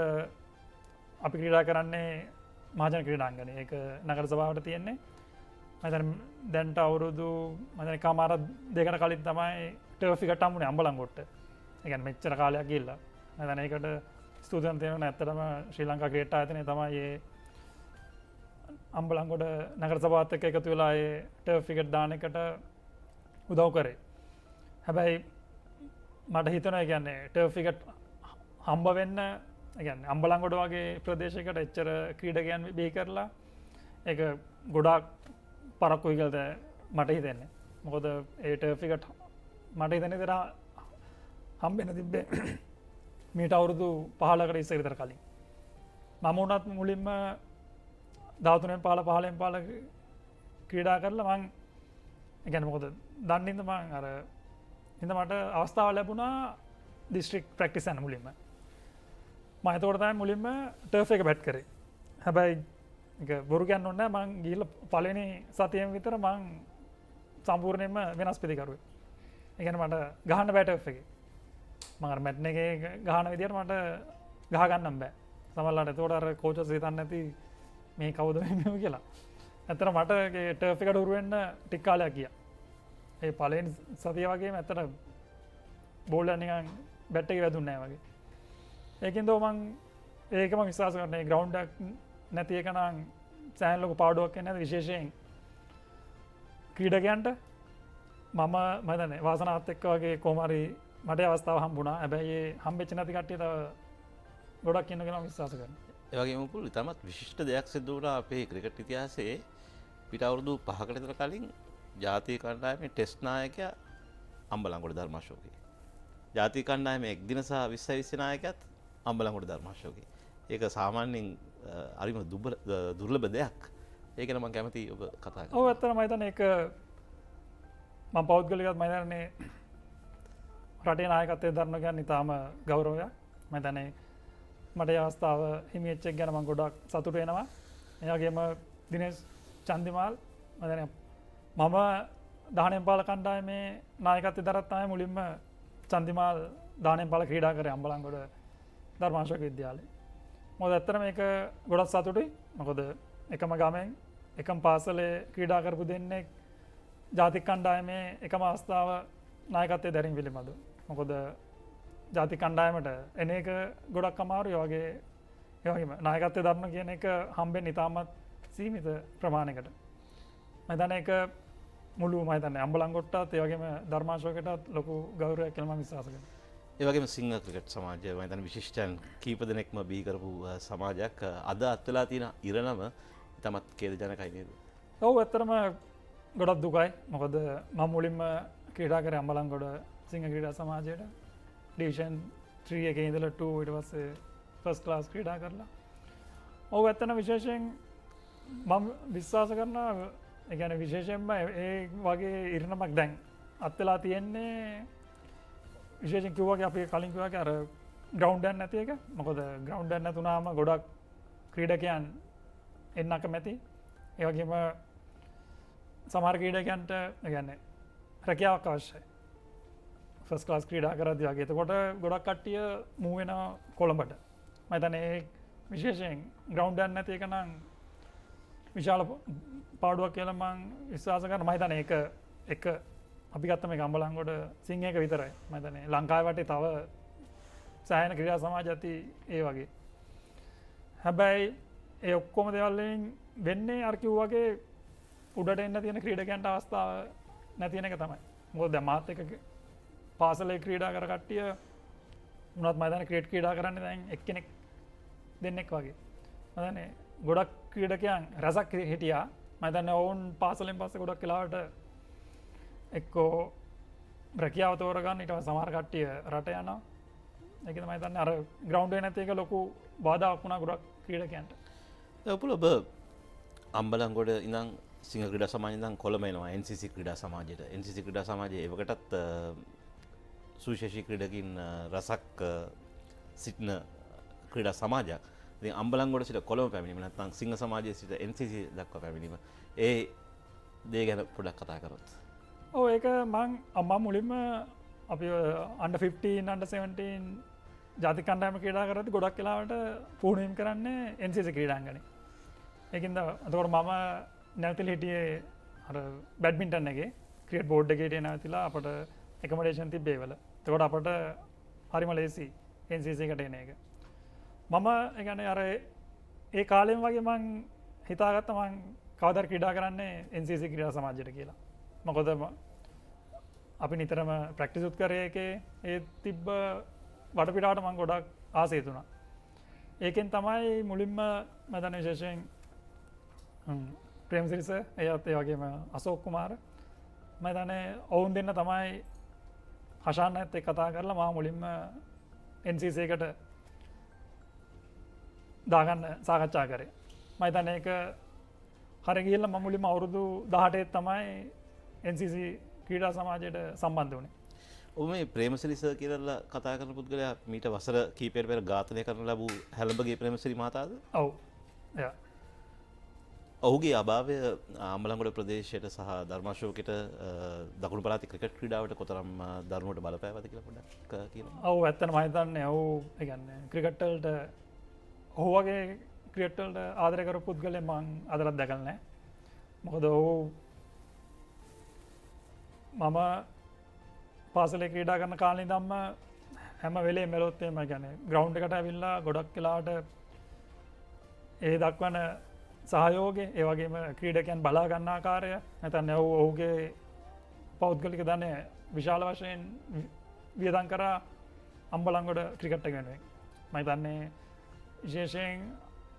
අපි ක්‍රීඩා කරන්නේ මහජන ක්‍රීඩාංගනේ. ඒක නගර සභාවට තියෙන්නේ. දැන්ට අවුරුදු මදන කමාර දෙකට කලින් තමයි ටර්ෆිකට අම්මුණේ අම්බලන්ගොට්ට. එකන් මෙච්චර කාලයක් ගිල්ලා. මදන එකට ස්තුතියන් තියෙනවා ඇත්තටම ශ්‍රී ලංකා ක්‍රිකට් ආයතනය තමයි ඒ අම්බලන්ගොඩ නගර සභාවත් එක්ක එකතු වෙලා ඒ ටර්ෆිකට දාන එකට උදව් කරේ. හැබැයි මට හිතනවා කියන්නේ ටර්ෆිකට හම්බ වෙන්න කියන්නේ අම්බලන්ගොඩ වගේ ප්‍රදේශයකට එච්චර ක්‍රීඩකයන් බිහි කරලා ඒක ගොඩාක් පරක්කුයි කියලා මට හිතෙන්නේ. මොකද ඒ ටර්ෆිකට මට හිතෙන්නේ දර හම්බෙන්න තිබ්බේ මීට අවුරුදු 15කට ඉස්සර විතර කලින්. මම උනත් මුලින්ම 13 15 ක්‍රීඩා කරලා මං ඒ කියන්නේ මොකද දන්නේ ඉඳ මං අර ඉඳ මට අවස්ථාව ලැබුණා දිස්ත්‍රික් ප්‍රැක්ටිස් යන මුලින්ම. මම එතකොට තමයි මුලින්ම ටර්ෆ් එක බැට් කරේ. හැබැයි ඒක බොරු කියන්න ඕනේ නැහැ මං ගිහලා පළවෙනි සතියෙම විතර මං සම්පූර්ණයෙන්ම වෙනස් පිළිකරුවේ. ඒ කියන්නේ මට ගහන්න බෑ ටර්ෆ් එකේ. මම අර මැට් එකේ ගහන විදියට මට ගහ ගන්නම් බෑ. සමහරවිට එතකොට අර කෝචස් හිතන්නේ නැති මේ කවුද මේ කියලා. ඇත්තට මට ඒ ටර්ෆ් එකට උරු වෙන්න ටික කාලයක් ගියා. ඒ පළවෙනි සතිය වගේම ඇත්තට බෝල් එක නිකන් බැට් එකේ වැදුන්නේ නැහැ වගේ. ඒකින්ද මං ඒකම විශ්වාස කරන්නේ ග්‍රවුන්ඩ් එකක් නැති එක නම් සෑහෙන ලොකු පාඩුවක් වෙන්නේ නැහැ විශේෂයෙන් ක්‍රීඩකයන්ට. මම හිතන්නේ වාසනාවත් එක්ක වගේ කොහොම හරි මට අවස්ථාව හම්බුණා. හැබැයි ඒ හම්බෙච්ච නැති කට්ටිය තව ගොඩක් ඉන්න කියලා විශ්වාස කරනවා. ඒ වගේම පුළු ඉතාමත් විශිෂ්ට දෙයක් සිදු වුණා අපේ ක්‍රිකට් ඉතිහාසයේ පිට අවුරුදු 5කට විතර කලින් ජාතික කණ්ඩායමේ ටෙස්ට් නායකයා අම්බලන්ගොඩ ධර්මාශෝකී. ජාතික කණ්ඩායමේ එක්දින සහ 20 නායකයාත් අම්බලන්ගොඩ ධර්මාශෝකී. ඒක සාමාන්‍යයෙන් අරිම දුර්ලභ දෙයක්. ඒක නම් මම කැමතියි ඔබ කතා කරන්න. ඔව් ඇත්තටම මම හිතන්නේ ඒක මම පෞද්ගලිකව මම හිතන්නේ රටේ නායකත්වයේ දරන කියන්නේ ඉතාම ගෞරවයක්. මම හිතන්නේ මට ඒ අවස්ථාව හිමි වෙච්ච එක ගැන මම ගොඩක් සතුටු වෙනවා. ඒ වගේම දිනේෂ් චන්දිමාල් මම හිතන්නේ මම 19 පාල කණ්ඩායමේ නායකත්වයේ දරත් තමයි මුලින්ම චන්දිමාල් 19 පාල ක්‍රීඩා කරේ අම්බලන්ගොඩ ධර්මාශෝක විද්‍යාලයේ. මොකද ඇත්තටම මේක ගොඩක් සතුටුයි. මොකද එකම ගමෙන් එකම පාසලේ ක්‍රීඩා කරපු දෙන්නෙක් ජාතික කණ්ඩායමේ එකම අවස්ථාව නායකත්වයේ දැරීම පිළිබඳව. මොකද ජාතික කණ්ඩායමට එන එක ගොඩක් අමාරුයි. ඒ වගේම නායකත්වයේ දරන කියන එක හම්බෙන්නේ ඉතාමත් සීමිත ප්‍රමාණයකට. මම හිතන්නේ ඒක මුළු මම හිතන්නේ අම්බලන්ගොඩටත් ඒ වගේම ධර්මාශෝකයටත් ලොකු ගෞරවයක් කියලා මම විශ්වාස කරනවා. ඒ වගේම සිංහ ක්‍රිකට් සමාජය මම හිතන්නේ විශිෂ්ටයන් කීප දෙනෙක්ම බිහි කරපු සමාජයක්. අද අත් වෙලා තියෙන ඉරණම ඉතාමත් ඛේදජනකයි නේද? ඔව් ඇත්තටම ගොඩක් දුකයි. මොකද මම මුලින්ම ක්‍රීඩා කරේ අම්බලන්ගොඩ සිංහ ක්‍රීඩා සමාජයට. ඩිවිෂන් 3 එකේ ඉඳලා 2 ඊට පස්සේ ෆස්ට් ක්ලාස් ක්‍රීඩා කරලා. ඔව් ඇත්තටම විශේෂයෙන් මම විශ්වාස කරනවා ඒ කියන්නේ විශේෂයෙන්ම ඒ වගේ ඉරණමක් දැන් අත් වෙලා තියෙන්නේ විශේෂයෙන් කිව්වාගේ අපි කලින් කිව්වාගේ අර ග්‍රවුන්ඩ් එකක් නැති එක. මොකද ග්‍රවුන්ඩ් එකක් නැතුණාම ගොඩක් ක්‍රීඩකයන් එන්න අකමැති. ඒ වගේම සමහර ක්‍රීඩකයන්ට ඒ කියන්නේ රැකියාවක් අවශ්‍යයි. ෆස්ට් ක්ලාස් ක්‍රීඩා කරද්දී වගේ. එතකොට ගොඩක් කට්ටිය මූව් වෙනවා කොළඹට. මම හිතන්නේ විශේෂයෙන් ග්‍රවුන්ඩ් එකක් නැති එක නම් විශාල පාඩුවක් කියලා මම විශ්වාස කරනවා. මම හිතන්නේ ඒක අපි ගත්ත මේ අම්බලන්ගොඩ සිංහයක විතරයි. මම හිතන්නේ ලංකාවේ වටේ තව සෑහෙන ක්‍රීඩා සමාජ ඇති ඒ වගේ. හැබැයි ඒ ඔක්කොම දේවල් වලින් වෙන්නේ අර කිව්වාගේ උඩට එන්න තියෙන ක්‍රීඩකයන්ට අවස්ථාව නැති වෙන එක තමයි. මොකද දැන් මාත් එක්ක පාසලේ ක්‍රීඩා කර කට්ටිය උනත් මම හිතන්නේ ක්‍රීඩා කරන්නේ දැන් එක්කෙනෙක් දෙන්නෙක් වගේ. මම හිතන්නේ ගොඩක් ක්‍රීඩකයන් රසක් හිටියා. මම හිතන්නේ ඔවුන් පාසලෙන් පස්සේ ගොඩක් වෙලාවට එක්කෝ රැකියාව තෝරගන්න ඊට පස්සේ සමහර කට්ටිය රට යනවා. ඒක තමයි හිතන්නේ අර ග්‍රවුන්ඩ් එක නැති එක ලොකු බාධාවක් වුණා ගොඩක් ක්‍රීඩකයන්ට. ඔබ අම්බලන්ගොඩ ඉඳන් සිංහ ක්‍රීඩා සමාජයෙන් ඉඳන් කොළඹ එනවා NCC ක්‍රීඩා සමාජයට. NCC ක්‍රීඩා සමාජයේ එවකටත් සුවිශේෂී ක්‍රීඩකින් රසක් සිටින ක්‍රීඩා සමාජයක්. ඉතින් අම්බලන්ගොඩ සිට කොළඹ පැමිණීම නැත්නම් සිංහ සමාජයේ සිට NCC දක්වා පැමිණීම ඒ දේ ගැන පොඩ්ඩක් කතා කරොත්. ඔව් ඒක මම මුලින්ම අපි under 15 under 17 ජාතික කණ්ඩායම ක්‍රීඩා කරද්දී ගොඩක් වෙලාවට පුහුණුවීම් කරන්නේ NCC ක්‍රීඩාංගණේ. ඒකින්ද එතකොට මම නැවතිලා හිටියේ බැඩ්මින්ටන් එකේ ක්‍රිකට් බෝඩ් එකේ නැවතිලා අපට එකමඩේෂන් තිබ්බේ වල. එතකොට අපට හරිම ලේසි NCC එකට එන එක. මම ඒ කියන්නේ අර ඒ කාලෙම වගේ මං හිතාගත්තා මං කවදාද ක්‍රීඩා කරන්නේ NCC ක්‍රීඩා සමාජයට කියලා. මොකද අපි නිතරම ප්‍රැක්ටිස් උත් කරේ එකේ ඒ තිබ්බ වටපිටාවට මං ගොඩක් ආසයි තුණා. ඒකෙන් තමයි මුලින්ම මම දන්න විශේෂයෙන් ප්‍රේමසිරිස එයත් ඒ වගේම අශෝක් කුමාර මම දන්නේ ඔවුන් දෙන්න තමයි හෂාන්නත් එක්ක කතා කරලා මම මුලින්ම NCC එකට දාගන්න සාකච්ඡා කරේ. මම හිතන්නේ ඒක හරිය ගිහිල්ලා මම මුලින්ම අවුරුදු 18 තමයි NCC ක්‍රීඩා සමාජයට සම්බන්ධ වුණේ. ඔබ මේ ප්‍රේමසිරි සර් කියලා කතා කරන පුද්ගලයා මීට වසර කීපයකට පෙර ඝාතනය කරන ලැබූ හැලඹගේ ප්‍රේමසිරි මහතාද? ඔව්. එයා. ඔහුගේ අභාවය අම්බලන්ගොඩ ප්‍රදේශයට සහ ධර්මාශෝකයට දකුණු පළාතේ ක්‍රිකට් ක්‍රීඩාවට කොතරම් දරුණුවට බලපෑවද කියලා පොඩ්ඩක් කියන්න. ඔව් ඇත්තටම මම හිතන්නේ ඔව් ඒ කියන්නේ ක්‍රිකට් වලට ඔහු වගේ ක්‍රිකට් වලට ආදරය කරපු පුද්ගලයෙක් මම අදලත් දැකලා නැහැ. මොකද ඔහු මම පාසලේ ක්‍රීඩා කරන කාලේ ඉඳන්ම හැම වෙලේම මෙලොත් එහෙම කියන්නේ ග්‍රවුන්ඩ් එකට ඇවිල්ලා ගොඩක් වෙලාවට ඒ දක්වන සහයෝගය ඒ වගේම ක්‍රීඩකයන් බලා ගන්න ආකාරය නැත්නම් ඔහුගේ පෞද්ගලික ධනය විශාල වශයෙන් වියදම් කරා අම්බලන්ගොඩ ක්‍රිකට් එක වෙනුවෙන්. මම හිතන්නේ විශේෂයෙන්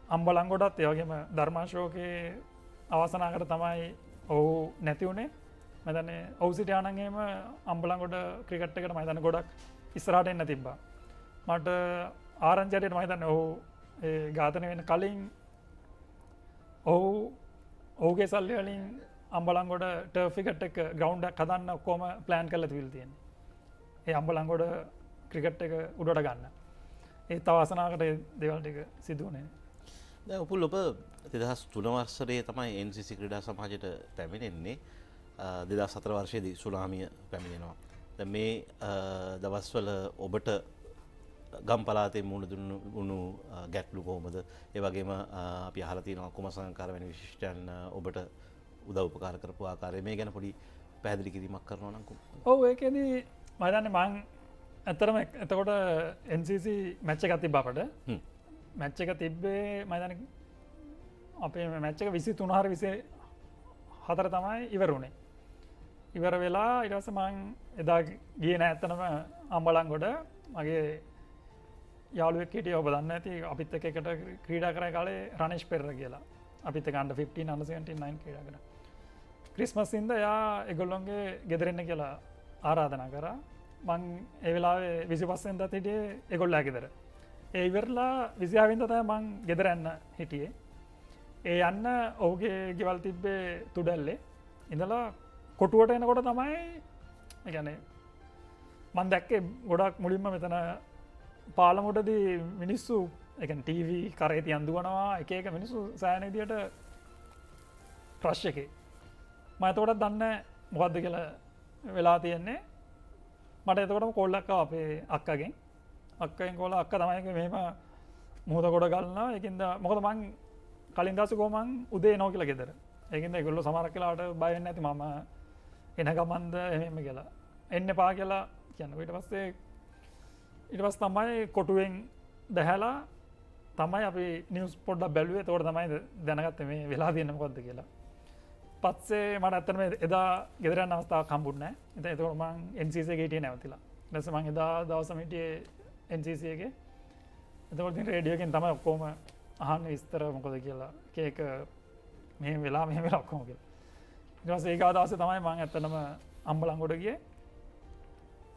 අම්බලන්ගොඩත් ඒ වගේම ධර්මාශෝකයේ අවසනාකට තමයි ඔහු නැති වුණේ. මම හිතන්නේ ඔහු සිටියා නම් එහෙම අම්බලන්ගොඩ ක්‍රිකට් එකට මම හිතන්නේ ගොඩක් ඉස්සරහට එන්න තිබ්බා. මට ආරංචියට මම හිතන්නේ ඔහු ඒ ඝාතනය වෙන කලින් ඔහුගේ සල්ලි වලින් අම්බලන්ගොඩ ටර්ෆ් එකට එක ග්‍රවුන්ඩ් එකක් හදන්න ඔක්කොම ප්ලෑන් කරලා තිබිලා තියෙනවා. ඒ අම්බලන්ගොඩ ක්‍රිකට් එක උඩට ගන්න. ඒ තව අසනාකට දේවල් ටික සිදු වුණේ. දැන් උපුල් ඔබ 2003 වසරේ තමයි NCC ක්‍රීඩා සමාජයට පැමිණෙන්නේ. 2004 වර්ෂයේදී සුනාමිය පැමිණෙනවා. දැන් මේ දවස්වල ඔබට ගම් පළාතේ මුහුණ දුන්නු ගැටලු කොහොමද? ඒ වගේම අපි අහලා තියෙනවා කුමසංකාර වැනි විශිෂ්ටයන් ඔබට උදව් උපකාර කරපු ආකාරය මේ ගැන පොඩි පැහැදිලි කිරීමක් කරනවා නම් කොහොමද? ඔව් ඒකෙදි මම දන්නේ මං ඇත්තටම එතකොට NCC මැච් එකක් තිබ්බ අපිට. මැච් එක තිබ්බේ මම දන්නේ අපේ මැච් එක 23 හරි 24 තමයි ඉවර වුණේ. ඉවර වෙලා ඊට පස්සේ මං එදා ගියේ නෑ ඇත්තටම අම්බලන්ගොඩ මගේ යාළුවෙක් හිටියා ඔබ දන්නේ නැති අපිත් එක්ක එකට ක්‍රීඩා කරන කාලේ රනේෂ් පෙරර කියලා. අපිත් එක්ක under 15 under 17 9 ක්‍රීඩා කරා. ක්‍රිස්මස් ඉඳ එයා ඒගොල්ලොන්ගේ ගෙදර එන්න කියලා ආරාධනා කරා. මං ඒ වෙලාවේ 25 වෙනිදාත් හිටියේ ඒගොල්ලෝ ගෙදර. ඒ ඉවරලා 26 වෙනිදා තමයි මං ගෙදර යන්න හිටියේ. ඒ යන්න ඔහුගේ ගෙවල් තිබ්බේ තුඩැල්ලේ. ඉඳලා කොටුවට එනකොට තමයි ඒ කියන්නේ මං දැක්කේ ගොඩක් මුලින්ම මෙතන පාලමුටදී මිනිස්සු එකන් TV කරේ තියන් දුවනවා එක එක මිනිස්සු සෑහෙන විදියට ක්‍රෂ් එකේ මම එතකොටත් දන්නේ මොකද්ද කියලා වෙලා තියෙන්නේ මට එතකොටම කෝල්ලක් ආවා අපේ අක්කගෙන් කෝල්ල අක්කා තමයි මෙහෙම මොහොත කොට ගන්නවා ඒකින්ද මොකද මං කලින් දවසේ කොහොම උදේ එනවා කියලා ගෙදර ඒකින්ද ඒගොල්ලෝ සමහරක් වෙලාවට බය වෙන්නේ නැති මම එන ගමන්ද එහෙම කියලා එන්න එපා කියලා කියනවා ඊට පස්සේ තමයි කොටුවෙන් දැහැලා තමයි අපි නිවුස් පොඩ්ඩක් බැලුවේ එතකොට තමයි දැනගත්තේ මේ වෙලා තියෙන්නේ මොකද්ද කියලා. පස්සේ මට ඇත්තටම එදා ගෙදර යන අවස්ථාවක් හම්බුනේ නැහැ. එතකොට මම NCC එකේ හිටියේ නැවතිලා. ඊට පස්සේ මම එදා දවසම හිටියේ NCC එකේ. එතකොට ඉතින් රේඩියෝ එකෙන් තමයි ඔක්කොම අහන්නේ විස්තර මොකද කියලා. එක මෙහෙම වෙලා ඔක්කොම කියලා. ඊට පස්සේ ඒක දවසේ තමයි මම ඇත්තටම අම්බලන්ගොඩ ගියේ.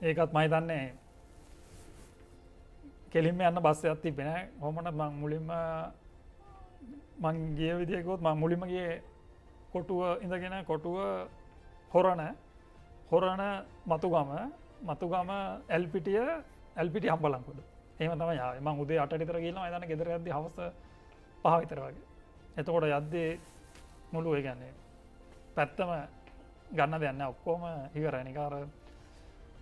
ඒකත් මම දන්නේ කෙලින්ම යන්න බස් එකක් තිබ්බේ නෑ. කොහොමද මම මුලින්ම මං ගිය විදිය කිව්වොත් මම මුලින්ම ගියේ කොටුව ඉඳගෙන කොටුව හොරණ මතුගම LPT අම්බලන්ගොඩ. එහෙම තමයි ආවේ. මං උදේ 8 විතර ගිහලා මම දන්නේ ගෙදර යද්දි හවස 5 විතර වගේ. එතකොට යද්දි මුළු ඒ කියන්නේ පැත්තම ගන්න දෙයක් නෑ ඔක්කොම ඉවරයි නිකන් අර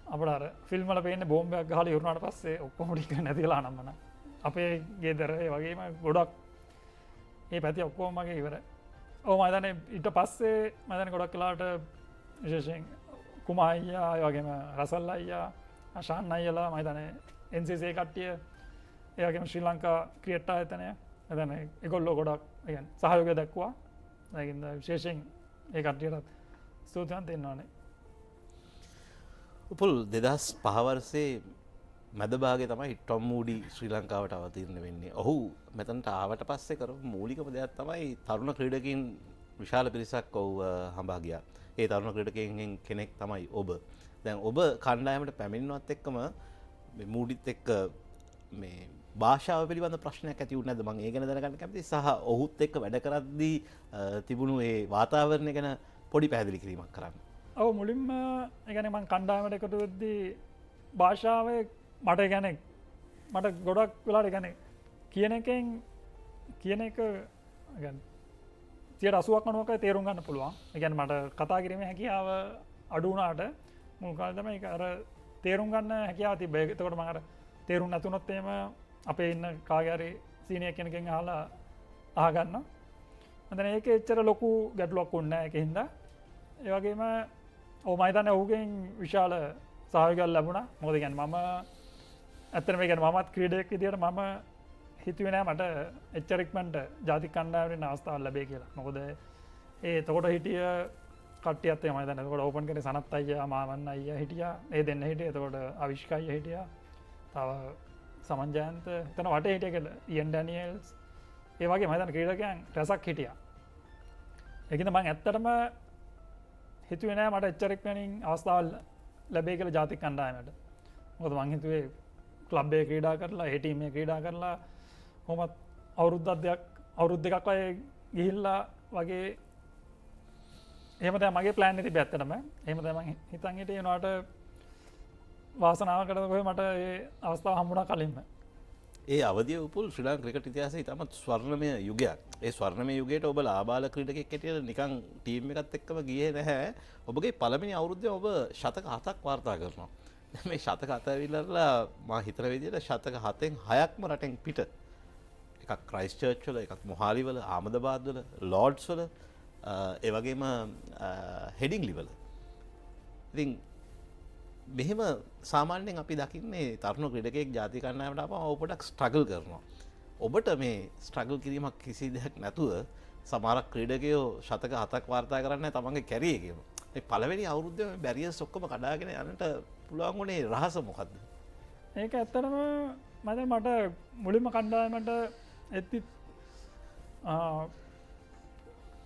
අපිට අර ෆිල්ම් වල පේන්නේ බෝම්බයක් ගහලා ඉවරනාට පස්සේ ඔක්කොම ටික නැතිලා නම්මන. අපේ ගෙදර ඒ වගේම ගොඩක් මේ පැති ඔක්කොම මගේ ඉවරයි. ඕ මතන ඊට පස්සේ මතන ගොඩක් කලාට විශේෂයෙන් කුමා අයියා ඒ වගේම රසල් අයියා අශාන් අයියලා මතන NCC කට්ටිය ඒ වගේම ශ්‍රී ලංකා ක්‍රිකට් ආයතනය මතන ඒගොල්ලෝ ගොඩක් කියන්නේ සහයෝගය දක්වා ඒකින්ද විශේෂයෙන් ඒ කට්ටියටත් ස්තුතිවන්ත වෙන්න ඕනේ. උපුල් 2005 වර්ෂයේ මැද භාගයේ තමයි ටොම් මූඩි ශ්‍රී ලංකාවට අවතීර්ණ වෙන්නේ. ඔහු මෙතනට ආවට පස්සේ කරපු මූලිකම දෙයක් තමයි තරුණ ක්‍රීඩකයන් විශාල පිරිසක් ඔහු හඹා ගියා. ඒ තරුණ ක්‍රීඩකයන්ගෙන් කෙනෙක් තමයි ඔබ. දැන් ඔබ කණ්ඩායමට පැමිණෙනවත් එක්කම මේ මූඩිත් එක්ක මේ භාෂාව පිළිබඳ ප්‍රශ්නයක් ඇති වුණේ නැද්ද? මම ඒ ගැන දැනගන්න කැමතියි. සහ ඔහුත් එක්ක වැඩ කරද්දී තිබුණු ඒ වාතාවරණය ගැන පොඩි පැහැදිලි කිරීමක් කරන්න. ඔව් මුලින්ම ඒ කියන්නේ මම කණ්ඩායමට එකතු වෙද්දී භාෂාවේ මට කියන්නේ මට ගොඩක් වෙලාවට කියන්නේ කියන එක කියන්නේ 80ක් 90ක තේරුම් ගන්න පුළුවන්. ඒ කියන්නේ මට කතා කිරීමේ හැකියාව අඩු වුණාට මුල් කාලේ තමයි ඒක අර තේරුම් ගන්න හැකියාව තිබ්බේ. එතකොට මම අර තේරුම් නැතුනොත් එහෙම අපේ ඉන්න කාගේ හරි සීනියර් කෙනකින් අහලා අහගන්නවා. මම ඒකේ එච්චර ලොකු ගැටලුවක් වුණේ නැහැ ඒකින්ද. ඒ වගේම ඔව් මම හිතන්නේ ඔහුගෙන් විශාල සහයෝගයක් ලැබුණා. මොකද කියන්නේ මම ඇත්තටම කියන්නේ මමත් ක්‍රීඩකයෙක් විදියට මම හිතුවේ නෑ මට එච්චර ඉක්මනට ජාතික කණ්ඩායමෙන් අවස්ථාවක් ලැබෙයි කියලා. මොකද එතකොට හිටිය කට්ටියත් එහෙමයි දැන්. එතකොට ඕපන් කරේ සනත් අයියා මාමන් අයියා හිටියා. ඒ දෙන්න හිටියේ. එතකොට අවිෂ්ක අයියා හිටියා. තව සමන් ජයන්ත එතන වටේ හිටිය කියලා ඉයන් ඩැනියල්ස් ඒ වගේ මම හිතන්නේ ක්‍රීඩකයන් රසක් හිටියා. ඒකින්ද මම ඇත්තටම හිතුවේ නෑ මට එච්චර ඉක්මනින් අවස්ථාවක් ලැබෙයි කියලා ජාතික කණ්ඩායමට. මොකද මං හිතුවේ ක්ලබ් එකේ ක්‍රීඩා කරලා ඒ ටීම් එකේ ක්‍රීඩා කරලා කොහොමත් අවුරුදු දෙකක් වගේ ගිහිල්ලා වගේ එහෙම තමයි මගේ ප්ලෑන් එක තිබ්බේ ඇත්තටම. එහෙම තමයි මං හිතන් හිටියේ උනාට වාසනාවකට කොහේ මට ඒ අවස්ථාව හම්බුණා කලින්ම. ඒ අවධිය උපුල් ශ්‍රී ලංකා ක්‍රිකට් ඉතිහාසයේ ඉතාමත් ස්වර්ණමය යුගයක්. ඒ ස්වර්ණමය යුගයට ඔබ ලාබාල ක්‍රීඩකයෙක් හැටියට නිකන් ටීම් එකත් එක්කම ගියේ නැහැ. ඔබගේ පළවෙනි අවුරුද්දේ ඔබ ශතක 7ක් වාර්තා කරනවා. මේ ශතක 7 ඇවිල්ලා මා හිතන විදිහට ශතක 7න් 6ක්ම රටෙන් පිට. එකක් ක්‍රයිස්ට් චර්ච් වල, එකක් මොහාලි වල, ආමදාබාද් වල, ලෝඩ්ස් වල, ඒ වගේම හෙඩින්ග්ලි වල. ඉතින් මෙහෙම සාමාන්‍යයෙන් අපි දකින්නේ තරුණ ක්‍රීඩකයෙක් ජාතික කණ්ඩායමට ආවම ඔබ පොඩක් ස්ට්‍රගල් කරනවා. ඔබට මේ ස්ට්‍රගල් කිරීමක් කිසි දෙයක් නැතුව සමහරක් ක්‍රීඩකයෝ ශතක 7ක් වාර්තා කරන්නේ තමන්ගේ කැරියර් එකේම. මේ පළවෙනි අවුරුද්දේ මේ බැරියර්ස් ඔක්කොම කඩාගෙන යන්නට පුළුවන් වුණේ රහස මොකද්ද? ඒක ඇත්තටම මට මුලින්ම කණ්ඩායමට එද්දි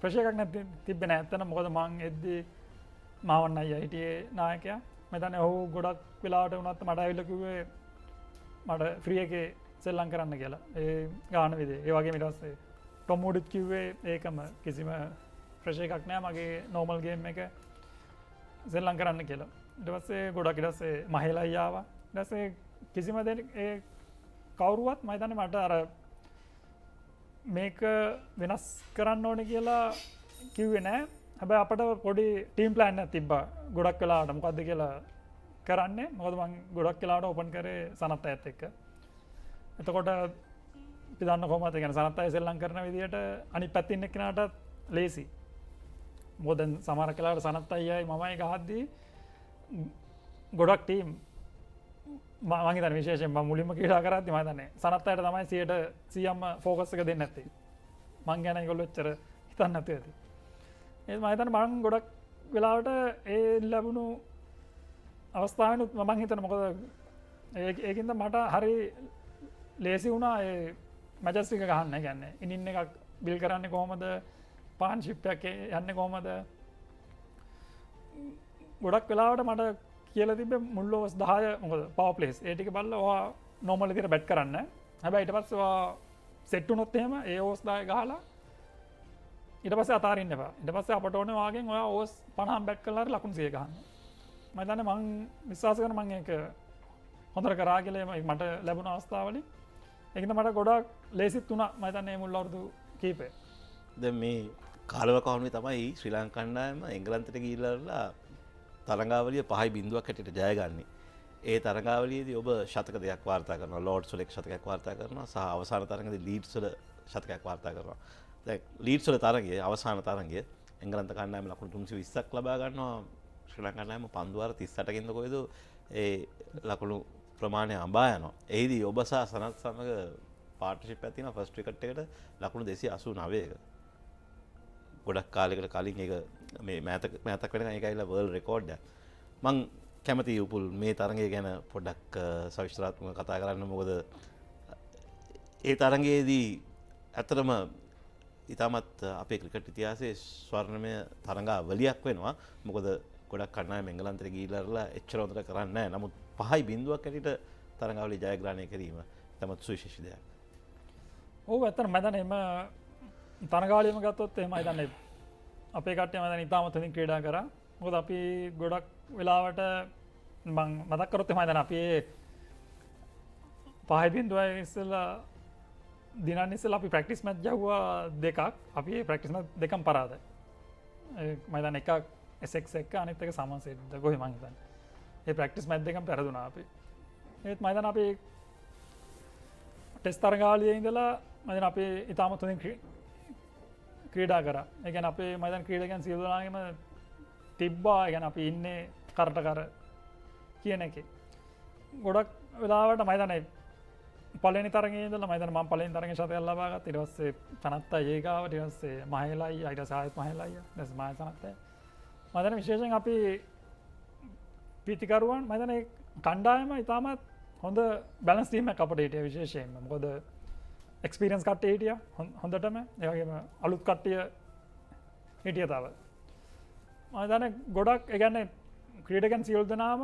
ප්‍රෙෂර් එකක් නැති තිබ්බේ නෑ ඇත්තටම. මොකද මං එද්දි මාවන් අයියා හිටියේ නායකයා. මෙතන ඔහු ගොඩක් වෙලාවට වුණත් මට ඇවිල්ලා කිව්වේ මට ෆ්‍රී එකේ සෙල්ලම් කරන්න කියලා. ඒ ගාන විදිහේ. ඒ වගේම ඊට පස්සේ ටොම් මූඩිත් කිව්වේ ඒකම කිසිම ප්‍රෙෂර් එකක් නෑ මගේ නෝමල් ගේම් එක සෙල්ලම් කරන්න කියලා. ඊට පස්සේ ගොඩක් ඊට පස්සේ මහේල අයියා ආවා. ඊට පස්සේ කිසිම දෙයක් ඒ කවුරුවත් මම හිතන්නේ මට අර මේක වෙනස් කරන්න ඕනේ කියලා කිව්වේ නෑ. හැබැයි අපිට පොඩි ටීම් ප්ලෑන් එකක් තිබ්බා. ගොඩක් වෙලාවට මොකද්ද කියලා කරන්නේ. මොකද මම ගොඩක් වෙලාවට ඕපන් කරේ සනත් අයත් එක්ක. එතකොට අපි දන්න කොහොමද කියන්නේ සනත් අය සෙල්ලම් කරන විදිහට අනිත් පැත්තේ ඉන්න කෙනාටත් ලේසි. මොකද සමහර වෙලාවට සනත් අයයි මමයි ගහද්දී ගොඩක් ටීම් මම හිතන්නේ විශේෂයෙන් මම මුලින්ම ක්‍රීඩා කරද්දී මම හිතන්නේ සනත් අයට තමයි 100%ම ෆෝකස් එක දෙන්නේ නැත්තේ. මං ගැන ඒගොල්ලෝ එච්චර හිතන්නේ නැතුව ඇති. ඒ මම හිතන්නේ මම ගොඩක් වෙලාවට ඒ ලැබුණු අවස්ථාවෙනුත් මම හිතන්නේ මොකද ඒකින්ද මට හරි ලේසි වුණා ඒ මැචස් එක ගහන්න. ඒ කියන්නේ ඉනින් එකක් බිල් කරන්නේ කොහොමද? පාර්ට්නර්ෂිප් එකක් යන්නේ කොහොමද? ගොඩක් වෙලාවට මට කියලා තිබ්බේ මුල් ඕවර්ස් 10 මොකද පවර් ප්ලේස් ඒ ටික බලලා ඔයා නෝමල් විදිහට බැට් කරන්න. හැබැයි ඊට පස්සේ ඔයා සෙට් වුණොත් එහෙම ඒ ඕවර්ස් 10 ගහලා ඊට පස්සේ අතාරින්න එපා. ඊට පස්සේ අපට ඕනේ වාගෙන් ඔයා ඕවර්ස් 50ක් බැට් කරලා හරි ලකුණු 100 ගහන්න. මම හිතන්නේ මං විශ්වාස කරනවා මම ඒක හොඳට කරා කියලා මට ලැබුණ අවස්ථාවලින්. ඒකින්ද මට ගොඩක් ලේසිත් වුණා මම හිතන්නේ මුල් අවුරුදු කීපේ. දැන් මේ කාලවකවානුවේ තමයි ශ්‍රී ලංකා කණ්ඩායම එංගලන්තයට ගිහිල්ලා තරඟාවලිය 5.0ක් හැටියට ජයගන්නේ. ඒ තරඟාවලියේදී ඔබ ශතක දෙකක් වාර්තා කරනවා. ලෝඩ්ස් වල එක් ශතකයක් වාර්තා කරනවා සහ අවසාන තරඟදී ලීඩ්ස් වල ශතකයක් වාර්තා කරනවා. ලීඩ්ස් වල තරගය අවසාන තරගය එංගලන්ත කණ්ඩායම ලකුණු 320ක් ලබා ගන්නවා. ශ්‍රී ලංකා කණ්ඩායම පන්දු වාර 38කින්ද කොයිද ඒ ලකුණු ප්‍රමාණය අඹා යනවා. එහිදී ඔබ සහ සනත් සමග පාර්ට්නර්ෂිප් එකක් තියෙනවා ෆස්ට් විකට් එකට ලකුණු 289ක. ගොඩක් කාලයකට කලින් ඒක මේ මෑතක් වෙනකන් ඒක ඇවිල්ලා වර්ල්ඩ් රෙකෝඩ් එකක්. මං කැමතියි උපුල් මේ තරගය ගැන පොඩ්ඩක් සවිස්තරාත්මකව කතා කරන්න. මොකද ඒ තරගයේදී ඇත්තටම ඉතාමත් අපේ ක්‍රිකට් ඉතිහාසයේ ස්වර්ණමය තරඟාවලියක් වෙනවා. මොකද ගොඩක් කණ්ඩායම් එංගලන්තයට ගිහිල්ලා එච්චර හොඳට කරන්නේ නැහැ. නමුත් 5-0ක් ඇටියට තරඟාවලිය ජයග්‍රහණය කිරීම තමත් සුවිශේෂී දෙයක්. ඔව් ඇත්තටම මම දැන් එම තරඟාවලියම ගත්තොත් එහෙම හිතන්නේ අපේ කට්ටිය මම දැන් ඉතාමත් හොඳින් ක්‍රීඩා කරා. මොකද අපි ගොඩක් වෙලාවට මම මතක් කරොත් එහෙම දැන් අපි 5-0 ඉස්සෙල්ලා දිනන්න ඉස්සෙල්ලා අපි ප්‍රැක්ටිස් මැච් ගැහුවා දෙකක්. අපි ඒ ප්‍රැක්ටිස් මැච් දෙකම පරාදයි. මම දැන් එකක් SX එක අනිත් එක සමන්සෙට්ද කොහේ මං හිතන්නේ. ඒ ප්‍රැක්ටිස් මැච් දෙකම පෙරදුනා අපි. ඒත් මම දැන් අපි ටෙස්ට් තරගාවලියේ ඉඳලා මම දැන් අපි ඉතාමත් හොඳින් ක්‍රීඩා කරා. ඒ කියන්නේ අපේ මම දැන් ක්‍රීඩකයන් සියලු දෙනාගේම තිබ්බා. ඒ කියන්නේ අපි ඉන්නේ කරට කර කියන එකේ. ගොඩක් වෙලාවට මම දැන් පළවෙනි තරගයේ ඉඳලා මම දැන් පළවෙනි තරගයේ ශතකයක් ලබා ගත්තා. ඊට පස්සේ තනත්තා ඒකාව ඊට පස්සේ මහේලා අයියා ඊට පස්සේ ආයෙත් මහේලා අයියා ඊට පස්සේ මාය තනත්තා. මම දැන් විශේෂයෙන් අපි පිටිකරුවන් මම දැන් ඒ කණ්ඩායම ඉතාමත් හොඳ බැලන්ස් ටීම් එකක් අපිට හිටියා විශේෂයෙන්ම. මොකද එක්ස්පීරියන්ස් කට්ටිය හිටියා හොඳටම. ඒ වගේම අලුත් කට්ටිය හිටියා තව. මම දැන් ගොඩක් ඒ කියන්නේ ක්‍රීඩකයන් සියලු දෙනාම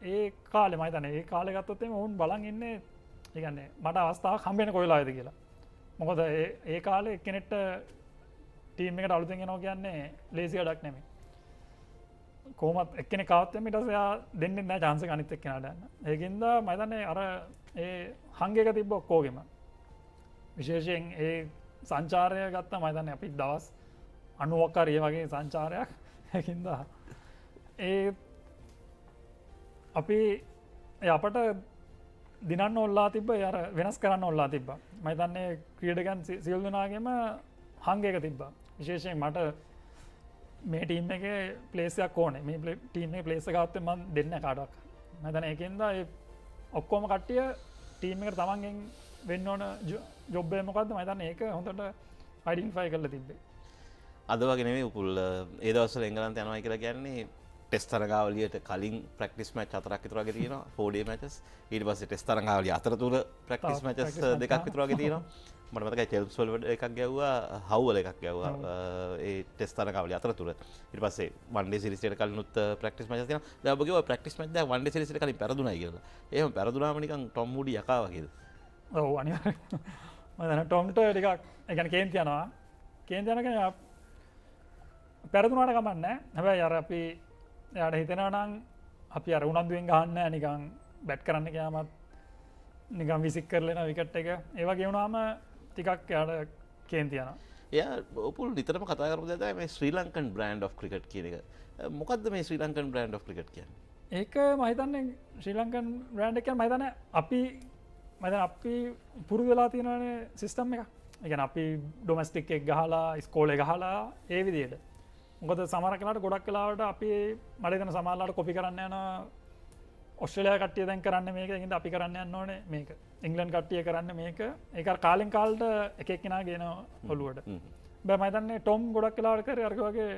ඒ කාලේ මම හිතන්නේ ඒ කාලේ ගත්තොත් එimhe වුන් බලන් ඉන්නේ ඒ කියන්නේ මට අවස්ථාවක් හම්බෙන්නේ කොයි වෙලාවේද කියලා. මොකද ඒ කාලේ එක්කෙනෙක්ට ටීම් එකට අලුතෙන් එනවා කියන්නේ ලේසි වැඩක් නෙමෙයි. කොහොමත් එක්කෙනෙක් ආවත් එimhe ඊට පස්සේ එයා දෙන්නේ නැහැ chance එක අනිත් එක්කෙනාට යන්න. ඒකින්ද මම හිතන්නේ අර ඒ හංගයක තිබ්බ ඔක්කොගෙම විශේෂයෙන් ඒ සංචාරය ගත්තා මම හිතන්නේ අපි දවස් 90ක් හරි ඒ වගේ සංචාරයක්. ඒකින්ද ඒ අපි අපට දිනන්න ඔල්ලා තිබ්බ අර වෙනස් කරන්න ඔල්ලා තිබ්බා. මම හිතන්නේ ක්‍රීඩකයන් සියලු දෙනාගේම හංගයක තිබ්බා. විශේෂයෙන් මට මේ ටීම් එකේ ප්ලේස් එකක් ඕනේ. මේ ටීම් එකේ ප්ලේස් එක ගත්තොත් මම දෙන්නේ කාටවත්. මම හිතන්නේ ඒකෙන්ද ඒ ඔක්කොම කට්ටිය ටීම් එකට තමන්ගෙන් වෙන්න ඕන ජොබ් එක මොකද්ද මම හිතන්නේ ඒක හොඳට අයිඩෙන්ටිෆයි කරලා තිබ්බේ. අද වගේ නෙමෙයි උපුල් ඒ දවස්වල එංගලන්තය යනවා කියලා කියන්නේ ටෙස්ට් තරගාවලියට කලින් ප්‍රැක්ටිස් මැච් 4ක් විතර වගේ තියෙනවා 4 day matches. ඊට පස්සේ ටෙස්ට් තරගාවලිය අතරතුර ප්‍රැක්ටිස් මැචස් දෙකක් විතර වගේ තියෙනවා. මට මතකයි චෙල්ස් වල එකක් ගැව්වා හව් වල එකක් ගැව්වා ඒ ටෙස්ට් තරගාවලිය අතරතුර. ඊට පස්සේ වන් ඩේ සීරීස් එකට කලිනුත් ප්‍රැක්ටිස් මැචස් තියෙනවා. දැන් ඔබ කිව්වා ප්‍රැක්ටිස් මැච් දැන් වන් ඩේ සීරීස් එකට කලින් පෙරදුනායි කියලා. එහෙම පෙරදුනාම නිකන් ටොම් හුඩි යකා වගේද? ඔව් අනිවාර්යයෙන්. මම දැන් ටොම්ට ටිකක් ඒ කියන්නේ කේන්ති යනවා. කේන්ති යනකම් පෙරදුනාට කමක් නැහැ. හැබැයි අර අපි එයාට හිතෙනවා නම් අපි අර උනන්දුවෙන් ගහන්නේ නැහැ නිකන් බැට් කරන්න ගියාමත් නිකන් විසික් කරලා එන විකට් එක. ඒ වගේ වුණාම ටිකක් එයාට කේන්ති යනවා. එයා ඔපුල් නිතරම කතා කරපු දේ තමයි මේ ශ්‍රී ලංකන් බ්‍රෑන්ඩ් ඔෆ් ක්‍රිකට් කියන එක. මොකද්ද මේ ශ්‍රී ලංකන් බ්‍රෑන්ඩ් ඔෆ් ක්‍රිකට් කියන්නේ? ඒක මම හිතන්නේ ශ්‍රී ලංකන් බ්‍රෑන්ඩ් එක කියන්නේ මම හිතන්නේ අපි පුරුදු වෙලා තියෙනනේ සිස්ටම් එක. ඒ කියන්නේ අපි ඩොමස්ටික් එක ගහලා ඉස්කෝලේ ගහලා ඒ විදිහට. මොකද සමහර කෙනාට ගොඩක් වෙලාවට අපි මට හිතෙන සමහරලාට කොපි කරන්න යන ඔස්ට්‍රේලියා කට්ටිය දැන් කරන්නේ මේක. ඒකින්ද අපි කරන්න යන්න ඕනේ මේක. ඉංග්ලන්ඩ් කට්ටිය කරන්නේ මේක. ඒක අර කාලෙන් කාලට එක එක්කෙනා ගේන ඔළුවට. බෑ මම හිතන්නේ ටොම් ගොඩක් වෙලාවට කරේ අර වගේ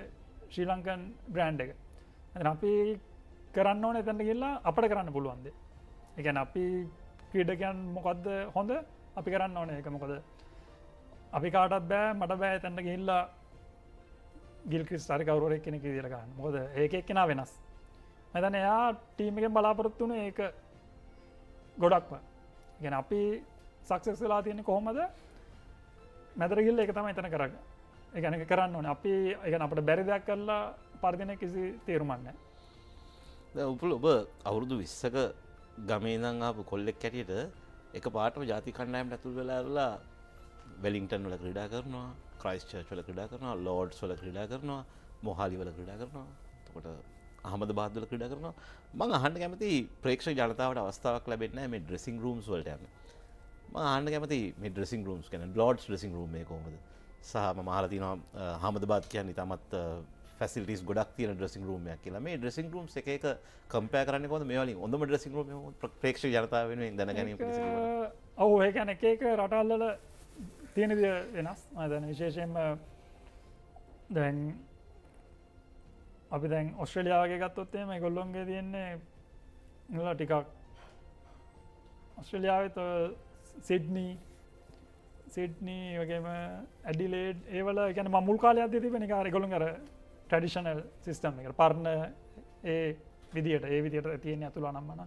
ශ්‍රී ලංකන් බ්‍රෑන්ඩ් එක. දැන් අපි කරන්න ඕනේ එතනට ගිහලා අපිට කරන්න පුළුවන් දේ. ඒ කියන්නේ අපි ක්‍රීඩකයන් මොකද්ද හොඳ අපි කරන්න ඕනේ ඒක. මොකද අපි කාටවත් බෑ මට බෑ එතනට ගිහිල්ලා ගිල්ක්‍රිස් හරි කවුරු හරි කෙනෙක් විදියට ගන්න. මොකද ඒක එක්කෙනා වෙනස්. මම හිතන්නේ එයා ටීම් එකෙන් බලාපොරොත්තු වෙන්නේ ඒක ගොඩක්ම. ඒ කියන්නේ අපි සක්සස් වෙලා තියෙන්නේ කොහොමද? මැදට ගිහිල්ලා ඒක තමයි එතන කරන්නේ. ඒ කියන්නේ ඒක කරන්න ඕනේ. අපි ඒ කියන්නේ අපිට බැරි දෙයක් කරලා පරිදින කිසි තේරුමක් නැහැ. දැන් උපුල් ඔබ අවුරුදු 20ක ගමේ ඉඳන් ආපු කොල්ලෙක් හැටියට එක පාටම ජාතික කණ්ඩායමට ඇතුල් වෙලා වෙලින්ටන් වල ක්‍රීඩා කරනවා, ක්‍රයිස්ට් චර්ච් වල ක්‍රීඩා කරනවා, ලෝඩ්ස් වල ක්‍රීඩා කරනවා, මොහාලි වල ක්‍රීඩා කරනවා. එතකොට අහමදාබාද් වල ක්‍රීඩා කරනවා. මම අහන්න කැමති ප්‍රේක්ෂක ජනතාවට අවස්ථාවක් ලැබෙන්නේ නැහැ මේ ඩ්‍රෙසිං රූම්ස් වලට යන්න. මම අහන්න කැමති මේ ඩ්‍රෙසිං රූම්ස් කියන්නේ ලෝඩ්ස් ඩ්‍රෙසිං රූම් එක කොහොමද? සහ මම අහලා තිනවා අහමදාබාද් කියන්නේ ඉතාමත් ෆැසිලිටිස් ගොඩක් තියෙන ඩ්‍රෙසිං රූම් එකක් කියලා. මේ ඩ්‍රෙසිං රූම්ස් එක එක කම්පෙයාර් කරන්නේ කොහොමද මේ වලින්? හොඳම ඩ්‍රෙසිං රූම් එක ප්‍රේක්ෂක ජනතාව වෙනුවෙන් දැනගැනීම පිණිස කියනවා. ඔව් ඒ කියන්නේ එක එක රටවල් වල තියෙන දේ වෙනස්. මම දැන් විශේෂයෙන්ම දැන් අපි දැන් ඔස්ට්‍රේලියාව වගේ ගත්තොත් එහෙම ඒගොල්ලොන්ගේ තියෙන්නේ නේද ටිකක් ඔස්ට්‍රේලියාවෙත් සිඩ්නි වගේම ඇඩිලේඩ් ඒ වල කියන්නේ මම මුල් කාලයක්දී තිබෙන එක ඒගොල්ලන්ගේ අර ට්‍රැඩිෂනල් සිස්ටම් එක පරණ ඒ විදියට තියෙන අතුල අනම්මන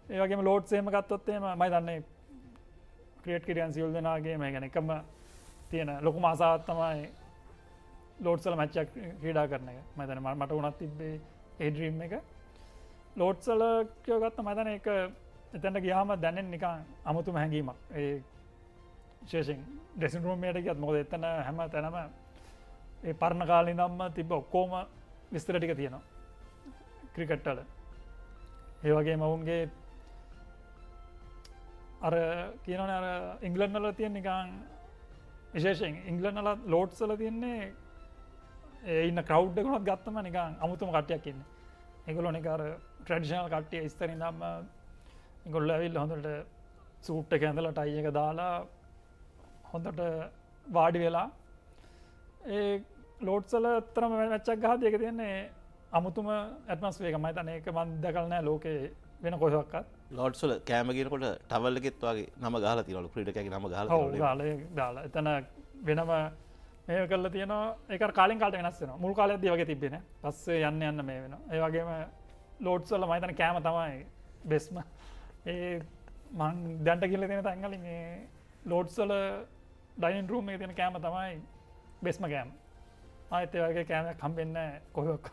ඒ වගේම ලෝඩ්ස් එහෙම ගත්තොත් එහෙම මම දන්නේ ක්‍රියේට් කිරියන් සියලු දෙනාගේ මේ කියන්නේ එකම තියෙන ලොකුම ආසාවක් තමයි ලෝඩ්ස් වල මැච් එකක් ක්‍රීඩා කරන එක. මම දන්නේ මට උනත් තිබ්බේ ඒ ඩ්‍රීම් එක. ලෝඩ්ස් වල කියව ගත්තා මම දන්නේ ඒක එතනට ගියාම දැනෙන්නේ නිකන් අමුතුම හැඟීමක්. ඒ විශේෂයෙන් ඩ්‍රෙසින් රූම් එකට ගියත් මොකද එතන හැම තැනම ඒ පරණ කාලේ ඉඳන්ම තිබ්බ ඔක්කොම විස්තර ටික තියෙනවා ක්‍රිකට් වල. ඒ වගේම වුන්ගේ අර කියනවනේ අර ඉංග්ලන්ඩ් වල තියෙන නිකන් විශේෂයෙන් ඉංග්ලන්ඩ් වල ලෝඩ්ස් වල තියෙන්නේ ඒ ඉන්න ක්‍රවුඩ් එක උනත් ගත්තම නිකන් අමුතුම කට්ටියක් ඉන්නේ. ඒගොල්ලෝ නිකන් අර ට්‍රැඩිෂනල් කට්ටිය ඉස්සරින් ඉඳන්ම ඒගොල්ලෝ ඇවිල්ලා හොඳට සූට් එක ඇඳලා ටයි එක දාලා හොඳට වාඩි වෙලා ඒ ලෝඩ්ස් වල තරම මැච් එකක් ගහද්දි ඒක තියෙන්නේ අමුතුම ඇට්මොස්ෆියර් එකක්. මම හිතන්නේ ඒක මම දැකලා නැහැ ලෝකේ වෙන කොහෙවත්. ලෝඩ්ස් වල කැම ගිනකොට ටවල් එකෙත් වගේ නම ගහලා තියෙනවලු ක්‍රීඩකයාගේ නම ගහලා තියෙනවලු. ඔව් ගාලා එතන වෙනම මේක කරලා තියෙනවා. ඒක කාලෙන් කාලට වෙනස් වෙනවා. මුල් කාලේදී වගේ තිබ්බේ නෑ. පස්සේ යන්න මේ වෙනවා. ඒ වගේම ලෝඩ්ස් වල මම හිතන්නේ කැම තමයි බෙස්ම. ඒ මං දැන්ට කියලා තියෙන තැන් වලින් මේ ලෝඩ්ස් වල ඩයිනින් රූම් එකේ තියෙන කැම තමයි බෙස්ම කැම. ආයෙත් ඒ වගේ කැමයක් හම්බෙන්නේ නැහැ කොහෙවත්.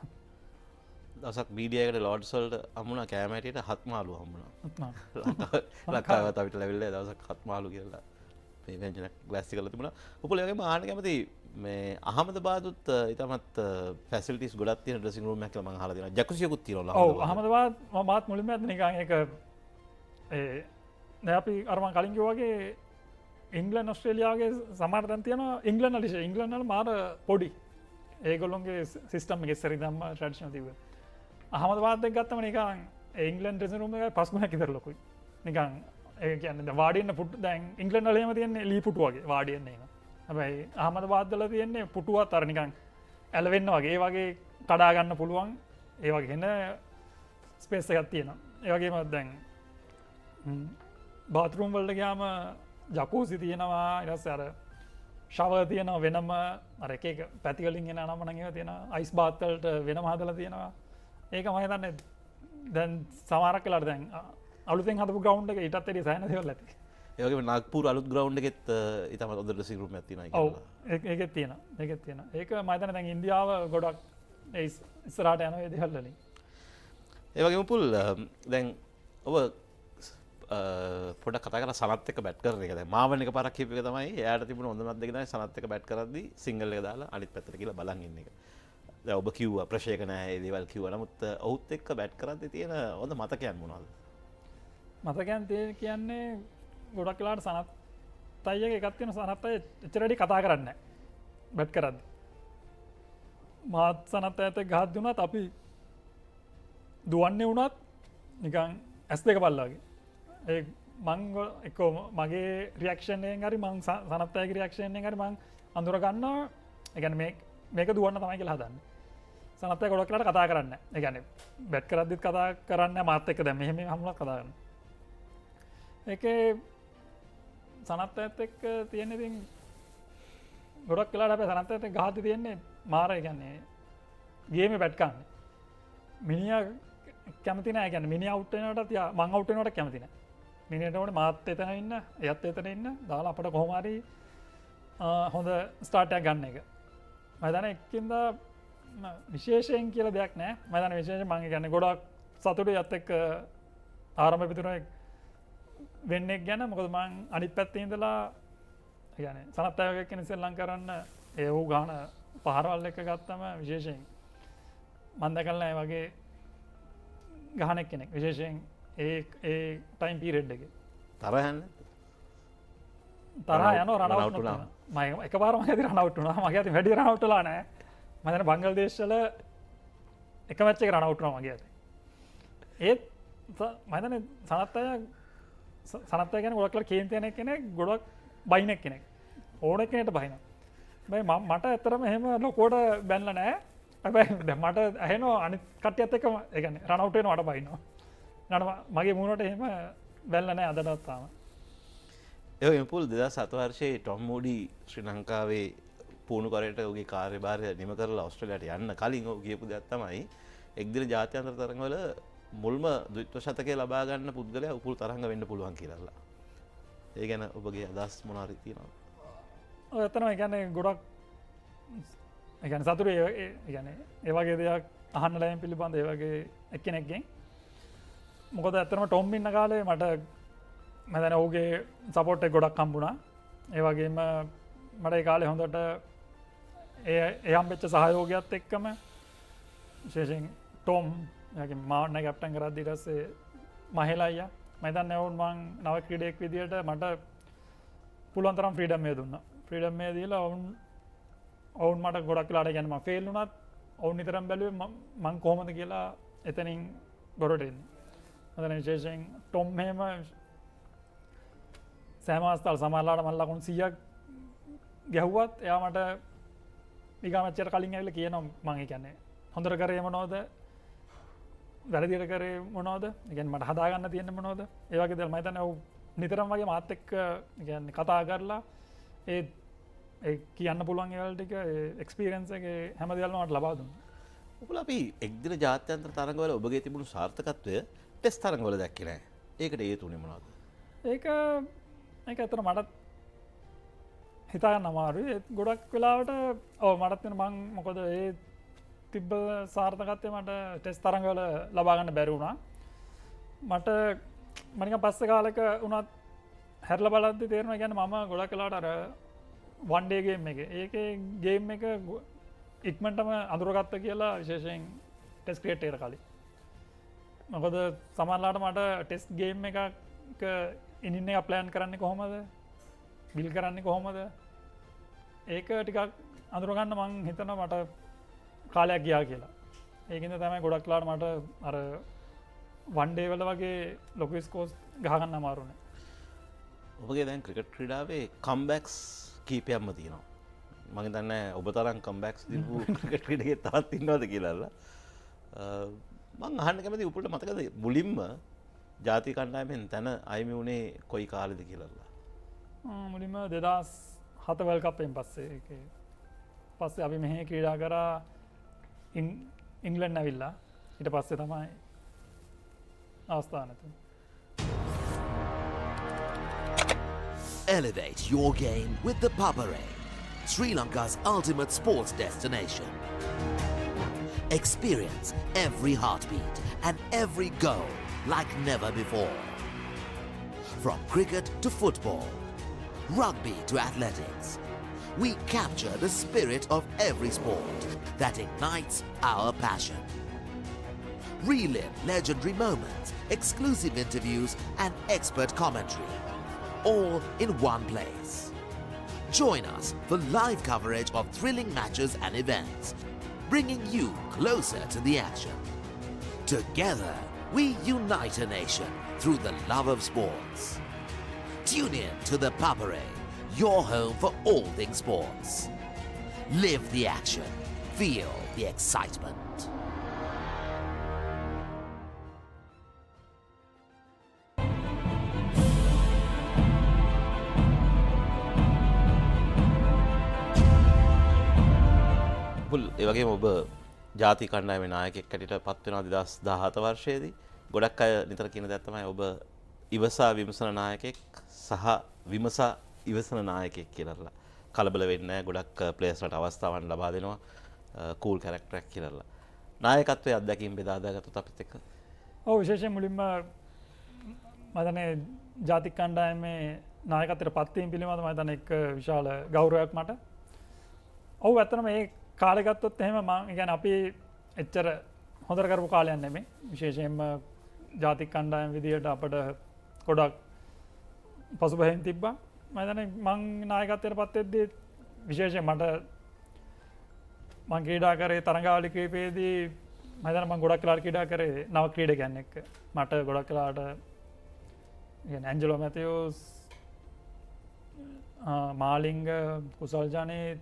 දවසක් මීඩියා එකට ලෝඩ්ස් වලට හම්බුණා කැම හැටියට හත් මාළු හම්බුණා. ලංකාවට අපිට ලැබිලා දවසක් හත් මාළු කියලා මේ ව්‍යංජන ග්ලාස් එකල තිබුණා. උපුල වගේම ආන්න කැමති මේ අහමදාබාදුත් ඊටමත් ෆැසිලිටිස් ගොඩක් තියෙන ඩ්‍රෙසින් රූම් එකක් කියලා මම අහලා තියෙනවා. ජකුසියකුත් තියෙනවා. ඔව් අහමදාබාද් මම මාත් මුලින්ම ඇත්ත නිකන් ඒක දැන් අපි අර මම කලින් කිව්වා වගේ ඉංග්ලන්ඩ් ඔස්ට්‍රේලියාවගේ සමහර තැන් තියෙනවා ඉංග්ලන්ඩ් වල මාර පොඩි ඒගොල්ලොන්ගේ සිස්ටම් එකේ ඉස්සර ඉඳන්ම ට්‍රැඩිෂනල් තිබ්බා. අහමදාබාද් එක ගත්තම නිකන් ඉංග්ලන්ඩ් ඩ්‍රෙසින් රූම් එකයි 5 ගුණයක් විතර ලොකුයි. නිකන් ඒ කියන්නේ දැන් වාඩි වෙන්න පුටු දැන් ඉංග්ලන්ඩ් වල එහෙම තියෙන්නේ ලී පුටු වගේ වාඩි වෙන්න එහෙම. හැබැයි අහමදාබාද් වල තියෙන්නේ පුටුවත් අර නිකන් ඇලවෙන්න වගේ ඒ වගේ කඩා ගන්න පුළුවන් ඒ වගේ එන ස්පේස් එකක් තියෙනවා. ඒ වගේම දැන් බාත්රූම් වලට ගියාම ජකූසි තියෙනවා ඊට පස්සේ අර ෂවර් තියෙනවා වෙනම අර එක එක පැති වලින් එන අනම්මනම් ඒවා තියෙනවා අයිස් බාත් වලට වෙනම හදලා තියෙනවා. ඒක මම හිතන්නේ දැන් සමහරක් වෙලාවට දැන් අලුතෙන් හදපු ග්‍රවුන්ඩ් එක ඊටත් වැඩිය සෑහෙන දේවල් ඇති. ඒ වගේම නාග්පුර අලුත් ග්‍රවුන්ඩ් එකෙත් ඊටම හොඳ ඩ්‍රෙසින් රූම් එකක් තියෙනවා කියලා. ඔව් ඒකෙත් තියෙනවා. ඒක මම හිතන්නේ දැන් ඉන්දියාව ගොඩක් ඒ ඉස්සරහට යන ඒ දේවල් වලින්. ඒ වගේම පුල් දැන් ඔබ පොඩක් කතා කරලා සනත් එක්ක බැට් කරන එක. දැන් මාවන් එක පාරක් කියපු එක තමයි එයාට තිබුණ හොඳමත් දෙක තමයි සනත් එක්ක බැට් කරද්දී සිංගල් එක දාලා අනිත් පැත්තට කියලා බලන් ඉන්න එක. දැන් ඔබ කිව්වා ප්‍රශේක නැහැ ඒ දේවල් කිව්වා. නමුත් ඔහුත් එක්ක බැට් කරද්දී තියෙන හොඳ මතකයන් මොනවද? මතකයන් කියන්නේ ගොඩක් වෙලාවට සනත් අයියගේ එකක් තියෙන සනත් අය එච්චර වැඩි කතා කරන්නේ නැහැ බැට් කරද්දී. මාත් සනත් අයත් එක්ක ගහද්දී උනත් අපි දුවන්නේ උනත් නිකන් ඇස් දෙක බලලා වගේ. ඒ මං එක්කෝ මගේ රියැක්ෂන් එකෙන් හරි මං සනත් අයගේ රියැක්ෂන් එකෙන් හරි මං අඳුර ගන්නවා. ඒ කියන්නේ මේක දුවන්න තමයි කියලා හදන්නේ. සනත් අය ගොඩක් වෙලාවට කතා කරන්නේ නැහැ. ඒ කියන්නේ බැට් කරද්දිත් කතා කරන්නේ මාත් එක්ක දැන් මෙහෙම හම්බුනත් කතා කරනවා. ඒකේ සනත් අයත් එක්ක තියෙන ඉතින් ගොඩක් වෙලාවට අපේ සනත් අයත් එක්ක ගහද්දි තියෙන්නේ මාර ඒ කියන්නේ ගේමේ බැට් ගන්න. මිනිහා කැමති නැහැ. ඒ කියන්නේ මිනිහා අවුට් වෙනකොටත් මං අවුට් වෙනකොට කැමති නැහැ. මිනිහට ඕනේ මාත් එතන ඉන්න, එයත් එතන ඉන්න, දාලා අපිට කොහොම හරි හොඳ ස්ටාර්ට් එකක් ගන්න එක. මම හිතන්නේ එක්කින්ද විශේෂයෙන් කියලා දෙයක් නැහැ. මම හිතන්නේ විශේෂයෙන් මං කියන්නේ ගොඩක් සතුටුයි යත් එක්ක ආරම්භ පිටුනේ වෙන්නේ ගැන. මොකද මං අනිත් පැත්තේ ඉඳලා ඒ කියන්නේ සනත් අයගේ කෙනෙක් ශ්‍රී කරන්න ඒ වූ ගාන පහරවල් එක ගත්තම විශේෂයෙන් මම දැකලා නැහැ වගේ ගහනෙක් කෙනෙක් විශේෂයෙන් ඒ ටයිම් පීරියඩ් එකේ. තරහන්නේ? තරහ යනවා රන් අවුට් වුණා. මම එකපාරම මගේ රන් අවුට් වුණා. මගේ අතින් වැඩි රන් අවුට් වෙලා නැහැ. මම දැන් බංග්ලාදේශ වල එක මැච් එක රන් අවුට් වුණා මගේ අතින්. ඒත් මම දැන් සනත් අය කියන්නේ ගොඩක් කේන්ති යන කෙනෙක් ගොඩක් බයින් කෙනෙක්. ඕන කෙනෙක්ට බහිනවා. හැබැයි මට ඇත්තටම එහෙම ලොකෝට බැනලා නැහැ. හැබැයි දැන් මට ඇහෙනවා අනිත් කට්ටියත් එක්ක ඒ කියන්නේ රන් අවුට් වෙනවා මට බහිනවා. මගේ මූණට එහෙම බැලලා නැහැ අදටත් තාම. ඒ ඉම්පුල් 2007 වර්ෂයේ ටොම් මූඩි ශ්‍රී ලංකාවේ පුහුණු කරේට ඔහුගේ කාර්යභාරය නිම කරලා ඕස්ට්‍රේලියාට යන්න කලින් ඔහු කියපු දෙයක් තමයි එක්දින ජාත්‍යන්තර තරඟවල මුල්ම ද්විත්ව ශතකය ලබා ගන්න පුද්ගලයා උපුල් තරඟ වෙන්න පුළුවන් කියලා. ඒ ගැන ඔබගේ අදහස් මොනවාරි තියෙනවද? ඔය එතන ඒ කියන්නේ ගොඩක් ඒ කියන්නේ සතුටුයි ඒ කියන්නේ ඒ වගේ දෙයක් අහන්න ලැබෙන පිළිබඳ ඒ වගේ එක්කෙනෙක්ගෙන් මොකද ඇත්තටම ටොම් ඉන්න කාලේ මට මම දැන් ඔහුගේ සපෝට් එක ගොඩක් හම්බුණා. ඒ වගේම මට ඒ කාලේ හොඳට ඒ හම්බෙච්ච සහයෝගයත් එක්කම විශේෂයෙන් ටොම් එයාගේ මාවන්න කැප්ටන් කරද්දී ඊට පස්සේ මහේලා අයියා මම හිතන්නේ මං නව ක්‍රීඩකයෙක් විදියට මට පුළුවන් තරම් ෆ්‍රීඩම් එක දුන්නා. ෆ්‍රීඩම් එක දීලා ඔවුන් මට ගොඩක් වෙලාට කියන්නේ මම ෆේල් වුණත් ඔවුන් නිතරම බැලුවේ මං කොහොමද කියලා එතනින් ගොඩට එන්නේ. මම විශේෂයෙන් ටොම් එහෙම සෑම අවස්ථාවල සමහරලාට මම ලකුණු 100ක් ගැහුවත් එයා මට ඊගා මැච් එකට කලින් ඇවිල්ලා කියනවා මම ඒ කියන්නේ හොඳට කරේ මොනවද වැරදියට කරේ මොනවද ඒ කියන්නේ මට හදාගන්න තියෙන්නේ මොනවද ඒ වගේ දේවල් මම හිතන්නේ ඔව් නිතරම වගේ මාත් එක්ක කියන්නේ කතා කරලා ඒ කියන්න පුළුවන් ඒවල් ටික ඒ එක්ස්පීරියන්ස් එකේ හැම දෙයක්ම මට ලබා දුන්නා. ඔබලා අපි එක්දින ජාත්‍යන්තර තරඟවල ඔබගේ තිබුණු සාර්ථකත්වය ටෙස්ට් තරඟවල දැක්කේ නැහැ. ඒකට හේතු උනේ මොනවද? ඒක ඇත්තට මටත් හිතා ගන්න අමාරුයි. ගොඩක් වෙලාවට ඔව් මටත් වෙන මං මොකද ඒ තිබ්බ සාර්ථකත්වය මට ටෙස්ට් තරඟවල ලබා ගන්න බැරි වුණා. මට නිකන් පස්සේ කාලෙක උනත් හැරලා බලද්දි තේරෙනවා කියන්නේ මම ගොඩක් වෙලාවට අර වන් ඩේ ගේම් එකේ ඒකේ ගේම් එක ඉක්මනටම අඳුරගත්ත කියලා විශේෂයෙන් ටෙස්ට් ක්‍රිකට් එකට කලින්. මොකද සමහරලාට මට ටෙස්ට් ගේම් එකක ඉනින් එක ප්ලෑන් කරන්නේ කොහොමද? බිල් කරන්නේ කොහොමද? ඒක ටිකක් අඳුරගන්න මං හිතනවා මට කාලයක් ගියා කියලා. ඒකින්ද තමයි ගොඩක් වෙලාවට මට අර වන් ඩේ වල වගේ ලොකු ස්කෝර්ස් ගහ ගන්න අමාරු නේ. ඔබගේ දැන් ක්‍රිකට් ක්‍රීඩාවේ කම්බැක්ස් කීපයක්ම තියෙනවා. මම හිතන්නේ ඔබ තරම් කම්බැක්ස් දීපු ක්‍රිකට් ක්‍රීඩකයෙක් තවත් ඉන්නවද කියලා. මං අහන්න කැමති උපුලට මතකද මුලින්ම ජාතික කණ්ඩායමෙන් තැන අයිමි වුණේ කොයි කාලෙද කියලා? මුලින්ම 2007 වර්ල්ඩ් කප් එකෙන් පස්සේ අපි මෙහි ක්‍රීඩා කරා ඉංග්ලන්ඩ් ඇවිල්ලා ඊට පස්සේ තමයි අවස්ථාව නැතුව. Elevate your game with ThePapare, Sri Lanka's ultimate sports destination. Experience every heartbeat and every goal like never before. From cricket to football, rugby to athletics, we capture the spirit of every sport that ignites our passion. Relive legendary moments, exclusive interviews and expert commentary, all in one place. Join us for live coverage of thrilling matches and events, bringing you closer to the action. Together, we unite a nation through the love of sports. Tune in to ThePapare, your home for all things sports. Live the action. Feel the excitement. ඒ වගේම ඔබ ජාතික කණ්ඩායමේ නායකයෙක් හැටියට පත් වෙනවා 2017 වර්ෂයේදී. ගොඩක් අය නිතර කියන දේ තමයි ඔබ ඉවසා විමසන නායකයෙක් සහ විමසා ඉවසන නායකයෙක් කියලා. කලබල වෙන්නේ නැහැ. ගොඩක් ප්ලේයර්ස්ලට අවස්ථාවන් ලබා දෙනවා. කූල් කැරක්ටරයක් කියලා. නායකත්වයේ අත්දැකීම් බෙදා දාගත්තොත් අපිත් එක්ක. ඔව් විශේෂයෙන් මුලින්ම මම දන්නේ ජාතික කණ්ඩායමේ නායකත්වයට පත් වීම පිළිබඳව මම දන්නේ එක් විශාල ගෞරවයක් මට. ඔව් ඇත්තටම මේ කාලේ ගත්තොත් එහෙම මම කියන්නේ අපි එච්චර හොඳට කරපු කාලයක් නෙමෙයි. විශේෂයෙන්ම ජාතික කණ්ඩායම විදියට අපිට ගොඩක් පසුබහින් තිබ්බා. මම මං නායකත්වයට පත් වෙද්දී විශේෂයෙන් මට මං ක්‍රීඩා කරේ තරඟාවලි කීපයේදී මම හිතන්නේ මං ගොඩක් වෙලාවට ක්‍රීඩා කරේ නව ක්‍රීඩකයන් එක්ක. මට ගොඩක් වෙලාවට කියන්නේ ඇන්ජලෝ මැතිව්ස් මාලිංග කුසල් ජනේ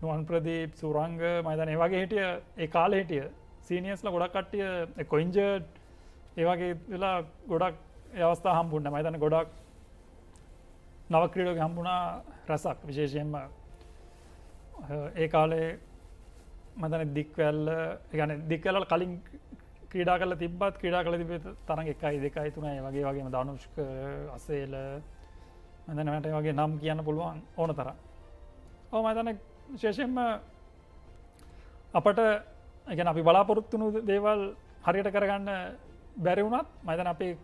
නුවන් ප්‍රදීප් සුරංග මම හිතන්නේ ඒ වගේ හිටිය ඒ කාලේ හිටිය සීනියර්ස්ලා ගොඩක් කට්ටිය එක්ක ඉන්ජර්ඩ් ඒ වගේ වෙලා ගොඩක් ඒ අවස්ථා හම්බුණා. මම හිතන්නේ ගොඩක් නව ක්‍රීඩක හම්බුණා රසක් විශේෂයෙන්ම ඒ කාලේ මම හිතන්නේ දික්වැල්ල ඒ කියන්නේ දික්වැල්ල කලින් ක්‍රීඩා කරලා තිබ්බත් ක්‍රීඩා කරලා තිබ්බේ තරඟ 1යි 2යි 3යි වගේම ධනුෂ්ක අසේල මම හිතන්නේ මට ඒ වගේ නම් කියන්න පුළුවන් ඕන තරම්. ඔව් මම හිතන්නේ විශේෂයෙන්ම අපට ඒ කියන්නේ අපි බලාපොරොත්තු වුණු දේවල් හරියට කරගන්න බැරි වුණත් මම හිතන්නේ අපේ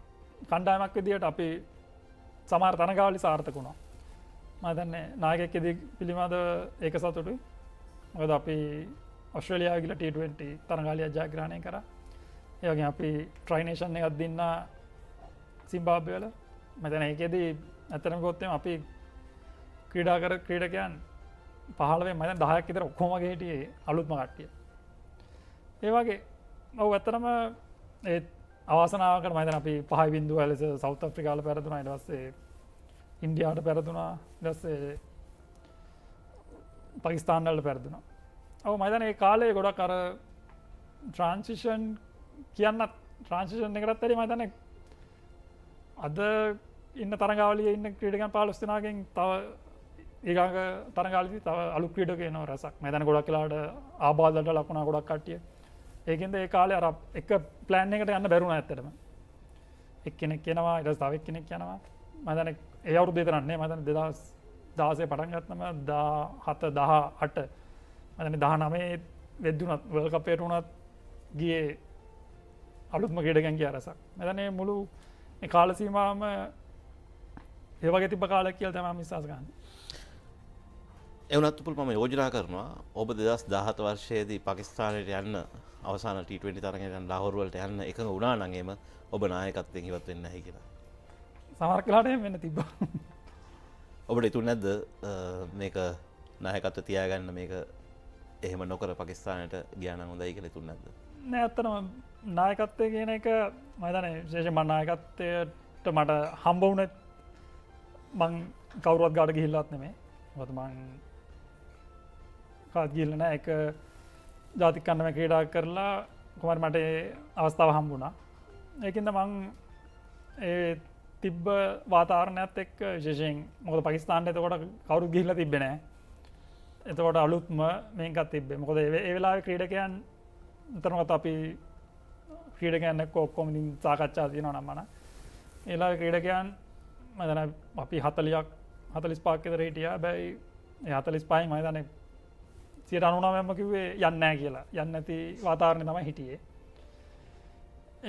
කණ්ඩායමක් විදියට අපි සමහර තරඟාවලි සාර්ථක වුණා. මම හිතන්නේ නායකයෙක් පිළිබඳ ඒක සතුටුයි. මොකද අපි ඔස්ට්‍රේලියාව ගිහලා T20 තරඟාවලිය ජයග්‍රහණය කරා. ඒ වගේම අපි ට්‍රයි නේෂන් එකක් දින්නා සිම්බාබ්වේ වල. මම හිතන්නේ ඒකෙදී ඇත්තටම ගොත් අපි ක්‍රීඩා කර ක්‍රීඩකයන් 15 මම හිතන්නේ 10ක් විතර ඔක්කොම වගේ හිටියේ අලුත්ම කට්ටිය. ඒ වගේ ඔව් ඇත්තටම ඒ අවාසනාවකට මම හිතන්නේ අපි 5-0 ලෙස සවුත් අප්‍රිකාවට පෙරදුනා. ඊට පස්සේ ඉන්දියාවට පෙරදුනා. ඊට පස්සේ පාකිස්තාන වලට පෙරදුනා. ඔව් මම හිතන්නේ ඒ කාලේ ගොඩක් අර ට්‍රාන්සිෂන් කියන්නත් ට්‍රාන්සිෂන් එකකටත් ඇරි මම හිතන්නේ අද ඉන්න තරඟාවලියේ ඉන්න ක්‍රීඩකයන් 15 දෙනාගෙන් තව ඊගාක තරඟාවලියේදී තව අලුත් ක්‍රීඩකයෝ එනවා රසක්. මම හිතන්නේ ගොඩක් වෙලාවට ආබාධයට ලකුණා ගොඩක් කට්ටිය. ඒකෙන්ද ඒ කාලේ අර එක ප්ලෑන් එකකට යන්න බැරුණා ඇත්තටම. එක්කෙනෙක් යනවා ඊට පස්සේ තව එක්කෙනෙක් යනවා. මම හිතන්නේ ඒ අවුරුද්දේ තරම් නේ මම හිතන්නේ 2016 පටන් ගත්තම 17 18 මම හිතන්නේ 19 වෙද්දුනත් වර්ල්ඩ් කප් එකට උනත් ගියේ අලුත්ම ක්‍රීඩකයන් කියා රසක්. මම හිතන්නේ මුළු මේ කාල සීමාවම ඒ වගේ තිබ්බ කාලයක් කියලා තමයි මම විශ්වාස කරන්නේ. ඒ වුණත් උපුල් මම යෝජනා කරනවා ඔබ 2017 වර්ෂයේදී පාකිස්තානයට යන්න අවසාන T20 තරගයට යන ලාහෝර් වලට යන්න එකඟ වුණා නම් එම ඔබ නායකත්වයෙන් ඉවත් වෙන්නේ නැහැ කියලා. සමහර කාලට එහෙම වෙන්න තිබ්බා. ඔබට හිතුනේ නැද්ද මේක නායකත්වය තියාගන්න මේක එහෙම නොකර පාකිස්තානයට ගියා නම් හොඳයි කියලා හිතුනේ නැද්ද? නෑ ඇත්තටම නායකත්වය කියන එක මම හිතන්නේ විශේෂයෙන් මම නායකත්වයට මට හම්බ වුණේ මං කවුරුවත් ගාඩ ගිහිල්ලත් නෙමෙයි. මොකද මං කාත් ගිහිල්ලා නෑ. ඒක ජාතික කණ්ඩායම ක්‍රීඩා කරලා කොහොමද මට අවස්ථාව හම්බුණා. ඒකින්ද මං ඒ තිබ්බ වාතාවරණයත් එක්ක විශේෂයෙන් මොකද පාකිස්තානයේ එතකොට කවුරුත් ගිහිල්ලා තිබ්බේ නෑ. එතකොට අලුත්ම මේකක් තිබ්බේ. මොකද ඒ වෙලාවේ ක්‍රීඩකයන් අතරමත් අපි ක්‍රීඩකයන් එක්ක ඔක්කොම ඉතින් සාකච්ඡා තියෙනවා නම් මම ඒ වෙලාවේ ක්‍රීඩකයන් මම දන්නා අපි 40ක් 45ක් විතර හිටියා. හැබැයි ඒ 45න් මම දන්නේ 99%ම කිව්වේ යන්නේ නැහැ කියලා. යන්නේ නැති වාතාවරණය තමයි හිටියේ.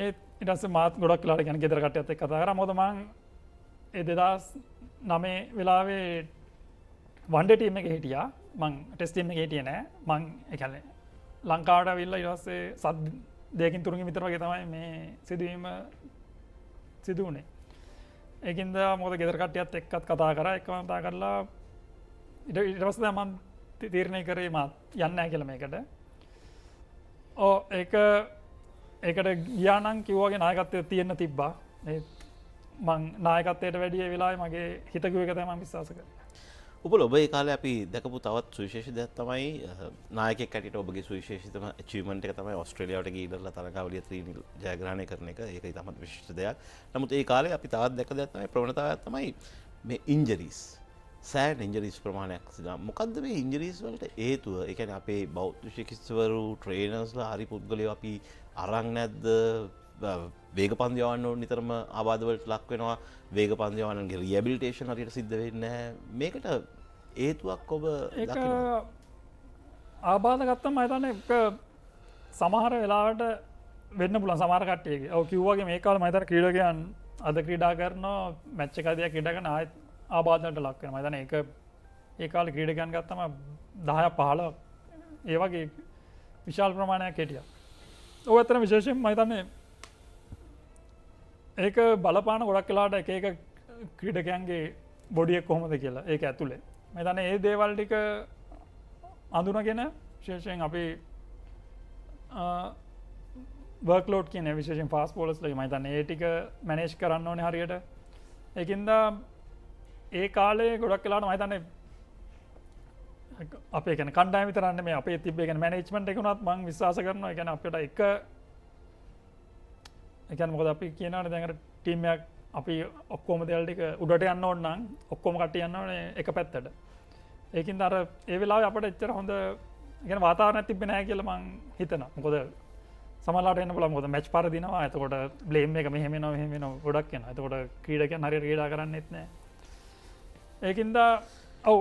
ඊට පස්සේ මාත් ගොඩක් වෙලාවට කියන්නේ ගෙදර කට්ටියත් එක්ක කතා කරා. මොකද මම ඒ 2009 වෙලාවේ වන් ඩේ ටීම් එකේ හිටියා. මං ටෙස්ට් ටීම් එකේ හිටියේ නෑ. මං ඒ කියන්නේ ලංකාවට ආවිල්ලා ඊට පස්සේ සත් දෙකකින් තුනකින් විතර වගේ තමයි මේ සිදුවීම සිදු වුණේ. ඒකින්ද මොකද ගෙදර කට්ටියත් එක්කත් කතා කරා. එක්කම කතා කරලා ඊට පස්සේ මම තීරණය කරේ මම යන්නේ නැහැ කියලා මේකට. ඔව් ඒකට ගියා නම් කිව්වාගේ නායකත්වය තියෙන්න තිබ්බා. ඒ මං නායකත්වයට වැඩි ඒ වෙලාවේ මගේ හිත කිව්ව එක තමයි මම විශ්වාස කරන්නේ. උපුල් ඔබ ඒ කාලේ අපි දැකපු තවත් සුවිශේෂී දෙයක් තමයි නායකයෙක් හැටියට ඔබගේ සුවිශේෂීතම අචීව්මන්ට් එක තමයි ඕස්ට්‍රේලියාවට ගිහිල්ලා තරඟාවලිය 3 ජයග්‍රහණය කරන එක. ඒක ඉතාමත් විශිෂ්ට දෙයක්. නමුත් ඒ කාලේ අපි තවත් දැක දෙයක් තමයි ප්‍රවණතාවයක් තමයි මේ ඉන්ජරිස්. සෑඩ් ඉන්ජරිස් ප්‍රමාණයක් සිදා. මොකද්ද මේ ඉන්ජරිස් වලට හේතුව? ඒ කියන්නේ අපේ බෞද්ධ ශික්ෂකවරු ට්‍රේනර්ස්ලා හරි පුද්ගලයෝ අපි අරන් නැද්ද? වේග පන්දු යවන්න ඕන නිතරම ආබාධ වලට ලක් වෙනවා. වේග පන්දු යවන්නගේ රිහැබිලිටේෂන් හරියට සිද්ධ වෙන්නේ නැහැ. මේකට හේතුවක් ඔබ දකිනවා? ආබාධ ගත්තම මම හිතන්නේ සමහර වෙලාවට වෙන්න පුළුවන් සමහර කට්ටියගේ. ඔව් කිව්වාගේ මේ කාලේ මම හිතන්නේ ක්‍රීඩකයන් අද ක්‍රීඩා කරනවා මැච් එක හදියා ක්‍රීඩා කරන ආයෙත් ආබාධයට ලක් වෙනවා. මම හිතන්නේ ඒක ඒ කාලේ ක්‍රීඩකයන් ගත්තම 10ක් 15ක් ඒ වගේ විශාල ප්‍රමාණයක් හිටියා. ඔය අතර විශේෂයෙන් මම හිතන්නේ ඒක බලපාන ගොඩක් වෙලාවට එක එක ක්‍රීඩකයන්ගේ බොඩිය කොහොමද කියලා ඒක ඇතුලේ මම හිතන්නේ ඒ දේවල් ටික අඳුනගෙන විශේෂයෙන් අපි වර්ක්ලෝඩ් කියන විශේෂයෙන් ෆාස්ට් බෝලර්ස්ලා මම හිතන්නේ ඒ ටික මැනේජ් කරන්න ඕනේ හරියට ඒකින්ද ඒ කාලේ ගොඩක් වෙලාවට මම හිතන්නේ අපේ කියන්නේ කණ්ඩායම විතරක් නෙමෙයි අපේ තිබ්බේ කියන්නේ මැනේජ්මන්ට් එක උනත් මම විශ්වාස කරනවා ඒ කියන්නේ අපිට එක ඒ කියන්නේ මොකද අපි කියනවානේ දැන් අර ටීම් එකක් අපි ඔක්කොම දේවල් ටික උඩට යන්න ඕන නම් ඔක්කොම කට්ටිය යන්න ඕනේ එක පැත්තට. ඒකින්ද අර ඒ වෙලාවේ අපිට එච්චර හොඳ يعني වාතාවරණයක් තිබ්බේ නැහැ කියලා මම හිතනවා. මොකද සමහරවිට එන්න පුළුවන් මොකද මැච් පාර දිනවා. එතකොට බ්ලේම් එක මෙහෙම එනවා ගොඩක් එනවා. එතකොට ක්‍රීඩකයන් හරියට ක්‍රීඩා කරන්නෙත් නැහැ. ඒකින්ද ඔව්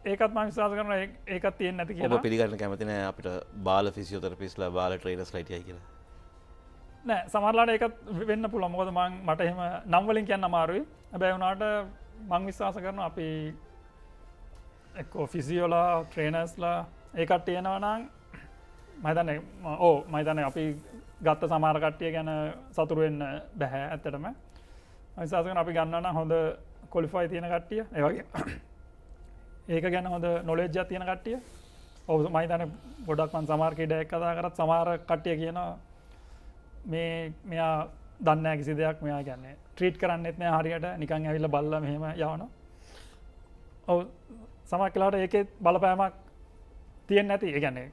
ඒකත් මම විශ්වාස කරනවා ඒකත් තියෙන්නේ නැති කියලා. ඔබ පිළිගන්න කැමති නැහැ අපිට බාල ෆිසියෝതെරපිස්ලා බාල ට්‍රේනර්ස්ලා හිටියයි කියලා. නෑ සමහරවිට ඒකත් වෙන්න පුළුවන්. මොකද මට එහෙම නම් වලින් කියන්න අමාරුයි. හැබැයි වුණාට මම විශ්වාස කරනවා අපි එක්කෝ ෆිසියෝලා ට්‍රේනර්ස්ලා ඒ කට්ටිය එනවා නම් මම හිතන්නේ අපි ගත්ත සමහර කට්ටිය ගැන සතුටු වෙන්න බෑ ඇත්තටම. මම විශ්වාස කරනවා අපි ගන්නවා නම් හොඳ ක්වොලිෆයි තියෙන කට්ටිය. ඒ වගේ ඒක ගැන හොඳ නොලෙජ් එකක් තියෙන කට්ටිය. ඔව් මම හිතන්නේ ගොඩක් මම සමහර කීඩයක් කතා කරත් සමහර කට්ටිය කියනවා මෙයා දන්නේ නැහැ කිසි දෙයක් මෙයා කියන්නේ ට්‍රීට් කරන්නෙත් නැහැ හරියට නිකන් ඇවිල්ලා බල්ලා මෙහෙම යවනවා. ඔව් සමහර වෙලාවට ඒකේ බලපෑමක් තියෙන්නේ නැති. ඒ කියන්නේ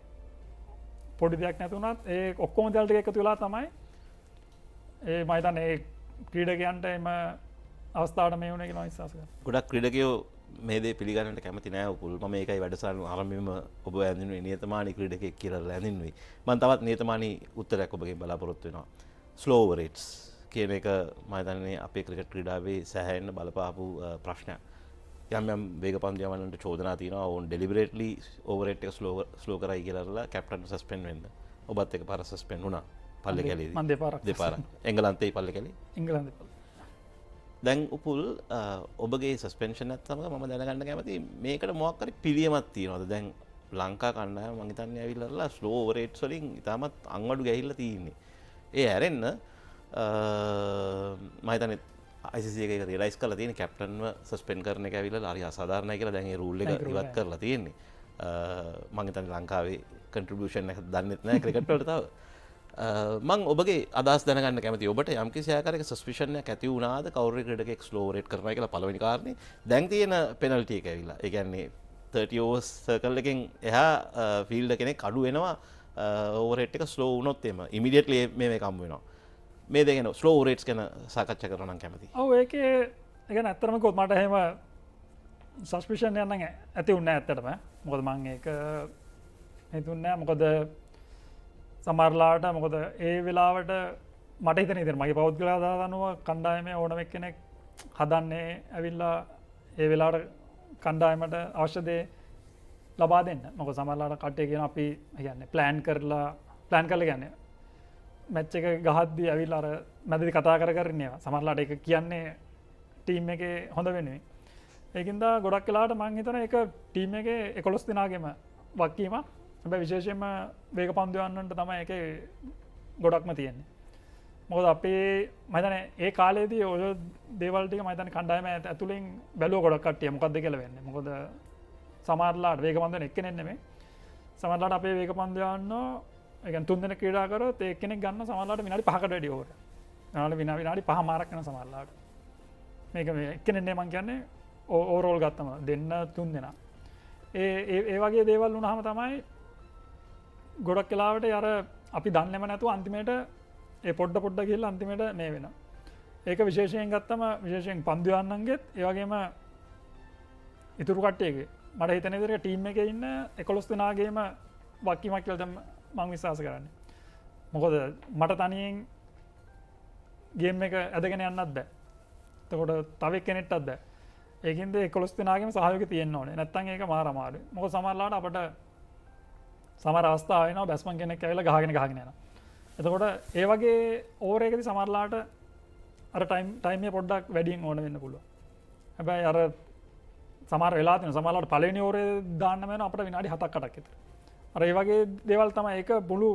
පොඩි දෙයක් නැති වුණත් ඒ ඔක්කොම දේවල් ටික එකතු වෙලා තමයි මම හිතන්නේ ඒ ක්‍රීඩකයන්ට එම අවස්ථාවට මේ වුණේ කියලා විශ්වාස කරනවා. ගොඩක් ක්‍රීඩකයෝ මේ දේ පිළිගන්නට කැමති නෑ උපුල්. මම ඒකයි වැඩසටහන ආරම්භයේම ඔබ ඇඳිනුනේ නියතමානී ක්‍රීඩකයෙක් කියලා ඇඳින්නුයි. මම තවත් නියතමානී උත්තරයක් ඔබගෙන් බලාපොරොත්තු වෙනවා. ස්ලෝ ඕවර් රේට්ස් කියන එක මම හිතන්නේ අපේ ක්‍රිකට් ක්‍රීඩාවේ සෑහෙන්න බලපාපු ප්‍රශ්නයක්. යම් යම් වේග පන්දු යවන්නට චෝදනා තියෙනවා. ඕන් ඩෙලිබරේට්ලි ඕවර් රේට් එක ස්ලෝ කරයි කියලා කැප්ටන් සස්පෙන්ඩ් වෙන්න. ඔබත් එක පාර සස්පෙන්ඩ් වුණා. පල්ලේ කැලේදී. මම දෙපාරක්. එංගලන්තේ පල්ලේ කැලේ. එංගලන්තේ. දැන් උපුල් ඔබගේ සස්පෙන්ෂන් එකත් සමග මම දැනගන්න කැමති මේකට මොකක් හරි පිළියමක් තියෙනවද? දැන් ලංකා කණ්ඩායම මං හිතන්නේ ඇවිල්ලා ස්ලෝ ඕවර් රේට්ස් වලින් ඉතාමත් අංවඩු ගහිල්ලා තියෙන්නේ. ඒ ඇරෙන්න මම හිතන්නේ ICC එක රියලයිස් කරලා තියෙන කැප්ටන්ව සස්පෙන්ඩ් කරන එක ඇවිල්ලා හරි අසාධාරණයි කියලා දැන් ඒ රූල් එක ඉවත් කරලා තියෙන්නේ. මං හිතන්නේ ලංකාවේ කන්ට්‍රිබියුෂන් එක දන්නෙත් නැහැ ක්‍රිකට් වලට තව. මං ඔබගේ අදහස් දැනගන්න කැමති ඔබට යම්කිසි ආකාරයක සස්පිෂන් එකක් ඇති වුණාද කවුරු ක්‍රීඩකයෙක් ස්ලෝ රේට් කරනවා කියලා පළවෙනි කාරණේ. දැන් තියෙන පෙනල්ටි එක ඇවිල්ලා. ඒ කියන්නේ 30 overs සර්කල් එකෙන් එහා ෆීල්ඩර් කෙනෙක් අඩු වෙනවා ඕවර් රේට් එක ස්ලෝ වුණොත් එම ඉමිඩියට්ලි මේක හම්බ වෙනවා. මේ දෙක ගැන ස්ලෝ රේට්ස් ගැන සාකච්ඡා කරනවා නම් කැමතියි. ඔව් ඒකේ ඒ කියන්නේ ඇත්තටම කිව්වොත් මට එහෙම සස්පිෂන් එකක් නම් ඇති වුණේ නැහැ ඇත්තටම. මොකද මම ඒක හිතුන්නේ නැහැ. මොකද සමහරලාට මොකද ඒ වෙලාවට මට හිතෙන විදිහට මගේ පෞද්ගලික අදහස අනුව කණ්ඩායමේ ඕනම කෙනෙක් හදන්නේ ඇවිල්ලා ඒ වෙලාවට කණ්ඩායමට අවශ්‍ය දේ ලබා දෙන්න. මොකද සමහරලාට කට්ටිය කියන අපි කියන්නේ ප්ලෑන් කරලා කියන්නේ මැච් එක ගහද්දී ඇවිල්ලා අර මැදදී කතා කර ඉන්නවා. සමහරලාට ඒක කියන්නේ ටීම් එකේ හොඳ වෙනුවෙන්. ඒකින්ද ගොඩක් වෙලාවට මම හිතනවා ඒක ටීම් එකේ 11 දෙනාගේම වගකීමක්. හැබැයි විශේෂයෙන්ම වේග පන්දු යවන්නට තමයි ඒකේ ගොඩක්ම තියෙන්නේ. මොකද අපේ මම හිතන්නේ ඒ කාලේදී ඔය දේවල් ටික මම හිතන්නේ කණ්ඩායම ඇතුලෙන් බැලුව ගොඩක් කට්ටිය මොකද්ද කියලා වෙන්නේ. මොකද සමහරලාට වේග පන්දුන එක්කෙනෙක් නෙමෙයි. සමහරලාට අපේ වේග පන්දු යවන්න ඒ කියන්නේ 3 දෙනෙක් ක්‍රීඩා කරොත් ඒ කෙනෙක් ගන්න සමහරලාට විනාඩි 5කට වැඩි ඕවර. විනාඩි 5 මාරක් යන සමහරලාට. මේක මේ එක්කෙනෙක් නේ මම කියන්නේ ඕවරෝල් ගත්තම දෙන්න 3 දෙනා. ඒ වගේ දේවල් වුණාම තමයි ගොඩක් වෙලාවට අර අපි දන්නේම නැතුව අන්තිමේට ඒ පොඩ්ඩ ගිහිල්ලා අන්තිමේට මේ වෙනවා. ඒක විශේෂයෙන් ගත්තම විශේෂයෙන් පන්දු යන්නන්ගෙත් ඒ වගේම ඉතුරු කට්ටියගේ මට හිතෙන විදිහට ටීම් එකේ ඉන්න 11 දෙනාගේම වගකීමක් කියලා මම විශ්වාස කරන්නේ. මොකද මට තනියෙන් ගේම් එක ඇදගෙන යන්නත් බෑ. එතකොට තව එක්කෙනෙක්ටත් බෑ. ඒකින්ද 11 දෙනාගේම සහයෝගය තියෙන්න ඕනේ. නැත්තම් ඒක මාර අමාරුයි. මොකද සමහරලාට අපිට සමහර අවස්ථා වෙනවා බැස්මන් කෙනෙක් ඇවිල්ලා ගහගෙන යනවා. එතකොට ඒ වගේ ඕවර් එකකදී සමහරලාට අර ටයිම් එක පොඩ්ඩක් වැඩියෙන් ඕන වෙන්න පුළුවන්. හැබැයි අර සමහර වෙලා තියෙනවා සමහරලාට පළවෙනි ඕවරේ දාන්න වෙන අපිට විනාඩි 7ක් 8ක් විතර. අර ඒ වගේ දේවල් තමයි ඒක මුළු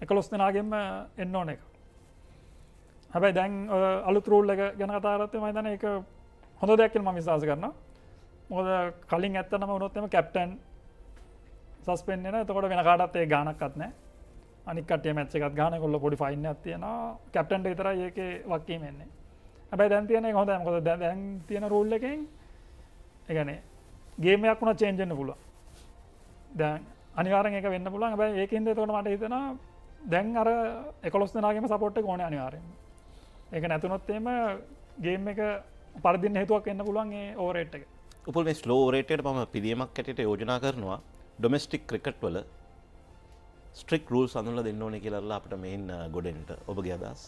11 දෙනාගෙම එන්න ඕන එක. හැබැයි දැන් අලුත් රූල් එක ගැන කතා කරද්දී මම හිතන්නේ ඒක හොඳ දෙයක් කියලා මම විශ්වාස කරනවා. මොකද කලින් ඇත්තටම වුණොත් එම කැප්ටන් සස්පෙන්ඩ් වෙනවා. එතකොට වෙන කාටවත් ඒ ගාණක්වත් නැහැ. අනික් කට්ටිය මැච් එකත් ගහන ඒගොල්ලෝ පොඩි ෆයින් එකක් තියනවා. කැප්ටන්ට විතරයි ඒකේ වක්කීම එන්නේ. හැබැයි දැන් තියෙන එක හොඳයි. මොකද දැන් තියෙන රූල් එකෙන් ඒ කියන්නේ ගේම් එකක් වුණා චේන්ජ් වෙන්න පුළුවන්. දැන් අනිවාර්යෙන් ඒක වෙන්න පුළුවන්. හැබැයි ඒකින්ද එතකොට මට හිතෙනවා දැන් අර 11 දෙනාගේම සපෝට් එක ඕනේ අනිවාර්යෙන්ම. ඒක නැතුනොත් එහෙම ගේම් එක පරදින්න හේතුවක් වෙන්න පුළුවන් ඒ ඕවර් රේට් එක. උපුල් මේ ස්ලෝ ඕවර් රේට් එකට මම පිළියමක් ඇටියට යෝජනා කරනවා ඩොමෙස්ටික් ක්‍රිකට් වල ස්ට්‍රික්ට් රූල්ස් අඳුනලා දෙන්න ඕනේ කියලා අපිට මේන් ගොඩෙන්ට ඔබගේ අදහස්.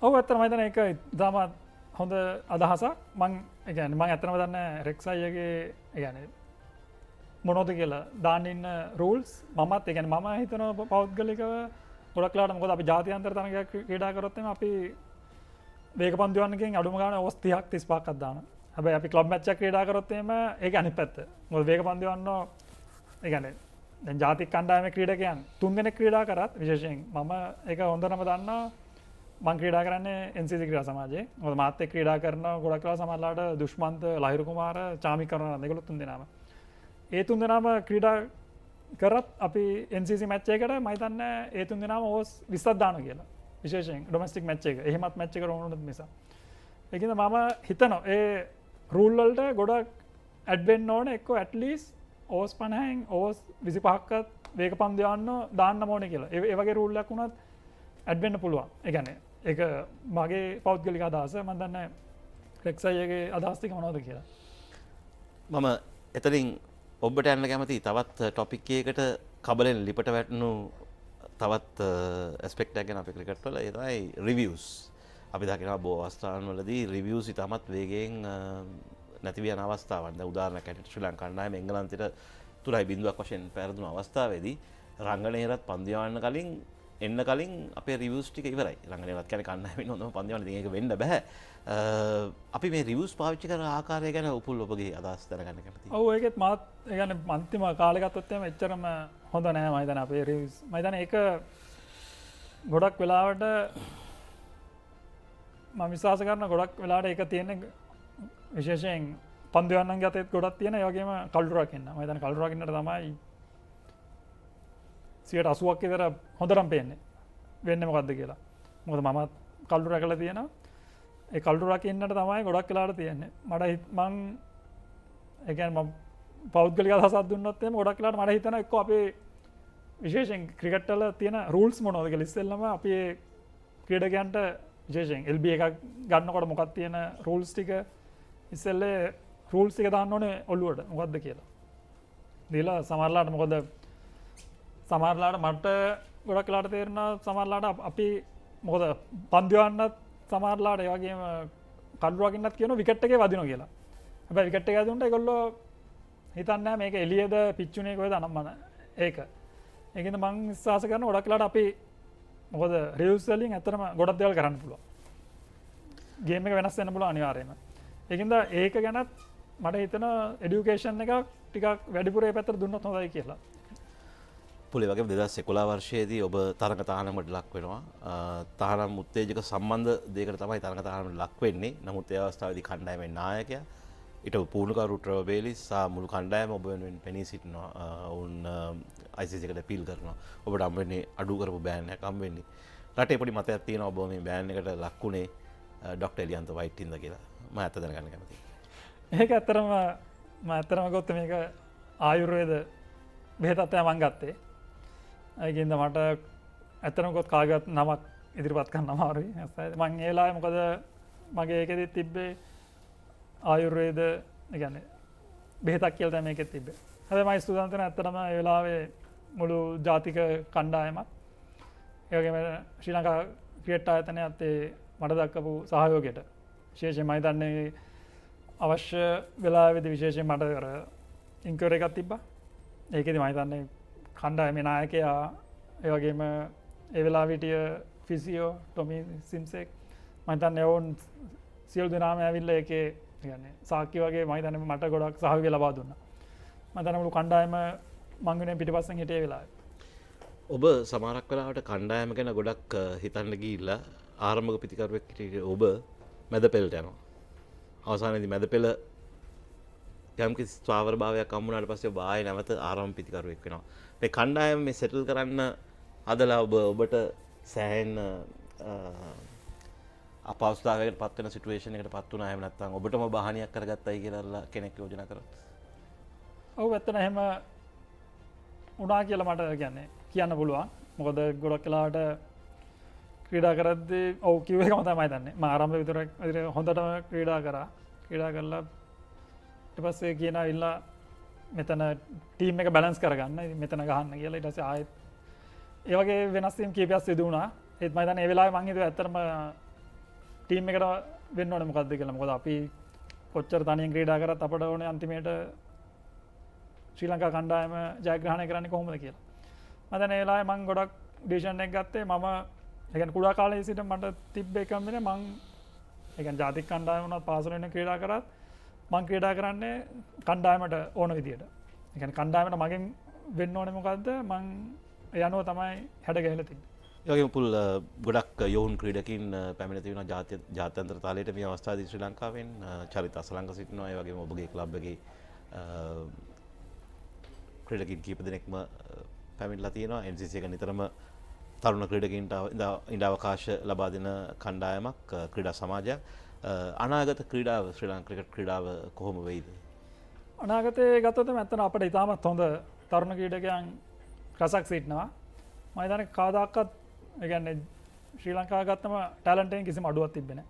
ඔව් ඇත්තටම මම හිතන්නේ ඒක ඉතාමත් හොඳ අදහසක්. මම ඒ කියන්නේ මම ඇත්තටම දන්නේ රෙක්ස් අයියගේ ඒ කියන්නේ මොනවද කියලා දාන්න ඉන්න රූල්ස් මමත් ඒ කියන්නේ මම හිතනවා පෞද්ගලිකව ගොඩක් වෙලාවට මොකද අපි ජාත්‍යන්තර තරගයක් ක්‍රීඩා කරොත් එimhe අපි වේග පන්දු යන්නකින් අඩුම ගානේ ඕවර්ස් 30ක් 35ක් දානවා. හැබැයි අපි ක්ලබ් මැච් එකක් ක්‍රීඩා කරොත් එimhe ඒක අනිත් පැත්ත. මොකද වේග පන්දු යන්න ඒ කියන්නේ දැන් ජාතික කණ්ඩායමේ ක්‍රීඩකයන් 3 දෙනෙක් ක්‍රීඩා කරත් විශේෂයෙන් මම ඒක හොඳටම දන්නවා මම ක්‍රීඩා කරන්නේ NCC ක්‍රීඩා සමාජයේ. මොකද මාත් එක්ක ක්‍රීඩා කරන ගොඩක් වෙලා සමහරලාට දුෂ්මන්ත ලහිරු කුමාර චාමි කරනවා ඒගොල්ලෝ 3 දෙනාම. ඒ 3 දෙනාම ක්‍රීඩා කරත් අපි NCC මැච් එකකට මම හිතන්නේ ඒ 3 දෙනාම ඕවර්ස් 20ක් දානවා කියලා. විශේෂයෙන් ඩොමෙස්ටික් මැච් එක. එහෙමත් මැච් එක රෝනුනොත් නිසා. ඒකින්ද මම හිතනවා ඒ රූල් වලට ගොඩක් ඇඩ් වෙන්න ඕනේ එක්ක at least ඕවර්ස් 50න් ඕවර්ස් 25ක්වත් වේග පන්දු යන්න දාන්න ඕනේ කියලා. ඒ වගේ රූල් එකක් වුණත් ඇඩ් වෙන්න පුළුවන්. ඒ කියන්නේ ඒක මගේ පෞද්ගලික අදහස. මම දන්නේ රෙක්ස් අයියගේ අදහස් ටික මොනවද කියලා. මම එතනින් ඔබට යන්න කැමති තවත් ටොපික් එකකට කබලෙන් ලිපට වැටුණු තවත් ඇස්පෙක්ට් එකක් ගැන අපි ක්‍රිකට් වල ඒ තමයි රිවිව්ස්. අපි දකිනවා බොහෝ අවස්ථාවන්වලදී රිවිව්ස් ඉතාමත් වේගයෙන් නැති වෙන අවස්ථාවක්. දැන් උදාහරණයක් ඇටියට ශ්‍රී ලංකා කණ්ඩායම එංගලන්තයට 3.0ක් වශයෙන් පැරදුණු අවස්ථාවේදී රංගනයේවත් පන්දු යවන්න කලින් එන්න කලින් අපේ රිවිව්ස් ටික ඉවරයි. රංගනයේවත් කියන්නේ කණ්ඩායමෙන් හොඳම පන්දු යවන්න. ඉතින් ඒක වෙන්න බෑ. අපි මේ රිවිව්ස් පාවිච්චි කරන ආකාරය ගැන උපුල් ඔබගේ අදහස් දැනගන්න කැමතියි. ඔව් ඒකෙත් මාත් ඒ කියන්නේ අන්තිම කාලේ ගත්තොත් එහෙම එච්චරම හොඳ නෑ මම හිතන්නේ අපේ රිවිව්ස්. මම හිතන්නේ ඒක ගොඩක් වෙලාවට මම විශ්වාස කරන ගොඩක් වෙලාවට ඒක තියෙන්නේ විශේෂයෙන් පන්දු යන්නන්ගේ අතේත් ගොඩක් තියෙන ඒ වගේම කල්ටු රකින්න. මම හිතන්නේ කල්ටු රකින්නට තමයි 80ක් විතර හොඳටම පේන්නේ. වෙන්නේ මොකද්ද කියලා. මොකද මමත් කල්ටු රැකලා තියෙනවා. ඒ කල්ටු රකින්නට තමයි ගොඩක් වෙලාවට තියෙන්නේ. මම ඒ කියන්නේ මම පෞද්ගලික අදහසක් දුන්නොත් එහෙම ගොඩක් වෙලාවට මට හිතෙනවා එක්ක අපේ විශේෂයෙන් ක්‍රිකට් වල තියෙන රූල්ස් මොනවද කියලා ඉස්සෙල්ලාම අපි ඒ ක්‍රීඩකයන්ට විශේෂයෙන් LB එකක් ගන්නකොට මොකක්ද තියෙන රූල්ස් ටික ඉස්සෙල්ලේ රූල්ස් ටික දාන්න ඕනේ ඔළුවට මොකද්ද කියලා. දීලා සමහරලාට මොකද සමහරලාට මට ගොඩක් වෙලාවට තේරෙනවා සමහරලාට අපි මොකද පන්දු යන්නත් සමහරලාට ඒ වගේම කඩු රකින්නත් කියනවා විකට් එකේ වදිනවා කියලා. හැබැයි විකට් එක ඇදුනට ඒගොල්ලෝ හිතන්නේ නැහැ මේක එළියද පිච්චුනේ කොහෙද අනම්මන ඒක. ඒකින්ද මම විශ්වාස කරනවා ගොඩක් වෙලාවට අපි මොකද රිවිව්ස් වලින් ඇත්තටම ගොඩක් දේවල් කරන්න පුළුවන්. ගේම් එක වෙනස් වෙන්න පුළුවන් අනිවාර්යයෙන්ම. ඒකින්ද ඒක ගැනත් මට හිතෙනවා এডুকেෂන් එකක් ටිකක් වැඩිපුර ඒ පැත්තට දුන්නොත් හොඳයි කියලා. පුලේ වගේ 2011 වර්ෂයේදී ඔබ තරඟ තහනමට ලක් වෙනවා. තහනම් උත්තේජක සම්බන්ධ දෙයකට තමයි තරඟ තහනමට ලක් වෙන්නේ. නමුත් ඒ අවස්ථාවේදී කණ්ඩායමේ නායකයා ඊට පුහුණුකරු ට්‍රෙවර් බේලිස් සහ මුළු කණ්ඩායම ඔබ වෙනුවෙන් පෙනී සිටිනවා. ඔවුන් ICC එකට අපීල් කරනවා. ඔබට හම් වෙන්නේ අඩු කරපු බෑන් එකක් හම් වෙන්නේ. රටේ පොඩි මතයක් තියෙනවා ඔබ මේ බෑන් එකට ලක්ුණේ ඩොක්ටර් එලියන්ත වයිට් ඉඳ කියලා. මම ඇත්ත දැනගන්න කැමතියි. ඒක ඇත්තටම ගොත් මේක ආයුර්වේද බෙහෙතක් තමයි මම ගත්තේ. ඒකින්ද මට ඇත්තටම ගොත් කාගවත් නමක් ඉදිරිපත් කරන්න අමාරුයි. මම ඒ වෙලාවේ මොකද මගේ ඒකෙදි තිබ්බේ ආයුර්වේද ඒ කියන්නේ බෙහෙතක් කියලා තමයි මේකෙත් තිබ්බේ. හැබැයි මම ස්තුතිවන්ත වෙනවා ඇත්තටම ඒ වෙලාවේ මුළු ජාතික කණ්ඩායමත් ඒ වගේම ශ්‍රී ලංකා ක්‍රිකට් ආයතනයත් ඒ මට දක්වපු සහයෝගයට විශේෂයෙන් මම හිතන්නේ අවශ්‍ය වෙලාවෙදී විශේෂයෙන් මට අර ඉන්ක්වයරි එකක් තිබ්බා. ඒකෙදි මම හිතන්නේ කණ්ඩායමේ නායකයා ඒ වගේම ඒ වෙලාවේ හිටිය ෆිසියෝ ටොමි සිම්සෙක් මම හිතන්නේ ඕන් සියලු දෙනාම ඇවිල්ලා ඒකේ කියන්නේ සාක්කි වගේ මම හිතන්නේ මට ගොඩක් සහයෝගය ලබා දුන්නා. මම හිතන්නේ මුළු කණ්ඩායම මං වෙනුවෙන් පිටිපස්සෙන් හිටියේ ඒ වෙලාවේ. ඔබ සමහරක් වෙලාවට කණ්ඩායම ගැන ගොඩක් හිතන්න ගිහිල්ලා ආරම්භක පිතිකරුවෙක් හිටියේ ඔබ මැද පෙළට යනවා. අවසානයේදී මැද පෙළ යම්කිසි ස්ථාවර භාවයක් හම්බුනාට පස්සේ ඔබ ආයේ නැවත ආරම්භ පිතිකරුවෙක් වෙනවා. මේ කණ්ඩායම මේ සෙටල් කරන්න හදලා ඔබට සෑහෙන අපහසුතාවයකට පත් වෙන සිටුේෂන් එකකට පත් වුණා. එහෙම නැත්නම් ඔබටම බහනියක් කරගත්තයි කියලා කෙනෙක් යෝජනා කරොත්. ඔව් ඇත්තට එහෙම වුණා කියලා මට කියන්න පුළුවන්. මොකද ගොඩක් වෙලාවට ක්‍රීඩා කරද්දී ඔව් කිව්ව එකම තමයි දන්නේ. මම ආරම්භ විතරක් හොඳටම ක්‍රීඩා කරා. ක්‍රීඩා කරලා ඊට පස්සේ කියනවා ඉල්ලා මෙතන ටීම් එක බැලන්ස් කරගන්න. මෙතන ගහන්න කියලා. ඊට පස්සේ ආයෙත් ඒ වගේ වෙනස් වීම් කීපයක් සිදු වුණා. ඒත් මම හිතන්නේ ඒ වෙලාවේ මං හිතුවා ඇත්තටම ටීම් එකට වෙන්න ඕනේ මොකද්ද කියලා. මොකද අපි කොච්චර තනියෙන් ක්‍රීඩා කරත් අපිට ඕනේ අන්තිමේට ශ්‍රී ලංකා කණ්ඩායම ජයග්‍රහණය කරන්නේ කොහොමද කියලා. මම දැන් ඒ වෙලාවේ මං ගොඩක් ඩිසිෂන් එක ගත්තේ මම ඒ කියන්නේ කුඩා කාලේ සිට මට තිබ්බ එකම වෙන්නේ මං ඒ කියන්නේ ජාතික කණ්ඩායම වුණත් පාසල වෙන ක්‍රීඩා කරත් මං ක්‍රීඩා කරන්නේ කණ්ඩායමට ඕන විදියට. ඒ කියන්නේ කණ්ඩායමට මගෙන් වෙන්න ඕනේ මොකද්ද මං ඒ අනුව තමයි හැඩ ගැහිලා තින්නේ. ඒ වගේම පුල් ගොඩක් යෝන් ක්‍රීඩකින් පැමිණ තිබෙනවා ජාත්‍යන්තර තාලයට මේ අවස්ථාවේදී ශ්‍රී ලංකාවෙන් චරිත අසලංග සිටිනවා. ඒ වගේම ඔබගේ ක්ලබ් එකේ ක්‍රීඩකින් කීප දෙනෙක්ම පැමිණලා තියෙනවා. NCC එක නිතරම තරුණ ක්‍රීඩකින්ට ඉඩ අවකාශ ලබා දෙන කණ්ඩායමක් ක්‍රීඩා සමාජයක්. අනාගත ක්‍රීඩාව ශ්‍රී ලංකා ක්‍රිකට් ක්‍රීඩාව කොහොම වෙයිද? අනාගතයේ ගත්තොත් ඇත්තට අපිට ඉතාමත් හොඳ තරුණ ක්‍රීඩකයන් රසක් සිටිනවා. මම හිතන්නේ කවදාකවත් ඒ කියන්නේ ශ්‍රී ලංකාව ගත්තම ටැලන්ට් එකෙන් කිසිම අඩුවක් තිබෙන්නේ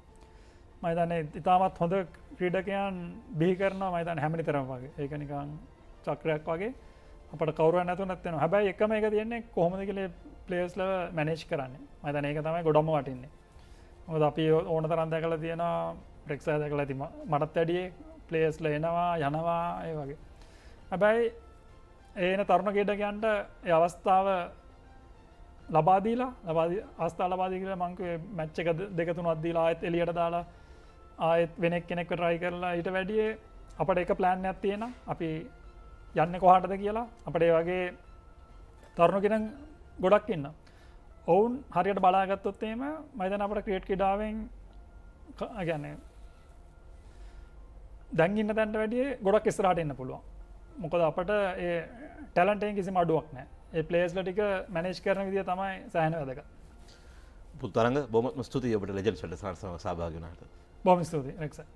නැහැ. මම හිතන්නේ ඉතාමත් හොඳ ක්‍රීඩකයන් බිහි කරනවා. මම හිතන්නේ හැමනිතරම වගේ. ඒක නිකන් චක්‍රයක් වගේ අපිට කවුරුවක් නැතුණත් වෙනවා. හැබැයි එකම එක තියෙන්නේ කොහොමද කියලා ප්ලේයර්ස්ලව මැනේජ් කරන්නේ. මම හිතන්නේ ඒක තමයි ගොඩම වටින්නේ. මොකද අපි ඕන තරම් දැකලා තියෙනවා බ්‍රෙක්සා දැකලා ඇති මටත් වැඩියේ ප්ලේයර්ස්ලා එනවා යනවා ඒ වගේ. හැබැයි එන තරුණ ක්‍රීඩකයන්ට ඒ අවස්ථාව ලබා දීලා මං කිව්වේ මැච් එක දෙක තුනක් දීලා ආයෙත් එළියට දාලා ආයෙත් වෙන කෙනෙක්ව try කරලා ඊට වැඩියේ අපිට එක plan එකක් තියෙනවා. අපි යන්නේ කොහාටද කියලා. අපිට ඒ වගේ තරුණ කෙනෙක් ගොඩක් ඉන්නවා. ඔවුන් හරියට බලාගත්තොත් එහෙම මම හිතන්නේ අපිට ක්‍රිකට් ක්‍රීඩාවෙන් කියන්නේ දැන් ඉන්න තැනට වැඩිය ගොඩක් ඉස්සරහට එන්න පුළුවන්. මොකද අපිට ඒ ටැලන්ට් එකෙන් කිසිම අඩුවක් නැහැ. ඒ ප්ලේයර්ස්ලා ටික මැනේජ් කරන විදිය තමයි සෑහෙන වැදගත්. පුතරංග බොහොම ස්තුතියි ඔබට ලෙජන්ඩ්ස් වලට සහභාගී වුණාට. බොහොම ස්තුතියි රෙක්සා.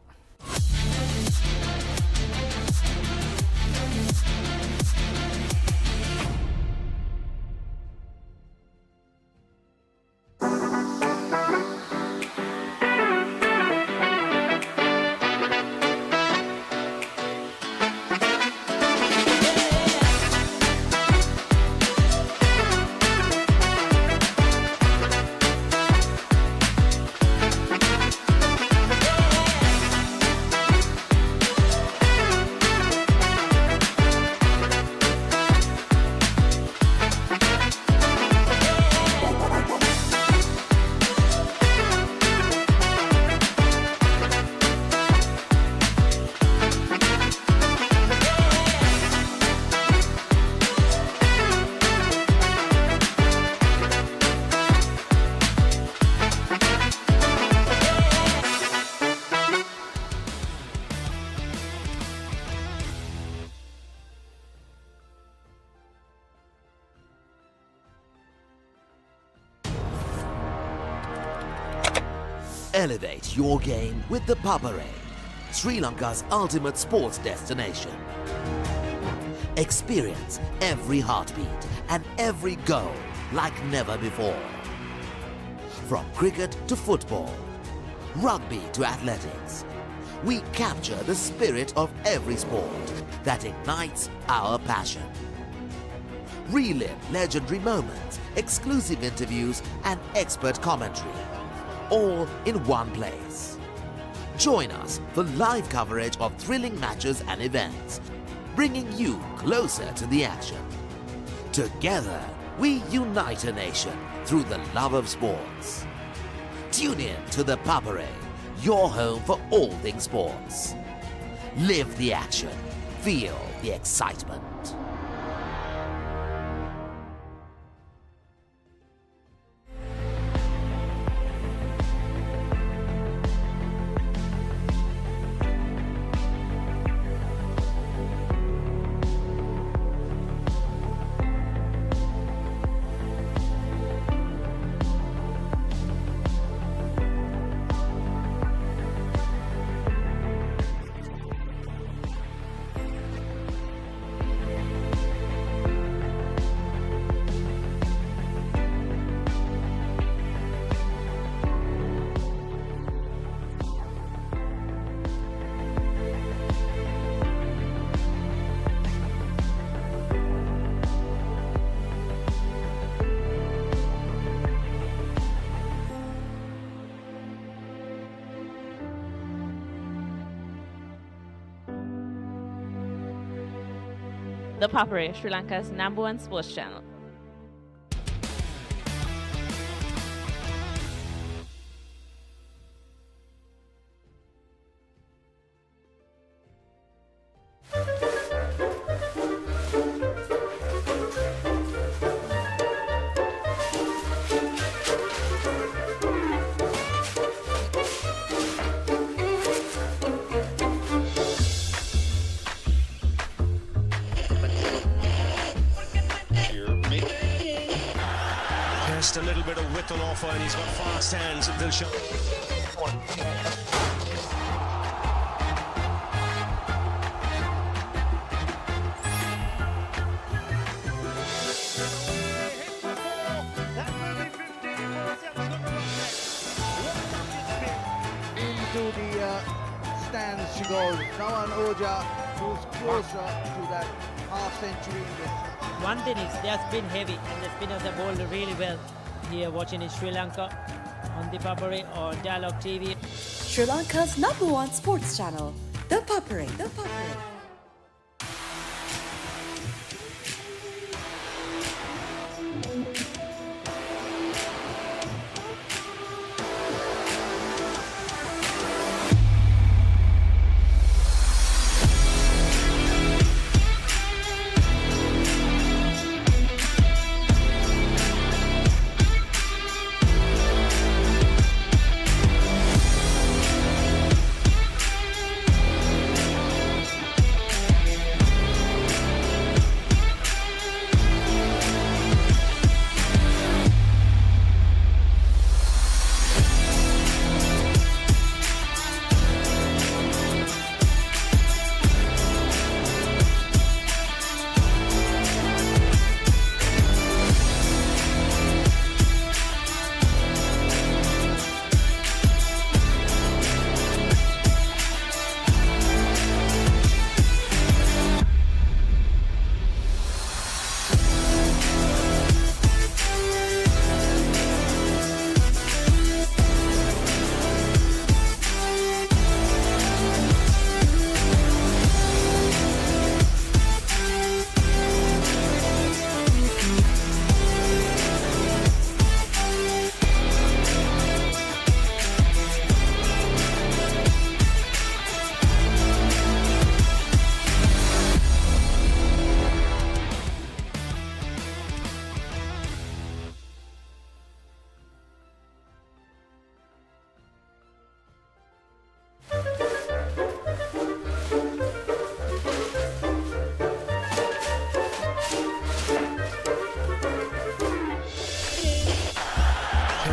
Elevate your game with ThePapare, Sri Lanka's ultimate sports destination. Experience every heartbeat and every goal like never before. From cricket to football, rugby to athletics, we capture the spirit of every sport that ignites our passion. Relive legendary moments, exclusive interviews and expert commentary, all in one place. Join us for live coverage of thrilling matches and events, bringing you closer to the action. Together, we unite a nation through the love of sports. Tune in to ThePapare, your home for all things sports. Live the action, feel the excitement. ThePapare, Sri Lanka's #1 sports channel. Just a little bit of width on offer, and he's got fast hands. They'll show. Into the stands she goes. Rawan Oja, who's closer to that half century. One thing is they have been heavy and the spinners have bowled really well. Here watching in Sri Lanka on ThePapare or Dialog TV. Sri Lanka's #1 sports channel, ThePapare.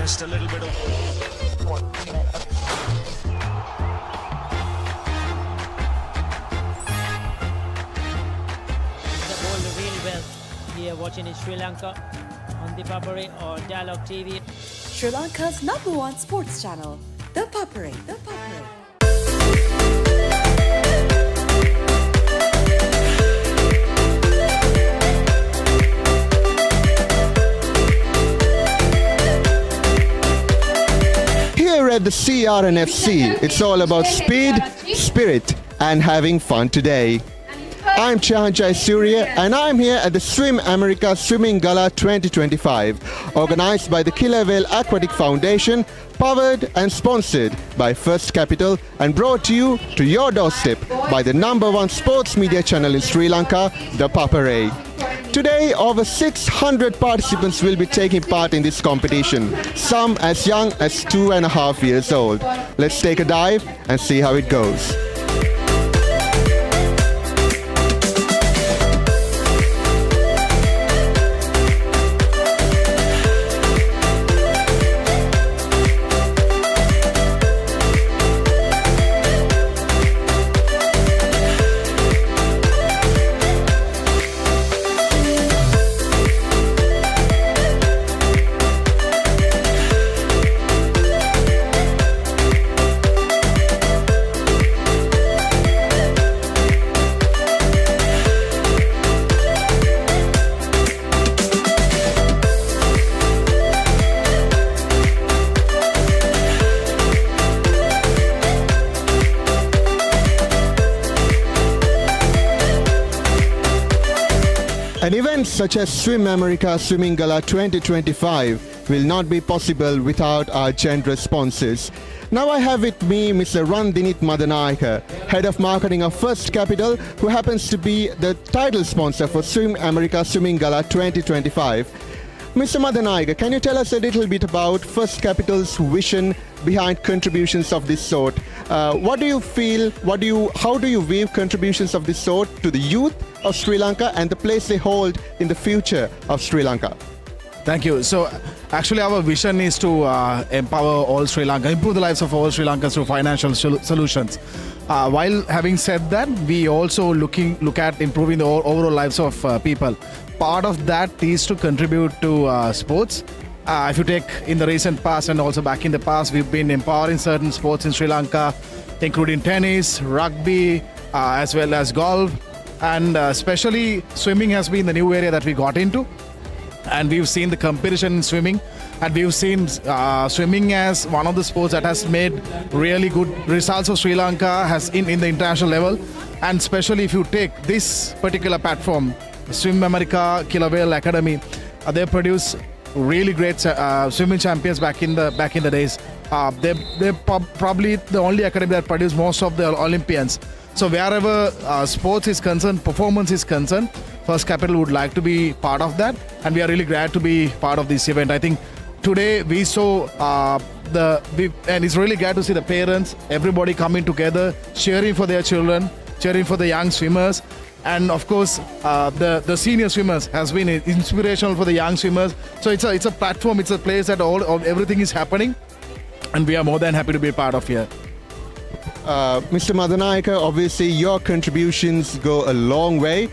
Just a little bit of. They bowled really well. Here watching in Sri Lanka on ThePapare or Dialog TV. Sri Lanka's #1 sports channel, ThePapare. Here at the CRNFC, it's all about speed, spirit, and having fun today. I'm Chahanchai Surya, and I'm here at the Swim America Swimming Gala 2025, organized by the Killer Whale Aquatic Foundation, powered and sponsored by First Capital, and brought to you to your doorstep by the #1 sports media channel in Sri Lanka, ThePapare. Today, over 600 participants will be taking part in this competition, some as young as 2.5 years old. Let's take a dive and see how it goes. An event such as Swim America Swimming Gala 2025 will not be possible without our generous sponsors. Now I have with me Mr. Randinit Madanayaka, Head of Marketing of First Capital, who happens to be the title sponsor for Swim America Swimming Gala 2025. Mr. Madanayaka, can you tell us a little bit about First Capital's vision behind contributions of this sort? What do you feel, how do you view contributions of this sort to the youth of Sri Lanka and the place they hold in the future of Sri Lanka? Thank you. So actually our vision is to empower all Sri Lanka, improve the lives of all Sri Lankans through financial solutions. While having said that, we also look at improving the overall lives of people. Part of that is to contribute to sports. If you take in the recent past and also back in the past, we've been empowering certain sports in Sri Lanka, including tennis, rugby, as well as golf. And especially swimming has been the new area that we got into. And we've seen the competition in swimming, and we've seen swimming as one of the sports that has made really good results of Sri Lanka has in the international level. And especially if you take this particular platform, Swim America Killer Whale Academy, they produce really great swimming champions back in the days. They're probably the only academy that produce most of the Olympians. So wherever sports is concerned, performance is concerned, First Capital would like to be part of that, and we are really glad to be part of this event. I think today we saw and it's really glad to see the parents, everybody coming together, cheering for their children, cheering for the young swimmers. And of course, the senior swimmers has been inspirational for the young swimmers. So it's a platform, it's a place that everything is happening, and we are more than happy to be part of here. Mr. Madanayaka, obviously your contributions go a long way.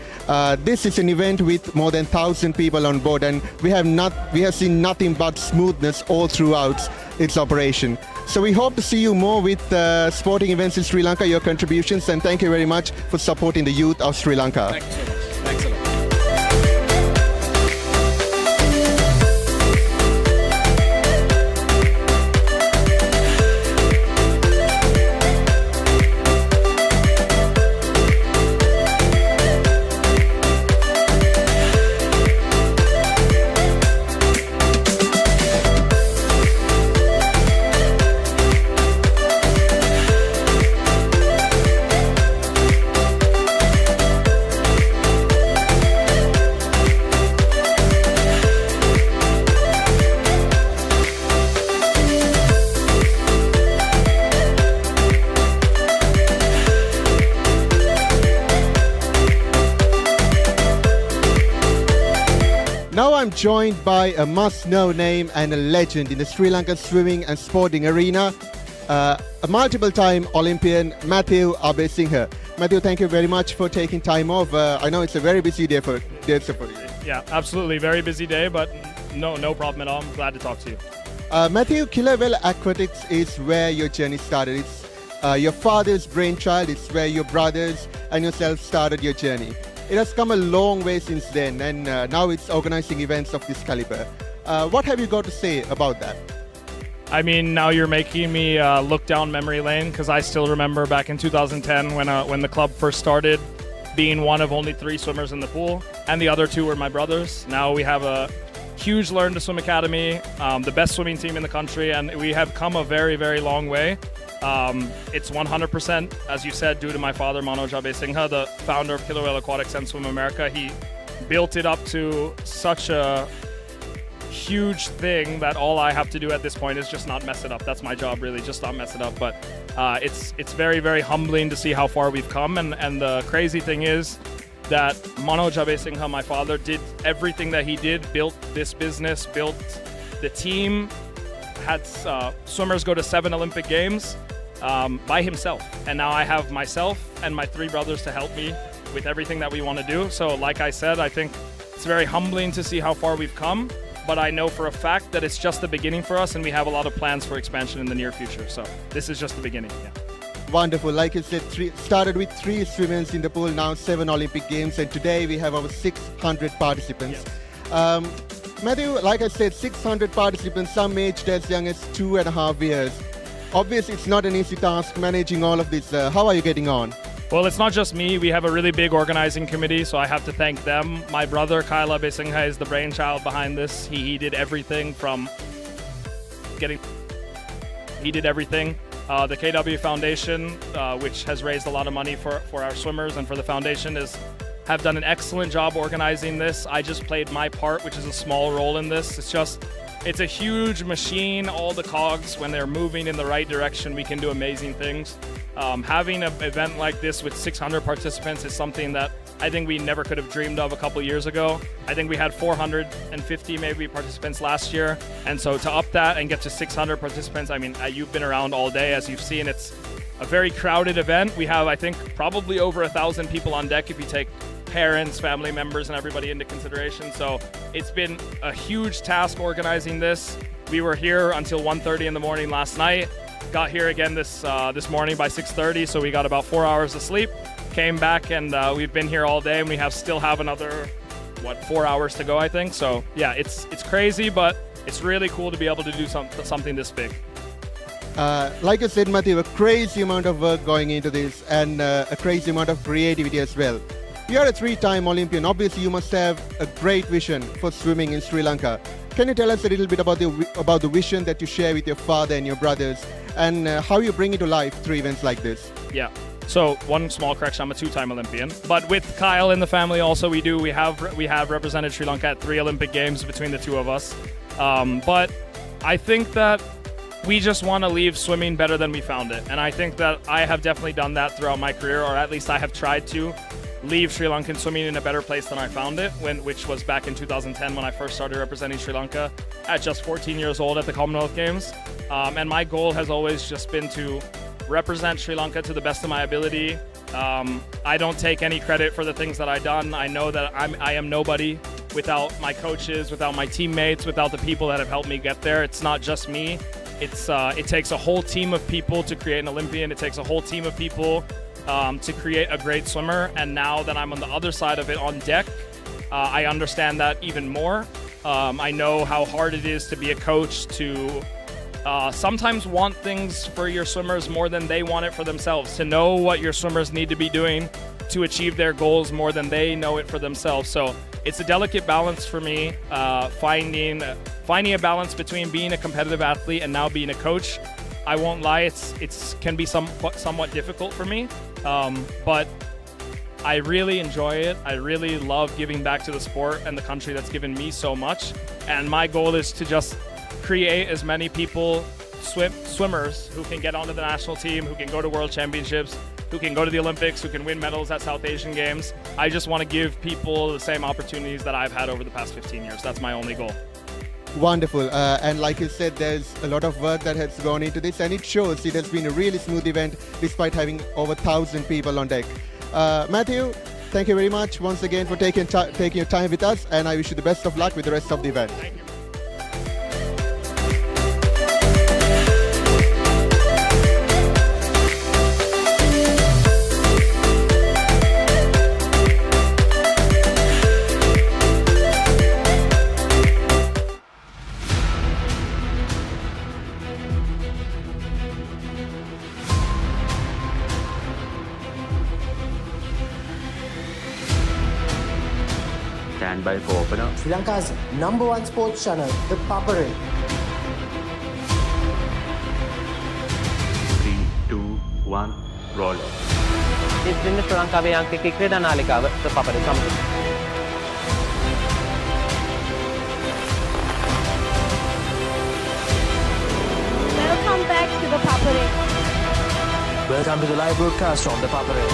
This is an event with more than 1,000 people on board, and we have seen nothing but smoothness all throughout its operation. So we hope to see you more with sporting events in Sri Lanka, your contributions, and thank you very much for supporting the youth of Sri Lanka. Thank you so much. Thanks a lot. Now I'm joined by a must-know name and a legend in the Sri Lankan swimming and sporting arena, a multiple-time Olympian, Matthew Abesinghe. Matthew, thank you very much for taking time off. I know it's a very busy day for you. Yeah, absolutely. Very busy day, but no problem at all. I'm glad to talk to you. Matthew, Killer Whale Aquatics is where your journey started. It's your father's brainchild. It's where your brothers and yourself started your journey. It has come a long way since then, and now it's organizing events of this caliber. What have you got to say about that? I mean, now you're making me look down memory lane, because I still remember back in 2010 when the club first started, being one of only 3 swimmers in the pool, and the other 2 were my brothers. Now we have a huge Learn to Swim Academy, the best swimming team in the country, and we have come a very, very long way. It's 100%, as you said, due to my father, Manoj Abesinghe, the founder of Killer Whale Aquatics and Swim America. He built it up to such a huge thing that all I have to do at this point is just not mess it up. That's my job, really, just not mess it up. But it's very, very humbling to see how far we've come. And the crazy thing is that Manoj Abesinghe, my father, did everything that he did, built this business, built the team, had swimmers go to 7 Olympic Games by himself. And now I have myself and my 3 brothers to help me with everything that we want to do. So like I said, I think it's very humbling to see how far we've come, but I know for a fact that it's just the beginning for us, and we have a lot of plans for expansion in the near future. So this is just the beginning. Yeah. Wonderful. Like you said, started with 3 swimmers in the pool, now 7 Olympic Games, and today we have over 600 participants. Yes. Matthew, like I said, 600 participants, some aged as young as 2.5 years. Obviously, it's not an easy task managing all of this. How are you getting on? Well, it's not just me. We have a really big organizing committee, so I have to thank them. My brother, Kaila Besingha, is the brainchild behind this. He did everything from getting... He did everything. The KW Foundation, which has raised a lot of money for our swimmers and for the foundation, have done an excellent job organizing this. I just played my part, which is a small role in this. It's a huge machine. All the cogs, when they're moving in the right direction, we can do amazing things. Having an event like this with 600 participants is something that I think we never could have dreamed of a couple years ago. I think we had 450 maybe participants last year. And so to up that and get to 600 participants, I mean, you've been around all day. As you've seen, it's a very crowded event. We have, I think, probably over 1,000 people on deck if you take parents, family members, and everybody into consideration. So it's been a huge task organizing this. We were here until 1:30 in the morning last night. Got here again this morning by 6:30, so we got about 4 hours of sleep. Came back and we've been here all day, and we still have another 4 hours to go, I think. So yeah, it's crazy, but it's really cool to be able to do something this big. Like I said, Matthew, a crazy amount of work going into this, and a crazy amount of creativity as well. You're a 3-time Olympian. Obviously, you must have a great vision for swimming in Sri Lanka. Can you tell us a little bit about the vision that you share with your father and your brothers, and how you bring it to life through events like this? Yeah. So one small correction: I'm a 2-time Olympian. But with Kyle in the family, also we have represented Sri Lanka at 3 Olympic Games between the two of us. But I think that we just want to leave swimming better than we found it, and I think that I have definitely done that throughout my career, or at least I have tried to leave Sri Lankan swimming in a better place than I found it, which was back in 2010 when I first started representing Sri Lanka at just 14 years old at the Commonwealth Games. And my goal has always just been to represent Sri Lanka to the best of my ability. I don't take any credit for the things that I've done. I know that I am nobody without my coaches, without my teammates, without the people that have helped me get there. It's not just me. It takes a whole team of people to create an Olympian. It takes a whole team of people to create a great swimmer, and now that I'm on the other side of it on deck, I understand that even more. I know how hard it is to be a coach, to sometimes want things for your swimmers more than they want it for themselves, to know what your swimmers need to be doing to achieve their goals more than they know it for themselves. So it's a delicate balance for me, finding a balance between being a competitive athlete and now being a coach. I won't lie, it can be somewhat difficult for me, but I really enjoy it. I really love giving back to the sport and the country that's given me so much. And my goal is to just create as many people, swimmers, who can get onto the national team, who can go to World Championships, who can go to the Olympics, who can win medals at South Asian Games. I just want to give people the same opportunities that I've had over the past 15 years. That's my only goal. Wonderful. And like you said, there's a lot of work that has gone into this, and it shows it has been a really smooth event despite having over 1,000 people on deck. Matthew, thank you very much once again for taking your time with us, and I wish you the best of luck with the rest of the event. Thank you. Stand by for opener. Sri Lanka's #1 sports channel, ThePapare. 3, 2, 1, roll. ඉතින් ශ්‍රී ලංකාවේ අංකික ක්‍රීඩා නාලිකාව ThePapare සමග. Welcome back to ThePapare. Welcome to the live broadcast from ThePapare.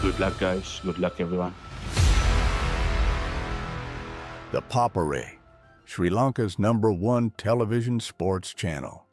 Good luck, guys. Good luck, everyone. ThePapare, Sri Lanka's #1 television sports channel.